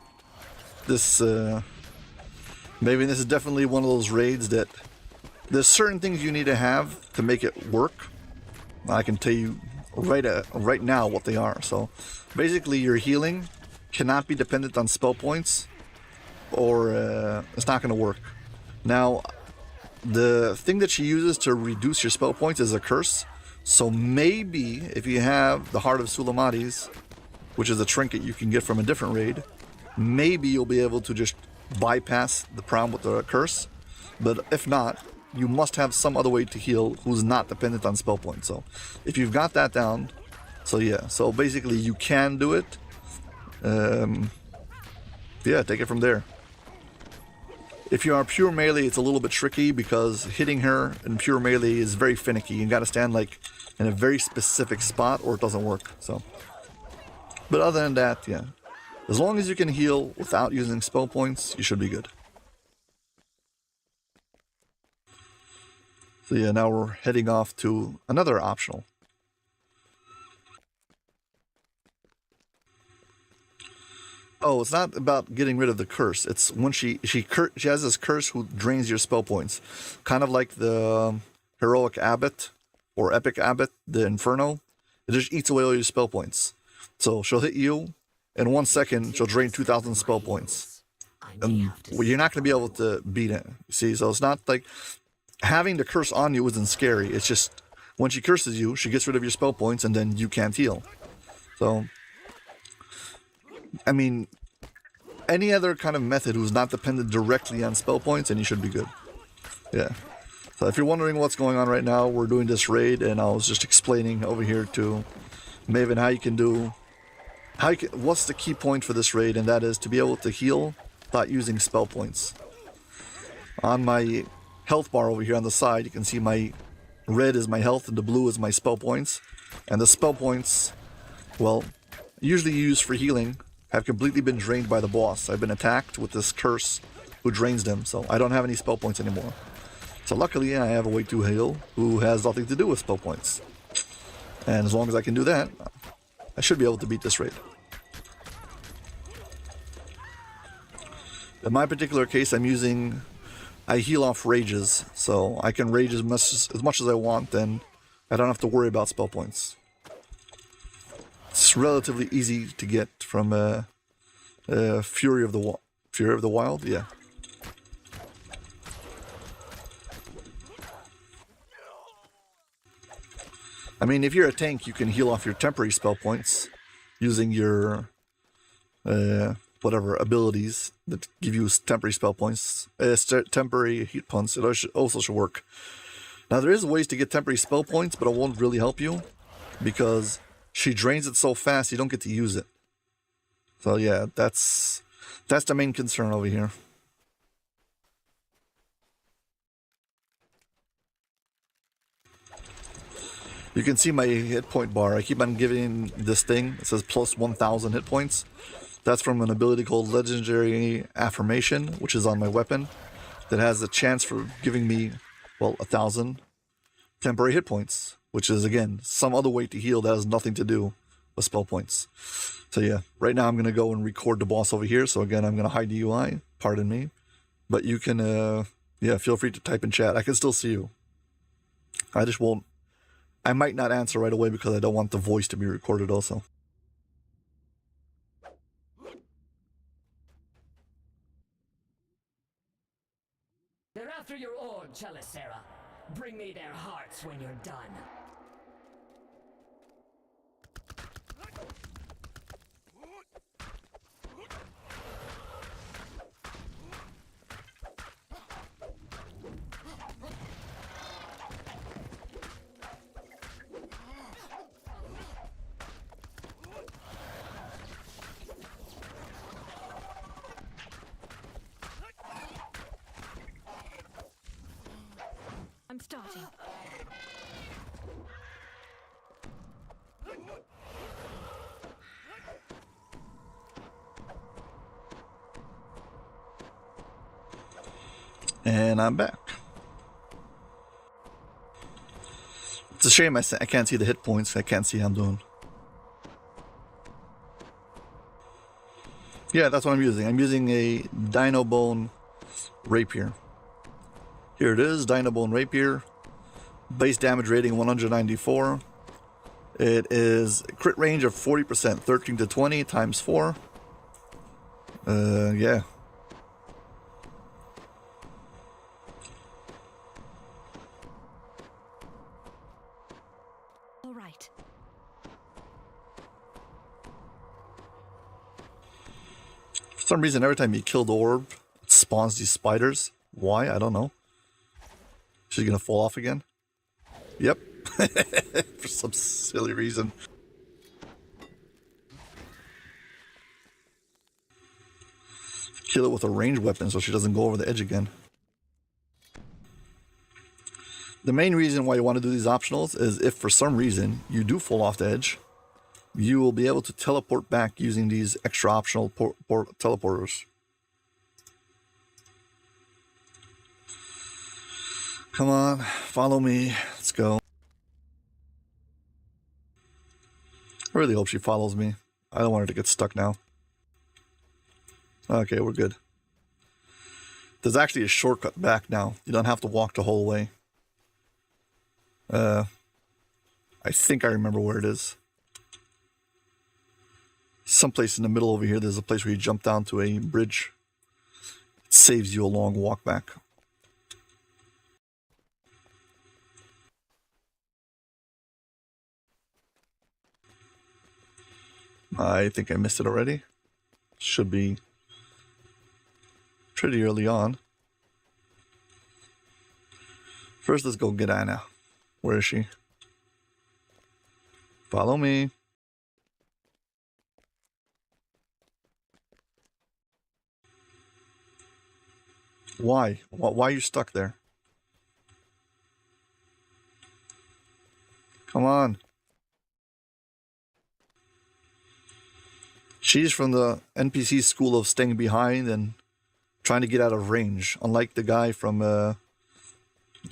Maybe this is definitely one of those raids that there's certain things you need to have to make it work. I can tell you right now what they are. So basically your healing cannot be dependent on spell points or it's not going to work. Now, the thing that she uses to reduce your spell points is a curse. So maybe if you have the Heart of Sulamades, which is a trinket you can get from a different raid, maybe you'll be able to just bypass the problem with the curse. But if not, you must have some other way to heal who's not dependent on spell points. So if you've got that down, so yeah, so basically you can do it. Yeah, take it from there. If you are pure melee, it's a little bit tricky because hitting her in pure melee is very finicky. You gotta stand like in a very specific spot or it doesn't work. So, but other than that, yeah. As long as you can heal without using spell points, you should be good. So yeah, now we're heading off to another optional. Oh, it's not about getting rid of the curse. It's when she has this curse who drains your spell points. Kind of like the heroic abbot or epic abbot, the Inferno. It just eats away all your spell points. So she'll hit you. In 1 second, she'll drain 2,000 spell points. And you're not going to be able to beat it. See, so it's not like having the curse on you isn't scary. It's just when she curses you, she gets rid of your spell points and then you can't heal. So, I mean, any other kind of method who's not dependent directly on spell points, and you should be good. Yeah. So if you're wondering what's going on right now, we're doing this raid, and I was just explaining over here to Maven how you can do... what's the key point for this raid, and that is to be able to heal without using spell points. On my health bar over here on the side, you can see my red is my health and the blue is my spell points. And the spell points, well, usually used for healing, have completely been drained by the boss. I've been attacked with this curse who drains them, so I don't have any spell points anymore. So luckily I have a way to heal who has nothing to do with spell points. And as long as I can do that, I should be able to beat this raid. In my particular case, I heal off rages, so I can rage as much as I want, and I don't have to worry about spell points. It's relatively easy to get from Fury of the Wild, yeah. I mean, if you're a tank, you can heal off your temporary spell points using your whatever abilities that give you temporary spell points, temporary heat points. It also should work. Now there is ways to get temporary spell points, but it won't really help you because she drains it so fast you don't get to use it. So yeah, that's the main concern over here. You can see my hit point bar. I keep on giving this thing. It says plus 1,000 hit points. That's from an ability called Legendary Affirmation, which is on my weapon. That has a chance for giving me, well, 1,000 temporary hit points. Which is, again, some other way to heal that has nothing to do with spell points. So yeah, right now I'm going to go and record the boss over here. So again, I'm going to hide the UI. Pardon me. But you can, yeah, feel free to type in chat. I can still see you. I just won't. I might not answer right away because I don't want the voice to be recorded also. They're after your orb, Chelicera. Bring me their hearts when you're done. I'm starting. And I'm back. It's a shame I can't see the hit points. I can't see how I'm doing. Yeah, that's what I'm using. I'm using a Dino Bone Rapier. Here it is, Dino Bone Rapier. Base damage rating 194. It is crit range of 40%, 13 to 20 times 4. Yeah. All right. For some reason, every time you kill the orb, it spawns these spiders. Why? I don't know. She's gonna fall off again? Yep. For some silly reason. Kill it with a ranged weapon so she doesn't go over the edge again. The main reason why you want to do these optionals is if for some reason you do fall off the edge, you will be able to teleport back using these extra optional teleporters. Come on, follow me. Let's go. I really hope she follows me. I don't want her to get stuck now. Okay, we're good. There's actually a shortcut back now. You don't have to walk the whole way. I think I remember where it is. Someplace in the middle over here, there's a place where you jump down to a bridge. It saves you a long walk back. I think I missed it already. Should be pretty early on. First, let's go get Anna. Where is she? Follow me. Why? Why are you stuck there? Come on. She's from the NPC school of staying behind and trying to get out of range. Unlike the guy from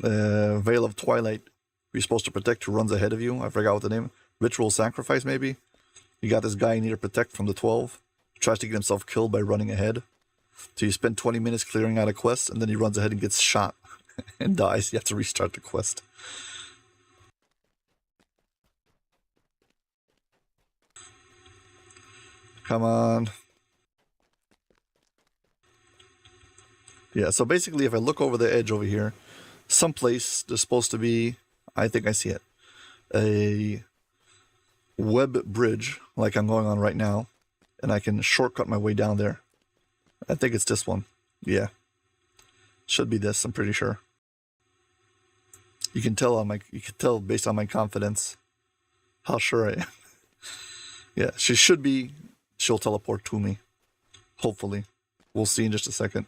Veil of Twilight, who you're supposed to protect, who runs ahead of you. I forgot what the name. Ritual Sacrifice, maybe? You got this guy you need to protect from the 12. He tries to get himself killed by running ahead. So you spend 20 minutes clearing out a quest, and then he runs ahead and gets shot and dies. You have to restart the quest. Come on. Yeah, so basically if I look over the edge over here, someplace there's supposed to be, I think I see it, a web bridge like I'm going on right now, and I can shortcut my way down there. I think it's this one. Yeah. Should be this, I'm pretty sure. You can tell based on my confidence how sure I am. Yeah, she'll teleport to me. Hopefully. We'll see in just a second.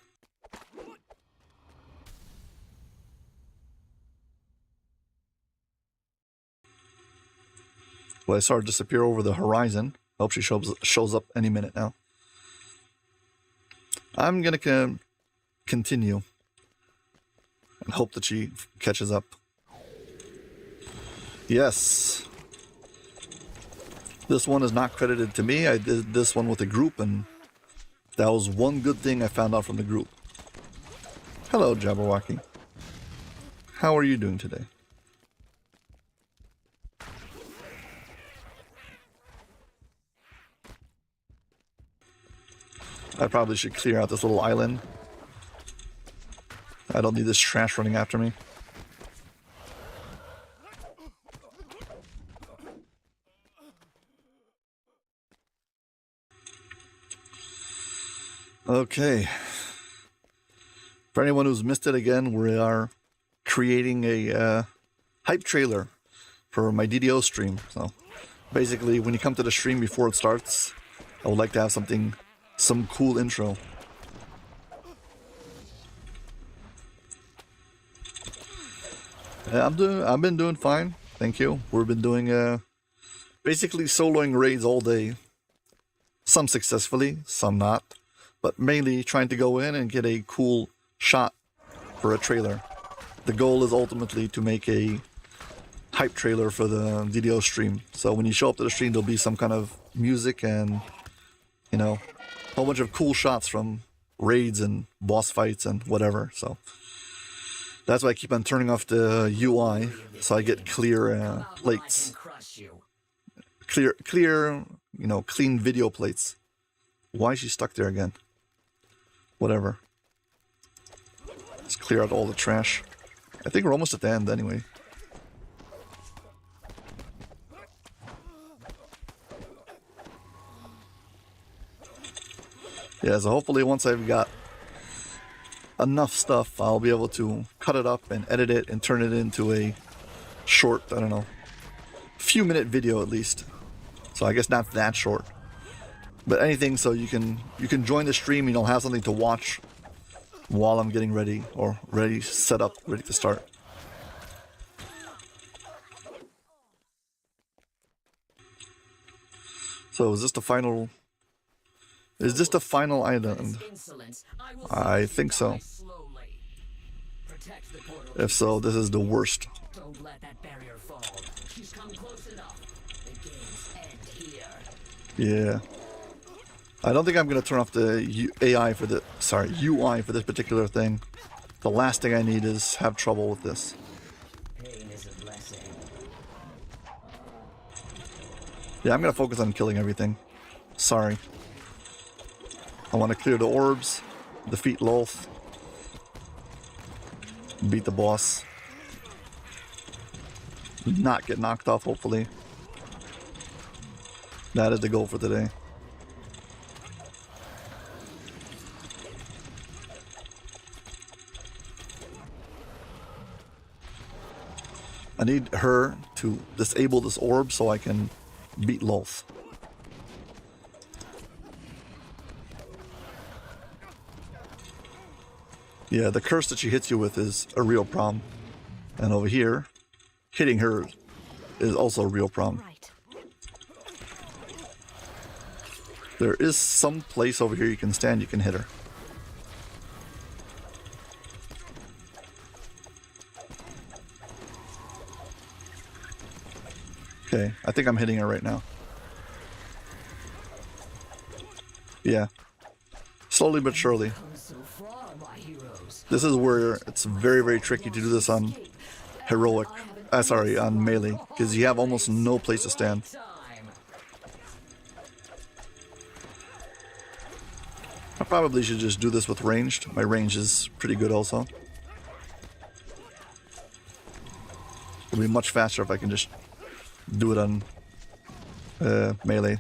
Well, I saw her disappear over the horizon. I hope she shows up any minute now. I'm gonna continue and hope that she catches up. Yes. This one is not credited to me. I did this one with a group, and that was one good thing I found out from the group. Hello, Jabberwocky. How are you doing today? I probably should clear out this little island. I don't need this trash running after me. Okay. For anyone who's missed it again, we are creating a hype trailer for my DDO stream. So basically, when you come to the stream before it starts, I would like to have some cool intro. Yeah, I've been doing fine, thank you. We've been doing basically soloing raids all day. Some successfully, some not, but mainly trying to go in and get a cool shot for a trailer. The goal is ultimately to make a hype trailer for the DDO stream. So when you show up to the stream, there'll be some kind of music and, you know, a whole bunch of cool shots from raids and boss fights and whatever. So that's why I keep on turning off the UI so I get clear plates. Clear, you know, clean video plates. Why is she stuck there again? Whatever. Let's clear out all the trash. I think we're almost at the end anyway. Yeah, so hopefully once I've got enough stuff, I'll be able to cut it up and edit it and turn it into a short, I don't know, few minute video at least. So I guess not that short, but anything so you can join the stream and you'll have something to watch while I'm getting ready or ready, set up, ready to start. So is this the final? Is this the final island? I think so. If so, this is the worst. Don't let that barrier fall. She's come close enough. The games end here. Yeah. I don't think I'm gonna turn off the AI for the UI for this particular thing. The last thing I need is have trouble with this. Pain is a blessing. Yeah, I'm gonna focus on killing everything. Sorry. I want to clear the orbs, defeat Lolth, beat the boss, not get knocked off, hopefully. That is the goal for today. I need her to disable this orb so I can beat Lolth. Yeah, the curse that she hits you with is a real problem. And over here, hitting her is also a real problem. Right. There is some place over here you can stand, you can hit her. Okay, I think I'm hitting her right now. Yeah. Slowly but surely. This is where it's very, very tricky to do this on heroic, on melee, because you have almost no place to stand. I probably should just do this with ranged. My range is pretty good also. It'll be much faster if I can just do it on melee.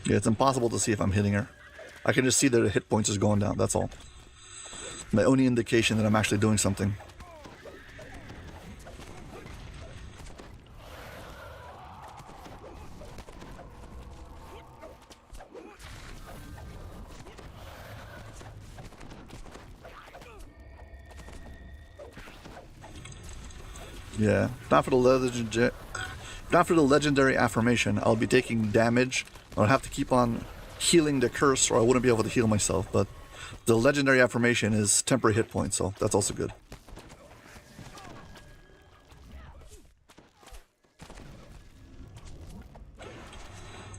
Yeah, it's impossible to see if I'm hitting her. I can just see that the hit points is going down, that's all. My only indication that I'm actually doing something. Yeah, not for the legendary affirmation. I'll be taking damage. I'll have to keep on healing the curse, or I wouldn't be able to heal myself. But the legendary affirmation is temporary hit points, so that's also good.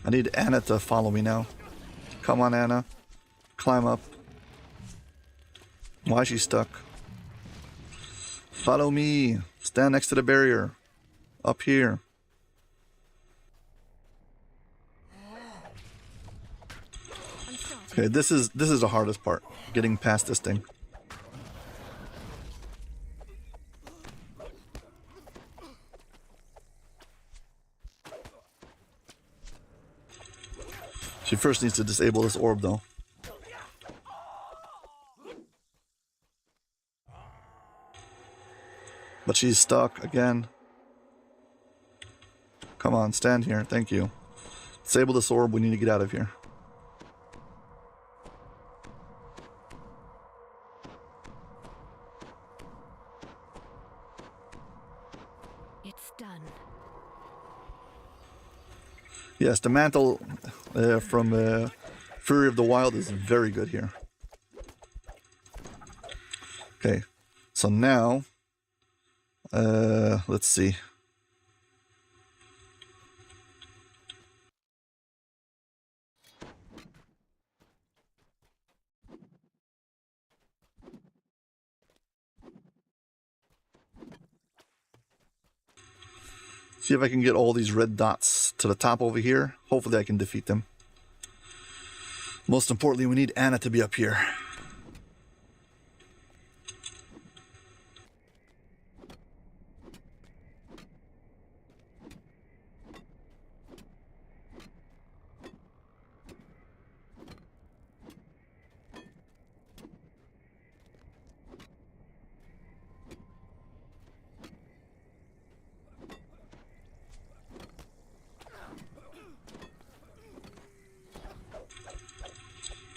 I need Anna to follow me now. Come on, Anna. Climb up. Why is she stuck? Follow me. Stand next to the barrier. Up here. Okay, this is the hardest part. Getting past this thing. She first needs to disable this orb, though. But she's stuck again. Come on, stand here. Thank you. Disable this orb. We need to get out of here. It's done. Yes, the mantle from Fury of the Wild is very good here. Okay, so now, let's see. See if I can get all these red dots to the top over here. Hopefully I can defeat them. Most importantly, we need Anna to be up here.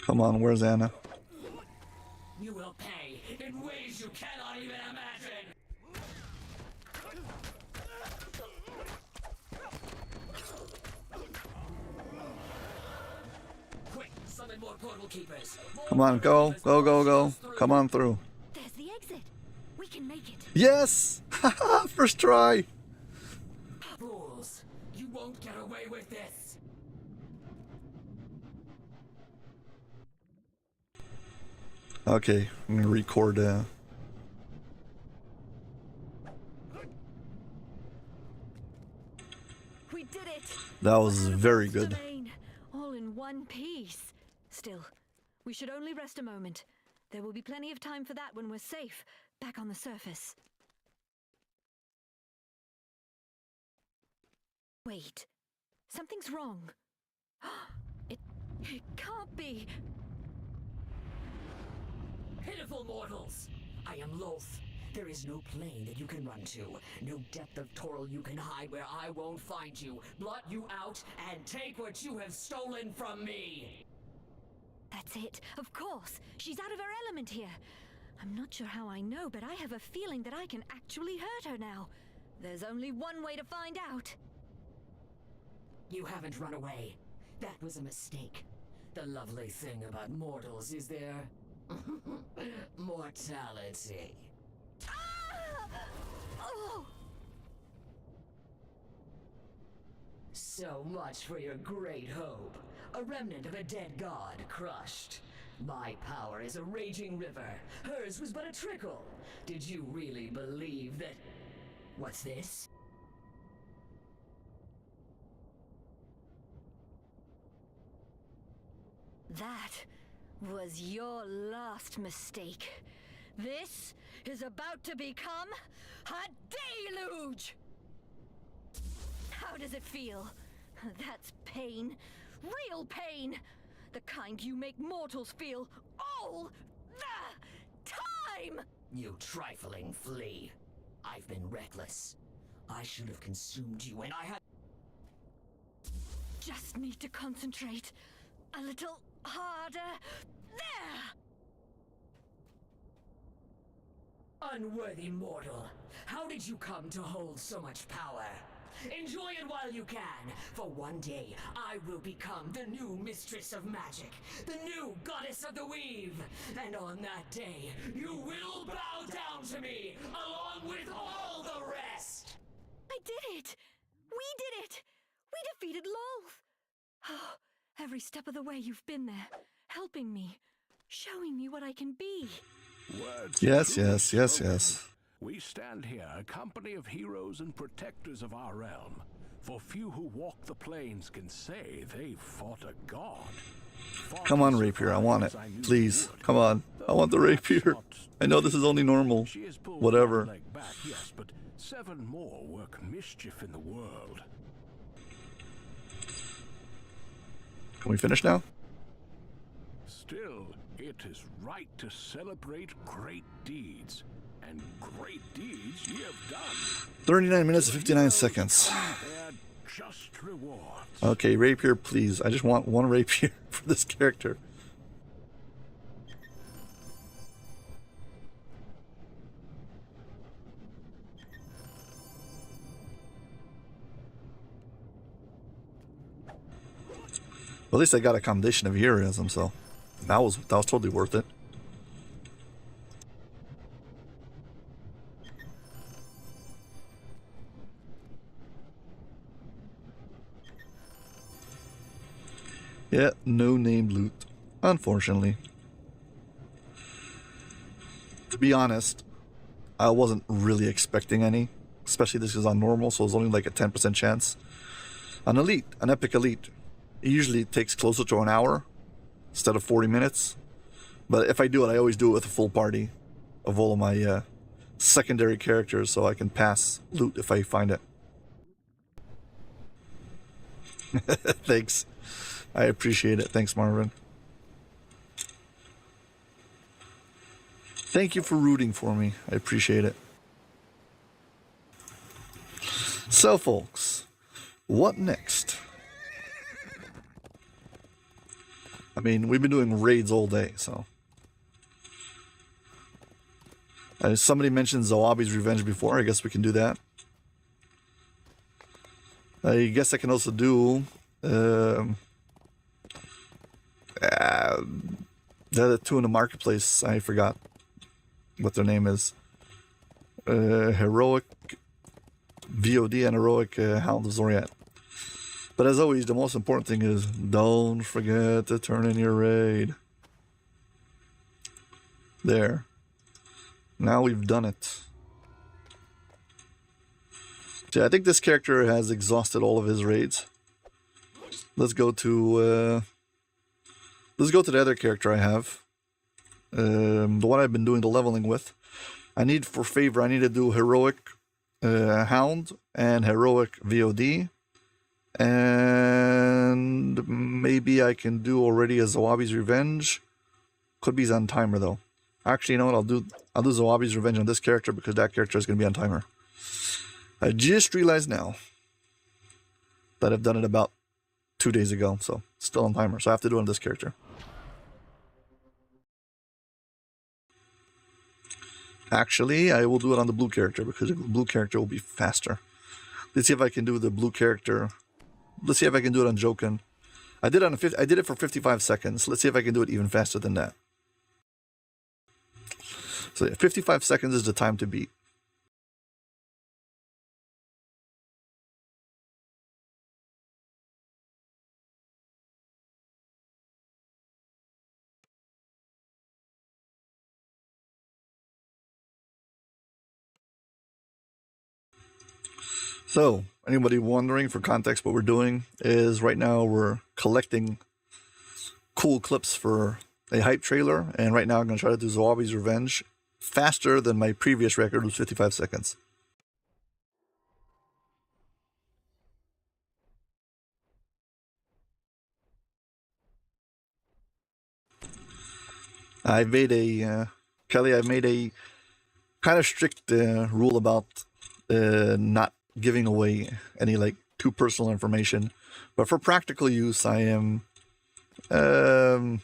Come on, where's Anna? You will pay in ways you cannot even imagine! Quick, summon more portal keepers. Come on, go, go, go, go. Come on through. There's the exit. We can make it. Yes! Haha, first try! Fools, you won't get away with this! Okay, I'm gonna record. We did it. That was very good. Domain, all in one piece. Still, we should only rest a moment. There will be plenty of time for that when we're safe, back on the surface. Wait, something's wrong. It can't be. Pitiful mortals! I am loath. There is no plane that you can run to, no depth of Toril you can hide where I won't find you, blot you out, and take what you have stolen from me! That's it, of course. She's out of her element here. I'm not sure how I know, but I have a feeling that I can actually hurt her now. There's only one way to find out. You haven't run away. That was a mistake. The lovely thing about mortals is their mortality. Oh! So much for your great hope. A remnant of a dead god crushed. My power is a raging river. Hers was but a trickle. Did you really believe that... What's this? That was your last mistake. This is about to become a deluge! How does it feel? That's pain. Real pain! The kind you make mortals feel all the time! You trifling flea. I've been reckless. I should have consumed you and I had... Just need to concentrate. A little harder. There! Unworthy mortal, how did you come to hold so much power? Enjoy it while you can, for one day I will become the new mistress of magic, the new goddess of the weave, and on that day, you will bow down to me, along with all the rest! I did it! We did it! We defeated Lolth! Oh, every step of the way you've been there, helping me, showing me what I can be. Words Yes, truly yes, yes, spoken. yes. We stand here, a company of heroes and protectors of our realm. For few who walk the plains can say they fought a god. Come on, rapier, I want it. Please, come on. I want the rapier. I know this is only normal. She has pulled Whatever. one leg back, yes, but 7 more work mischief in the world. Can we finish now? Still, it is right to celebrate great deeds. And great deeds ye have done. 39 minutes and 59 seconds. They're just rewards. Okay, rapier, please. I just want one rapier for this character. Well, at least I got a commendation of heroism, so that was totally worth it. Yeah, no named loot, unfortunately. To be honest, I wasn't really expecting any, especially this is on normal, so it's only like a 10% chance. An elite, an epic elite, it usually takes closer to an hour instead of 40 minutes. But if I do it, I always do it with a full party of all of my secondary characters, so I can pass loot if I find it. Thanks. I appreciate it. Thanks, Marvin. Thank you for rooting for me. I appreciate it. So, folks, what next? I mean, we've been doing raids all day, so. Somebody mentioned Zawabi's Revenge before. I guess we can do that. I guess I can also do... the other two in the marketplace, I forgot what their name is. Heroic VOD and Heroic Hound of Zoriat. But as always, the most important thing is don't forget to turn in your raid. There. Now we've done it. So I think this character has exhausted all of his raids. Let's go to the other character I have. The one I've been doing the leveling with. I need to do Heroic Hound and Heroic VOD. And maybe I can do already a Zawabi's Revenge. Could be on timer though. Actually, you know what? I'll do Zawabi's Revenge on this character because that character is going to be on timer. I just realized now that I've done it about 2 days ago, so still on timer. So I have to do it on this character. Actually, I will do it on the blue character because the blue character will be faster. Let's see if I can do the blue character. Let's see if I can do it on Jokin. I did it for 55 seconds. Let's see if I can do it even faster than that. So yeah, 55 seconds is the time to beat. So, anybody wondering, for context, what we're doing is right now we're collecting cool clips for a hype trailer, and right now I'm going to try to do Zawabi's Revenge faster than my previous record was 55 seconds. I made a, Kelly, I made a kind of strict rule about not giving away any like too personal information, but for practical use I am I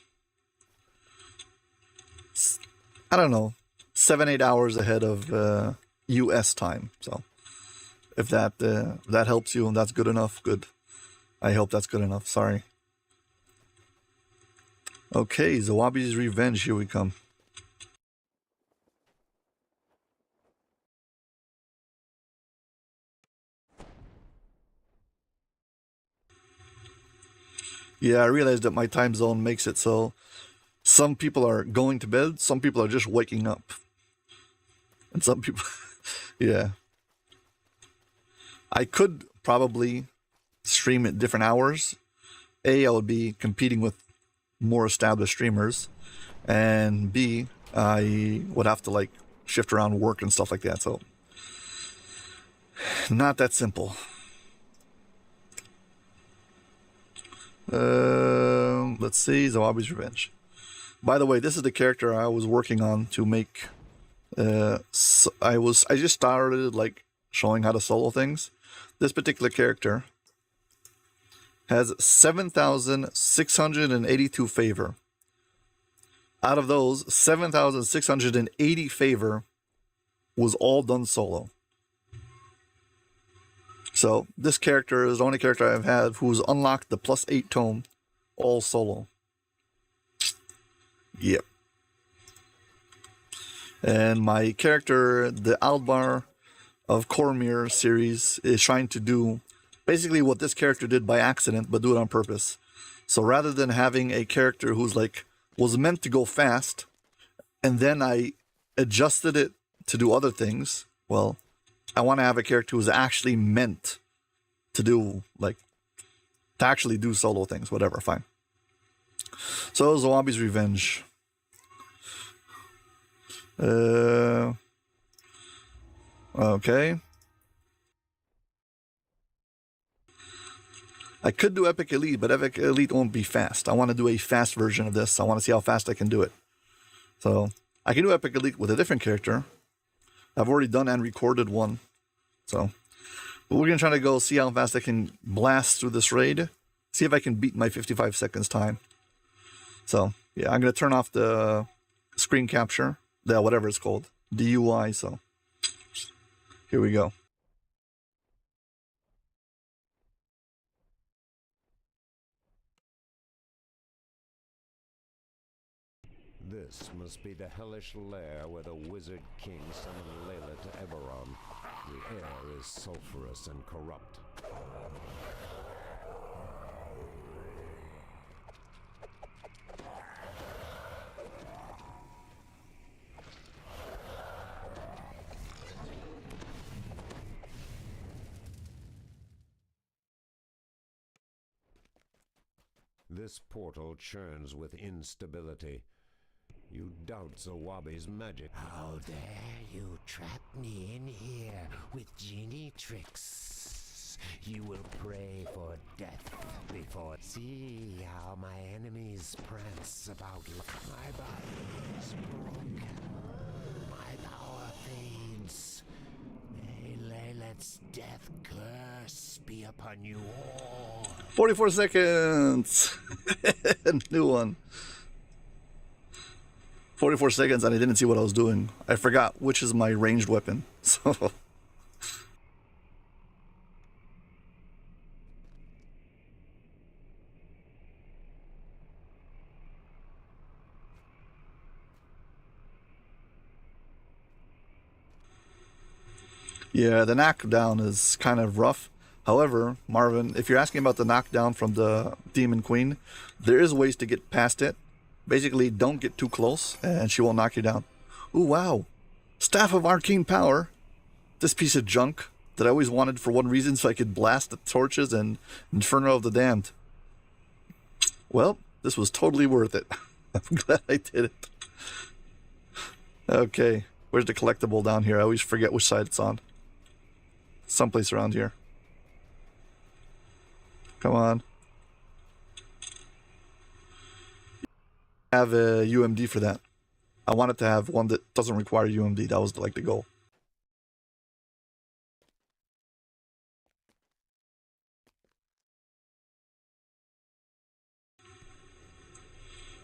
don't know, 7-8 hours ahead of US time. So if that helps you and that's good enough, good. I hope that's good enough. Sorry. Okay, Zawabi's Revenge, here we come. Yeah, I realized that my time zone makes it so some people are going to bed, some people are just waking up. And some people, yeah. I could probably stream at different hours. A, I would be competing with more established streamers. And B, I would have to like shift around work and stuff like that. So, not that simple. Let's see, Zawabi's Revenge. By the way, this is the character I was working on to make. So I just started like showing how to solo things. This particular character has 7,682 favor. Out of those, 7,680 favor was all done solo. So this character is the only character I've had who's unlocked the +8 tome all solo. Yep. And my character, the Aldbar of Cormyr series, is trying to do basically what this character did by accident, but do it on purpose. So rather than having a character who's like, was meant to go fast, and then I adjusted it to do other things, well, I want to have a character who's actually meant to do, like, to actually do solo things, whatever, fine. So, Zawabi's Revenge. Okay. I could do Epic Elite, but Epic Elite won't be fast. I want to do a fast version of this. I want to see how fast I can do it. So, I can do Epic Elite with a different character. I've already done and recorded one. So, but we're going to try to go see how fast I can blast through this raid. See if I can beat my 55 seconds time. So, yeah, I'm going to turn off the screen capture. The whatever it's called. DUI, so. Here we go. This must be the hellish lair where the Wizard King summoned Layla to Eberron. The air is sulphurous and corrupt. This portal churns with instability. You doubt Zawabi's magic. How dare you trap me in here with genie tricks? You will pray for death before. See how my enemies prance about. My body is broken. My power fades. May Laylet's death curse be upon you all. 44 seconds. New one. 44 seconds and I didn't see what I was doing. I forgot which is my ranged weapon. So yeah, the knockdown is kind of rough. However, Marvin, if you're asking about the knockdown from the Demon Queen, there is ways to get past it. Basically, don't get too close, and she will knock you down. Ooh, wow. Staff of Arcane Power. This piece of junk that I always wanted for one reason, so I could blast the torches and Inferno of the Damned. Well, this was totally worth it. I'm glad I did it. Okay, where's the collectible down here? I always forget which side it's on. Someplace around here. Come on. I have a UMD for that. I wanted to have one that doesn't require UMD. That was like the goal.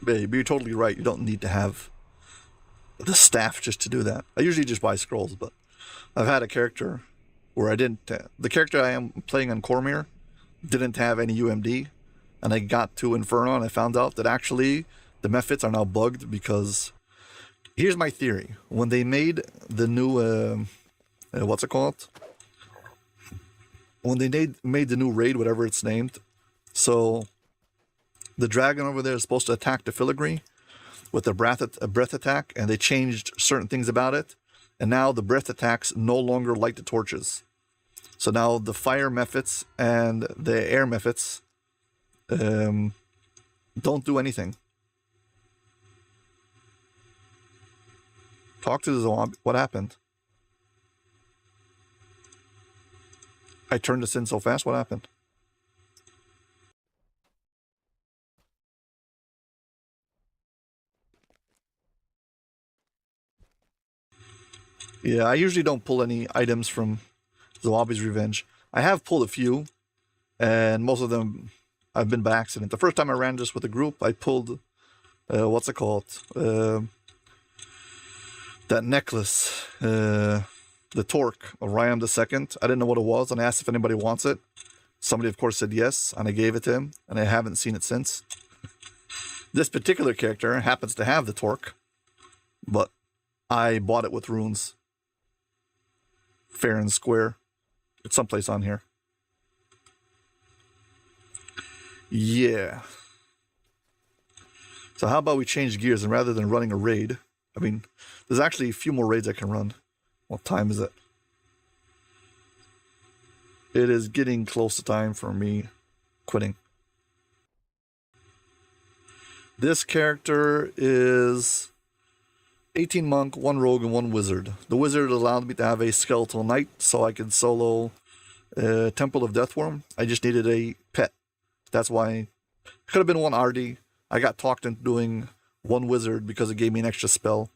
Babe, you're totally right. You don't need to have the staff just to do that. I usually just buy scrolls, but I've had a character where I didn't. The character I am playing on Cormyr didn't have any UMD, and I got to Inferno and I found out that actually the Mephits are now bugged because here's my theory. When they made the new, what's it called? When they made the new raid, whatever it's named, so the dragon over there is supposed to attack the filigree with a breath attack, and they changed certain things about it, and now the breath attacks no longer light the torches. So now the fire Mephits and the air Mephits don't do anything. Talk to the zombie. What happened? I turned this in so fast. What happened? Yeah, I usually don't pull any items from Zombie's Revenge. I have pulled a few, and most of them I've been by accident. The first time I ran this with a group, I pulled, what's it called? That necklace, the Torque of Ryam II. I didn't know what it was, and I asked if anybody wants it. Somebody, of course, said yes, and I gave it to him, and I haven't seen it since. This particular character happens to have the Torque, but I bought it with runes. Fair and square. It's someplace on here. Yeah. So how about we change gears, and rather than running a raid, I mean, there's actually a few more raids I can run. What time is it? It is getting close to time for me quitting. This character is 18 monk, 1 rogue, and 1 wizard. The wizard allowed me to have a skeletal knight, so I could solo Temple of Deathworm. I just needed a pet. That's why it could have been 1 RD. I got talked into doing 1 wizard because it gave me an extra spell.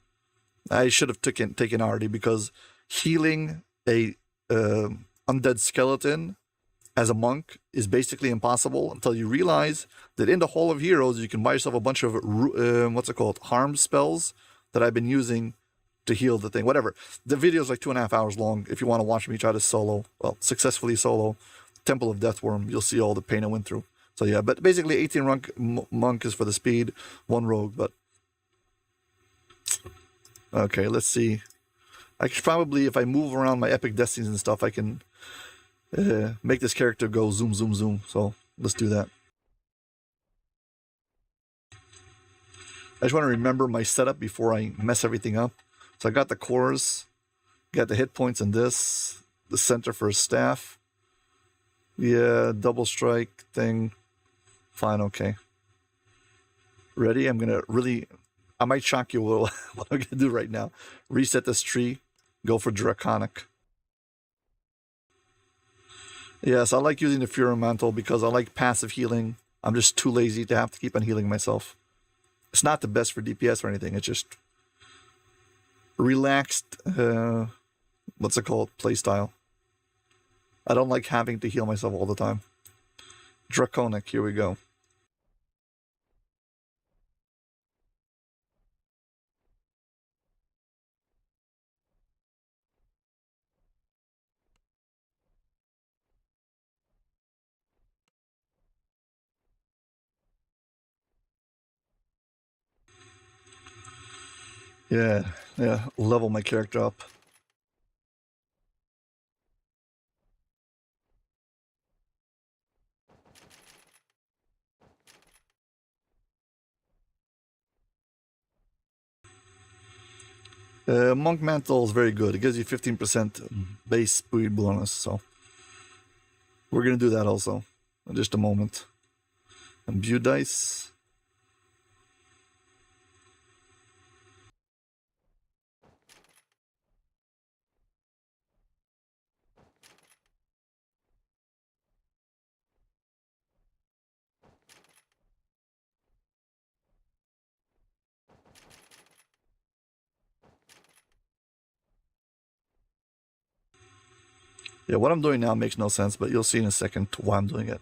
I should have taken RD because healing a undead skeleton as a monk is basically impossible until you realize that in the Hall of Heroes you can buy yourself a bunch of harm spells that I've been using to heal the thing. Whatever. The video is like 2.5 hours long. If you want to watch me try to successfully solo Temple of Deathworm, you'll see all the pain I went through. So yeah, but basically 18 rank monk is for the speed, 1 rogue, but okay, let's see. I could probably, if I move around my epic destinies and stuff, I can make this character go zoom, zoom, zoom. So let's do that. I just want to remember my setup before I mess everything up. So I got the cores, got the hit points in this, the center for his staff. Yeah, double strike thing. Fine, okay. Ready? I'm gonna I might shock you what I'm gonna do right now. Reset this tree, go for Draconic. Yes, I like using the Fury Mantle because I like passive healing. I'm just too lazy to have to keep on healing myself. It's not the best for DPS or anything. It's just relaxed, what's it called? Playstyle. I don't like having to heal myself all the time. Draconic, here we go. Yeah, level my character up. Monk Mantle is very good. It gives you 15% base speed bonus, so we're gonna do that also in just a moment. Imbue dice. Yeah, what I'm doing now makes no sense, but you'll see in a second why I'm doing it.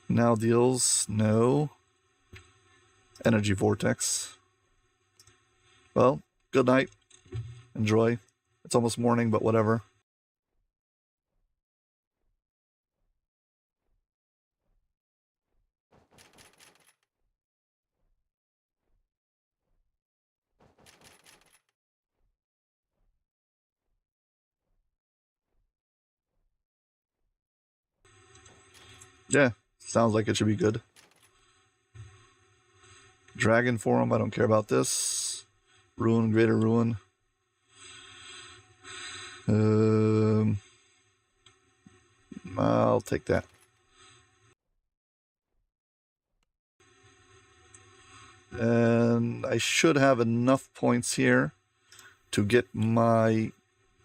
Now deals no. Energy Vortex. Well, good night. Enjoy. It's almost morning, but whatever. Yeah, sounds like it should be good. Dragon Forum, I don't care about this. Ruin, Greater Ruin. I'll take that. And I should have enough points here to get my...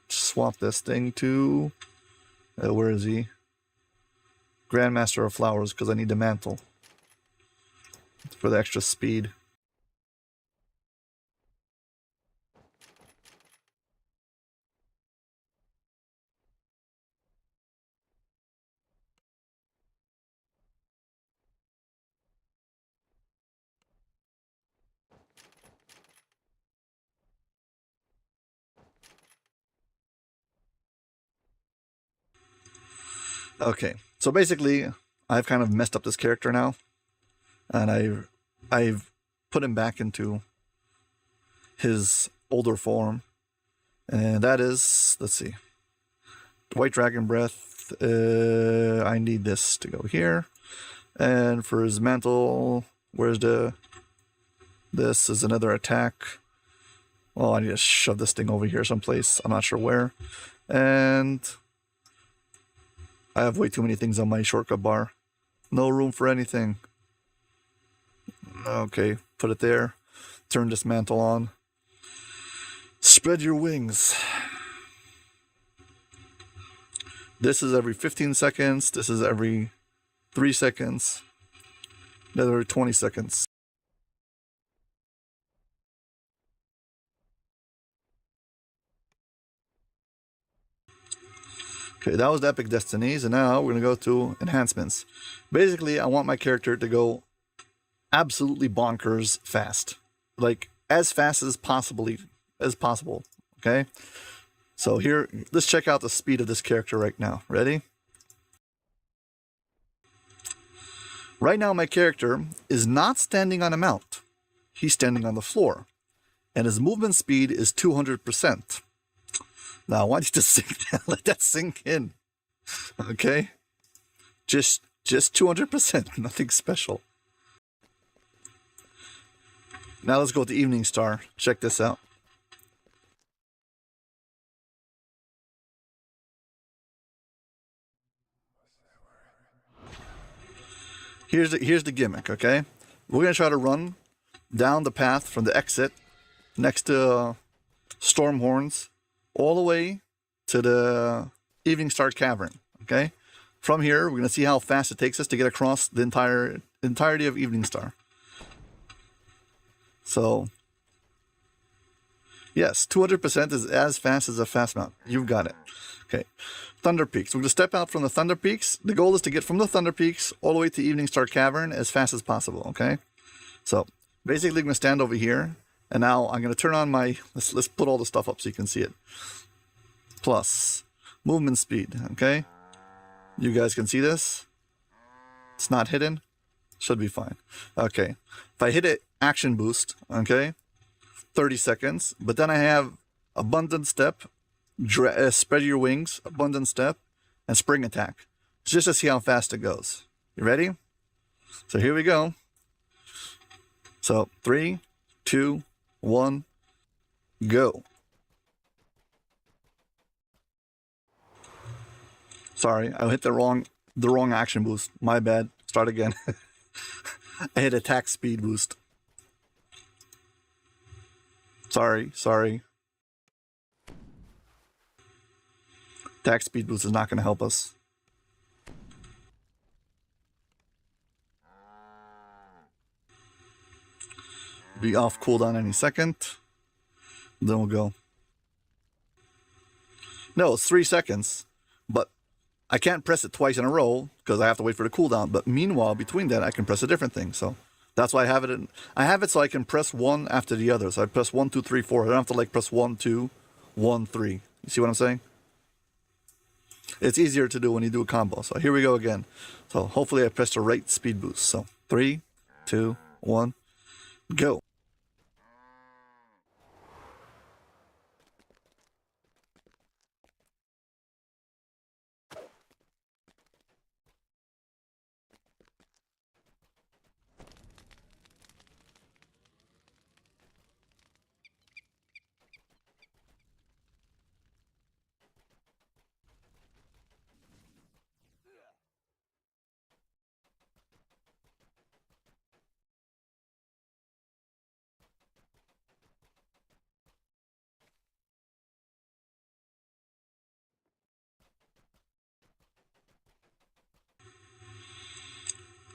swap this thing to... where is he? Grandmaster of Flowers, because I need the mantle. For the extra speed. Okay, so basically, I've kind of messed up this character now, and I've put him back into his older form, and that is, let's see, White Dragon Breath. I need this to go here, and for his mantle, where's the? This is another attack. Well, I need to shove this thing over here someplace. I'm not sure where, and I have way too many things on my shortcut bar. No room for anything. Okay, put it there. Turn this mantle on. Spread your wings. This is every 15 seconds. This is every 3 seconds. Another 20 seconds. Okay, that was the Epic Destinies, and now we're going to go to Enhancements. Basically, I want my character to go absolutely bonkers fast. Like, as fast as possible, okay? So here, let's check out the speed of this character right now. Ready? Right now, my character is not standing on a mount. He's standing on the floor. And his movement speed is 200%. Now, I want you to sink that, let that sink in. Okay? Just 200%, nothing special. Now let's go to Evening Star. Check this out. Here's the gimmick, okay? We're going to try to run down the path from the exit next to Stormhorns all the way to the Evening Star Cavern, okay? From here, we're going to see how fast it takes us to get across the entirety of Evening Star. So, yes, 200% is as fast as a fast mount. You've got it. Okay, Thunder Peaks. We're going to step out from the Thunder Peaks. The goal is to get from the Thunder Peaks all the way to Evening Star Cavern as fast as possible, okay? So, basically, I'm going to stand over here. And now I'm going to turn on my, let's put all the stuff up so you can see it. Plus, movement speed, okay? You guys can see this? It's not hidden? Should be fine. Okay, if I hit it, action boost, okay? 30 seconds, but then I have abundant step, spread your wings, abundant step, and spring attack. Just to see how fast it goes. You ready? So here we go. So 3, 2, 1, go. Sorry, I hit the wrong action boost. My bad. Start again. I hit attack speed boost. Sorry. Attack speed boost is not going to help us. Be off cooldown any second. Then we'll go. No, it's 3 seconds. But I can't press it twice in a row because I have to wait for the cooldown. But meanwhile, between that, I can press a different thing. So That's why I have it in, I have it so I can press one after the other. So I press 1, 2, 3, 4. I don't have to like press 1, 2, 1, 3. You see what I'm saying? It's easier to do when you do a combo. So here we go again. So hopefully I pressed the right speed boost. So 3, 2, 1, go.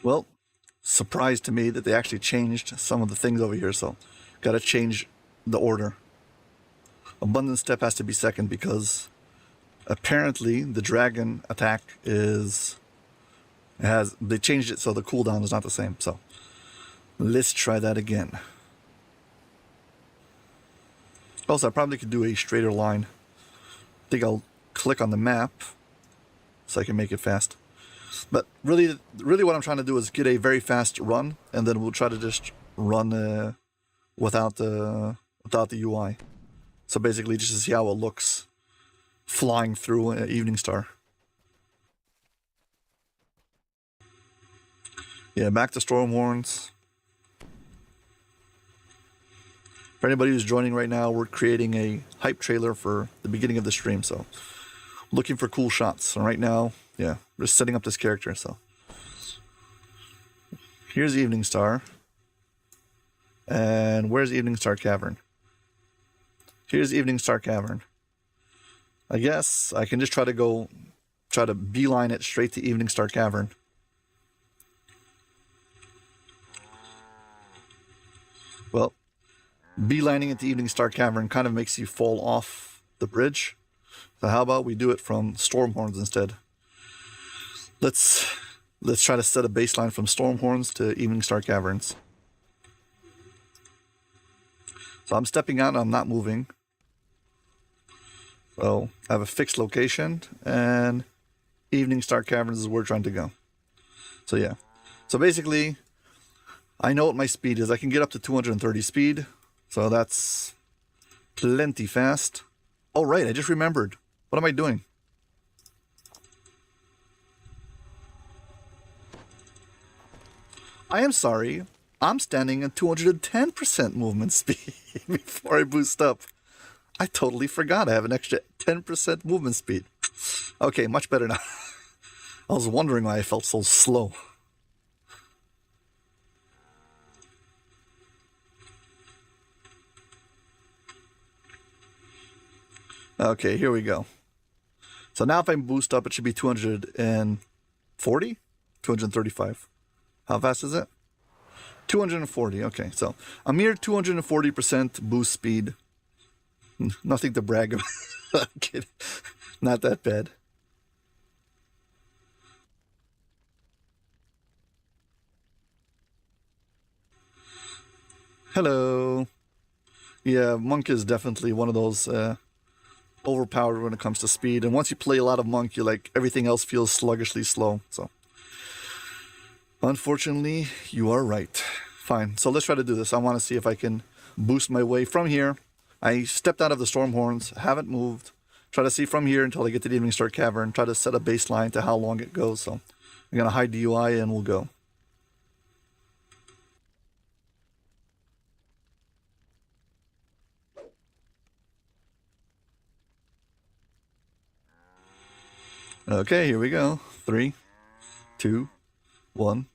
Well, surprise to me that they actually changed some of the things over here. So got to change the order. Abundant Step has to be second because apparently the dragon attack they changed it so the cooldown is not the same. So let's try that again. Also, I probably could do a straighter line. I think I'll click on the map so I can make it fast. But really what I'm trying to do is get a very fast run, and then we'll try to just run without the UI. So basically just to see how it looks flying through Evening Star. Yeah, back to Stormhorns. For anybody who's joining right now, we're creating a hype trailer for the beginning of the stream, so looking for cool shots. And right now, yeah, we're just setting up this character, so. Here's Evening Star. And where's Evening Star Cavern? Here's Evening Star Cavern. I guess I can just try to beeline it straight to Evening Star Cavern. Well, beelining it to Evening Star Cavern kind of makes you fall off the bridge. So how about we do it from Stormhorns instead? Let's try to set a baseline from Stormhorns to Evening Star Caverns. So I'm stepping out and I'm not moving. So I have a fixed location, and Evening Star Caverns is where we're trying to go. So yeah. So basically, I know what my speed is. I can get up to 230 speed. So that's plenty fast. Oh right, I just remembered. What am I doing? I am sorry. I'm standing at 210% movement speed before I boost up. I totally forgot I have an extra 10% movement speed. Okay, much better now. I was wondering why I felt so slow. Okay, here we go. So now if I boost up, it should be 240? 235. How fast is it? 240, okay. So a mere 240% boost speed. Nothing to brag about. I'm kidding. Not that bad. Hello. Yeah, Monk is definitely one of those overpowered when it comes to speed. And once you play a lot of Monk, you like everything else feels sluggishly slow. So unfortunately, you are right. Fine. So let's try to do this. I want to see if I can boost my way from here. I stepped out of the Stormhorns, haven't moved. Try to see from here until I get to the Evening Star Cavern. Try to set a baseline to how long it goes. So I'm going to hide the UI and we'll go. Okay, here we go. 3, 2, 1,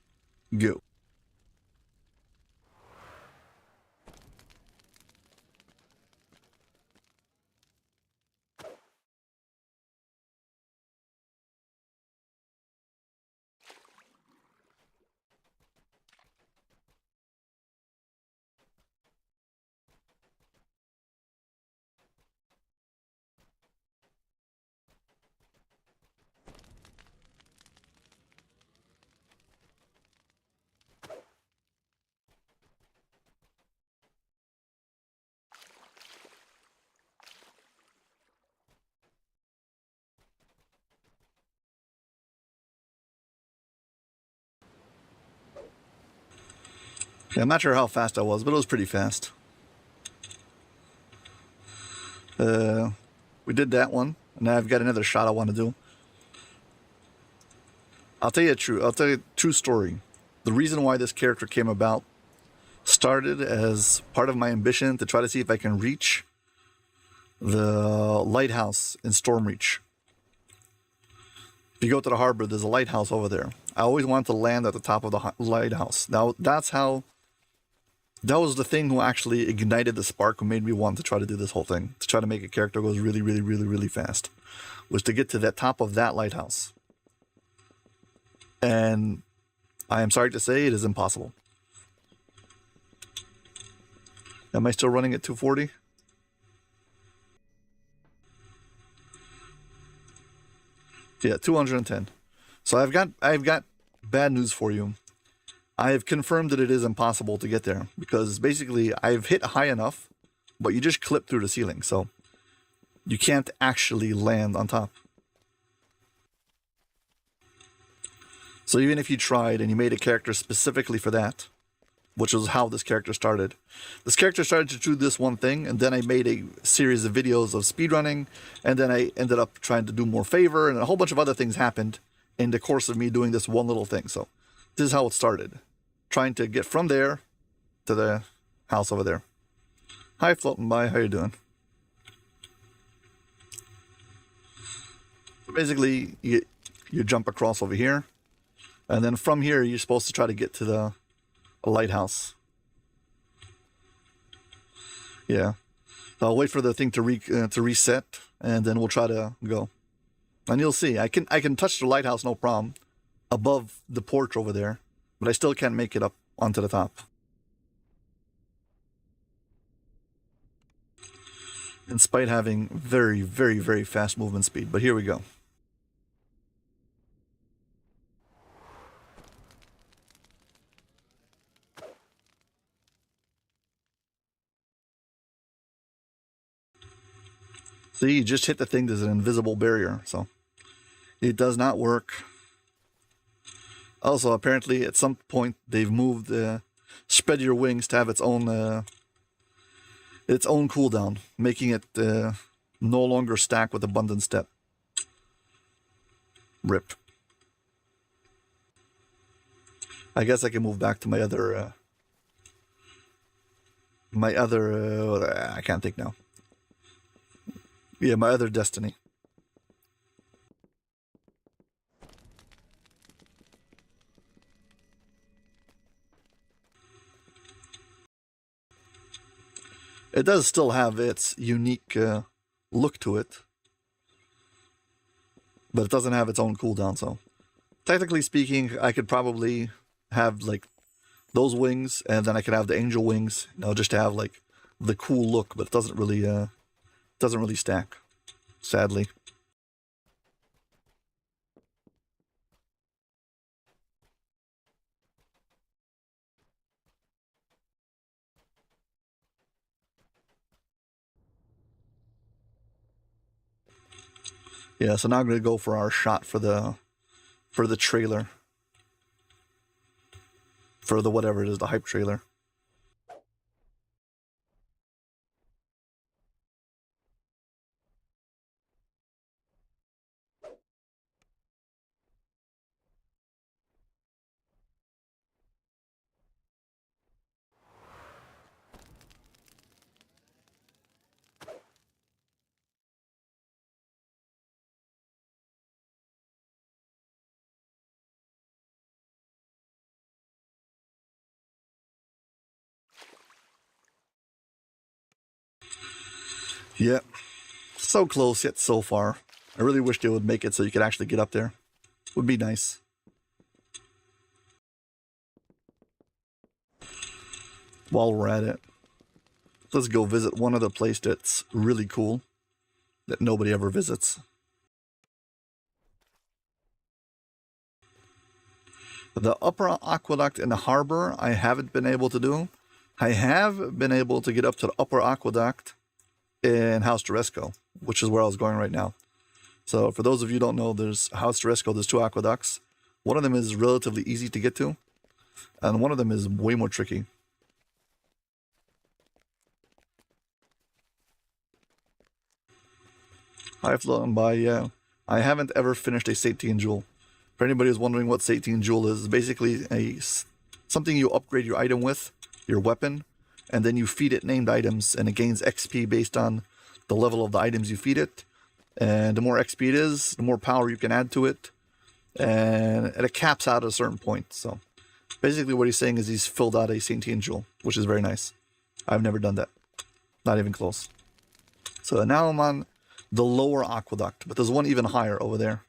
go. Yeah, I'm not sure how fast I was, but it was pretty fast. We did that one, and now I've got another shot I want to do. I'll tell you a true story. The reason why this character came about started as part of my ambition to try to see if I can reach the lighthouse in Stormreach. If you go to the harbor, there's a lighthouse over there. I always wanted to land at the top of the lighthouse. Now, that was the thing who actually ignited the spark, who made me want to try to do this whole thing, to try to make a character goes really, really, really, really fast, was to get to the top of that lighthouse. And I am sorry to say, it is impossible. Am I still running at 240? Yeah, 210. So I've got bad news for you. I have confirmed that it is impossible to get there, because basically I've hit high enough, but you just clip through the ceiling, so you can't actually land on top. So even if you tried and you made a character specifically for that, which is how this character started. This character started to do this one thing, and then I made a series of videos of speedrunning, and then I ended up trying to do more favor, and a whole bunch of other things happened in the course of me doing this one little thing. So this is how it started. Trying to get from there to the house over there. Hi, floating by. How you doing? Basically, you jump across over here, and then from here you're supposed to try to get to the lighthouse. Yeah, I'll wait for the thing to reset, and then we'll try to go. And you'll see, I can touch the lighthouse no problem, above the porch over there, but I still can't make it up onto the top. Despite having very, very, very fast movement speed. But here we go. See, you just hit the thing. There's an invisible barrier, so it does not work. Also, apparently, at some point, they've moved Spread Your Wings to have its own cooldown, making it no longer stack with Abundant Step. RIP. I guess I can move back to my other... I can't think now. Yeah, my other destiny. It does still have its unique look to it, but it doesn't have its own cooldown, so technically speaking, I could probably have like those wings, and then I could have the angel wings, just to have like the cool look, but it doesn't really stack, sadly. Yeah, so now I'm going to go for our shot for the trailer. For the whatever it is, the hype trailer. Yeah, so close yet so far. I really wish they would make it so you could actually get up there. Would be nice. While we're at it, let's go visit one other place that's really cool, that nobody ever visits. The upper aqueduct in the harbor, I haven't been able to do. I have been able to get up to the upper aqueduct in House Teresco, which is where I was going right now. So for those of you who don't know, there's House Teresco, there's 2 aqueducts. One of them is relatively easy to get to, and one of them is way more tricky. I've flown by, yeah. I haven't ever finished a Satian Jewel. For anybody who's wondering what Satian Jewel is, basically something you upgrade your item with, your weapon, and then you feed it named items, and it gains XP based on the level of the items you feed it. And the more XP it is, the more power you can add to it. And it caps out at a certain point. So basically what he's saying is he's filled out a Satian Jewel, which is very nice. I've never done that. Not even close. So now I'm on the lower aqueduct, but there's one even higher over there.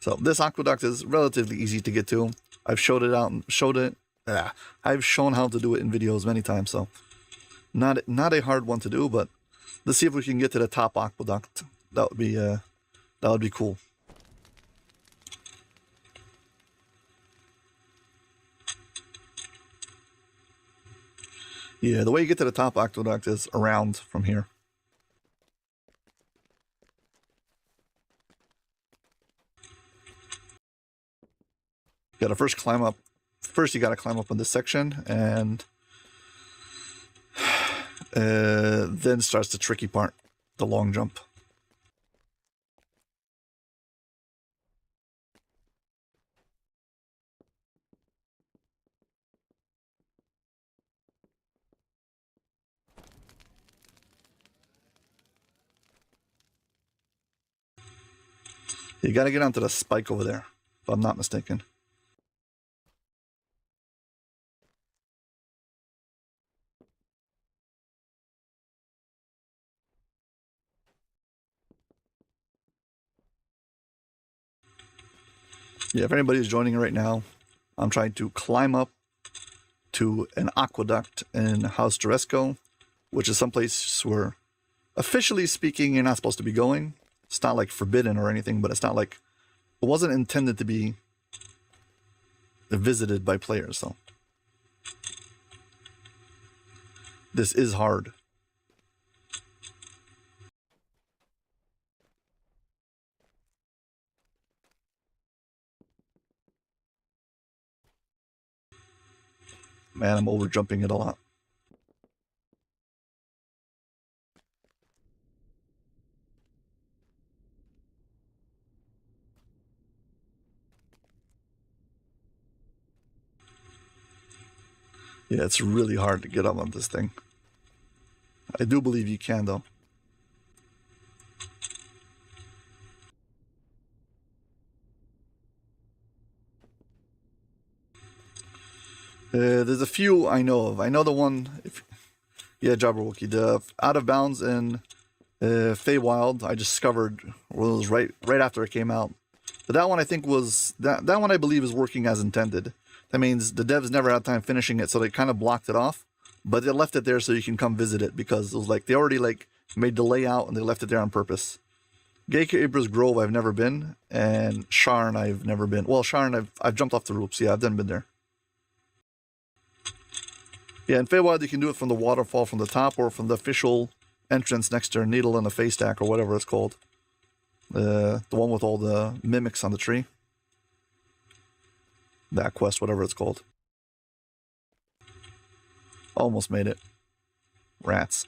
So this aqueduct is relatively easy to get to. I've showed it out and showed it. I've shown how to do it in videos many times, so not a hard one to do. But let's see if we can get to the top aqueduct. That would be cool. Yeah, the way you get to the top aqueduct is around from here. You gotta first climb up. First, you gotta climb up on this section, and then starts the tricky part, the long jump. You gotta get onto the spike over there, if I'm not mistaken. Yeah, if anybody's joining right now, I'm trying to climb up to an aqueduct in House Duresco, which is someplace where, officially speaking, you're not supposed to be going. It's not like forbidden or anything, but it's not like, it wasn't intended to be visited by players, so. This is hard. Man, I'm over jumping it a lot. Yeah, it's really hard to get up on this thing. I do believe you can, though. There's a few I know of. I know the one, yeah, Jabberwocky, the Out of Bounds in Feywild, I discovered was right after it came out. But that one I think was, that one I believe is working as intended. That means the devs never had time finishing it, so they kind of blocked it off. But they left it there so you can come visit it, because it was like, they already like made the layout and they left it there on purpose. Gatekeeper's Grove I've never been, and Sharn I've never been. Well, Sharn I've jumped off the roofs, yeah, I've done been there. Yeah, in Feywild you can do it from the waterfall from the top, or from the official entrance next to Needle and the Face Stack, or whatever it's called. The one with all the mimics on the tree. That quest, whatever it's called. Almost made it. Rats.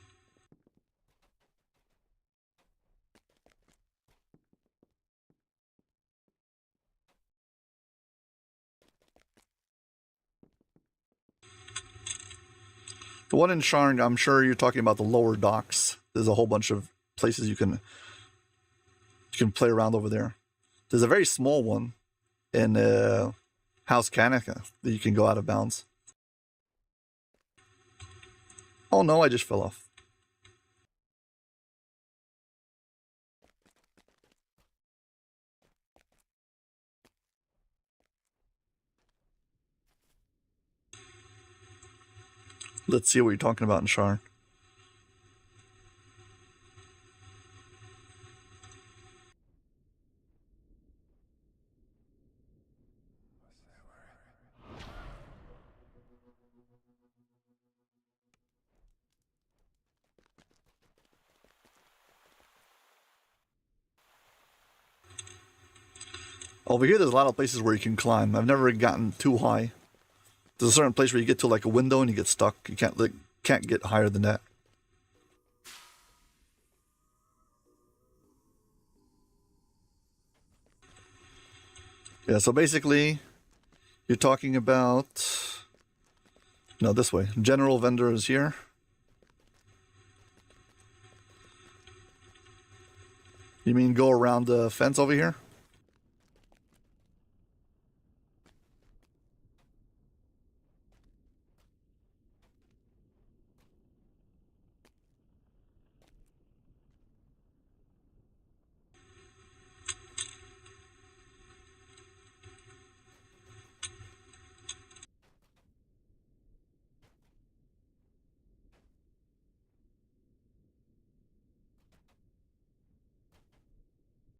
The one in Sharn, I'm sure you're talking about the lower docks. There's a whole bunch of places you can play around over there. There's a very small one in House Kanika that you can go out of bounds. Oh no, I just fell off. Let's see what you're talking about in Sharn. Over here, there's a lot of places where you can climb. I've never gotten too high. There's a certain place where you get to like a window and you get stuck. You can't get higher than that. Yeah, so basically, you're talking about... No, this way. General vendor is here. You mean go around the fence over here?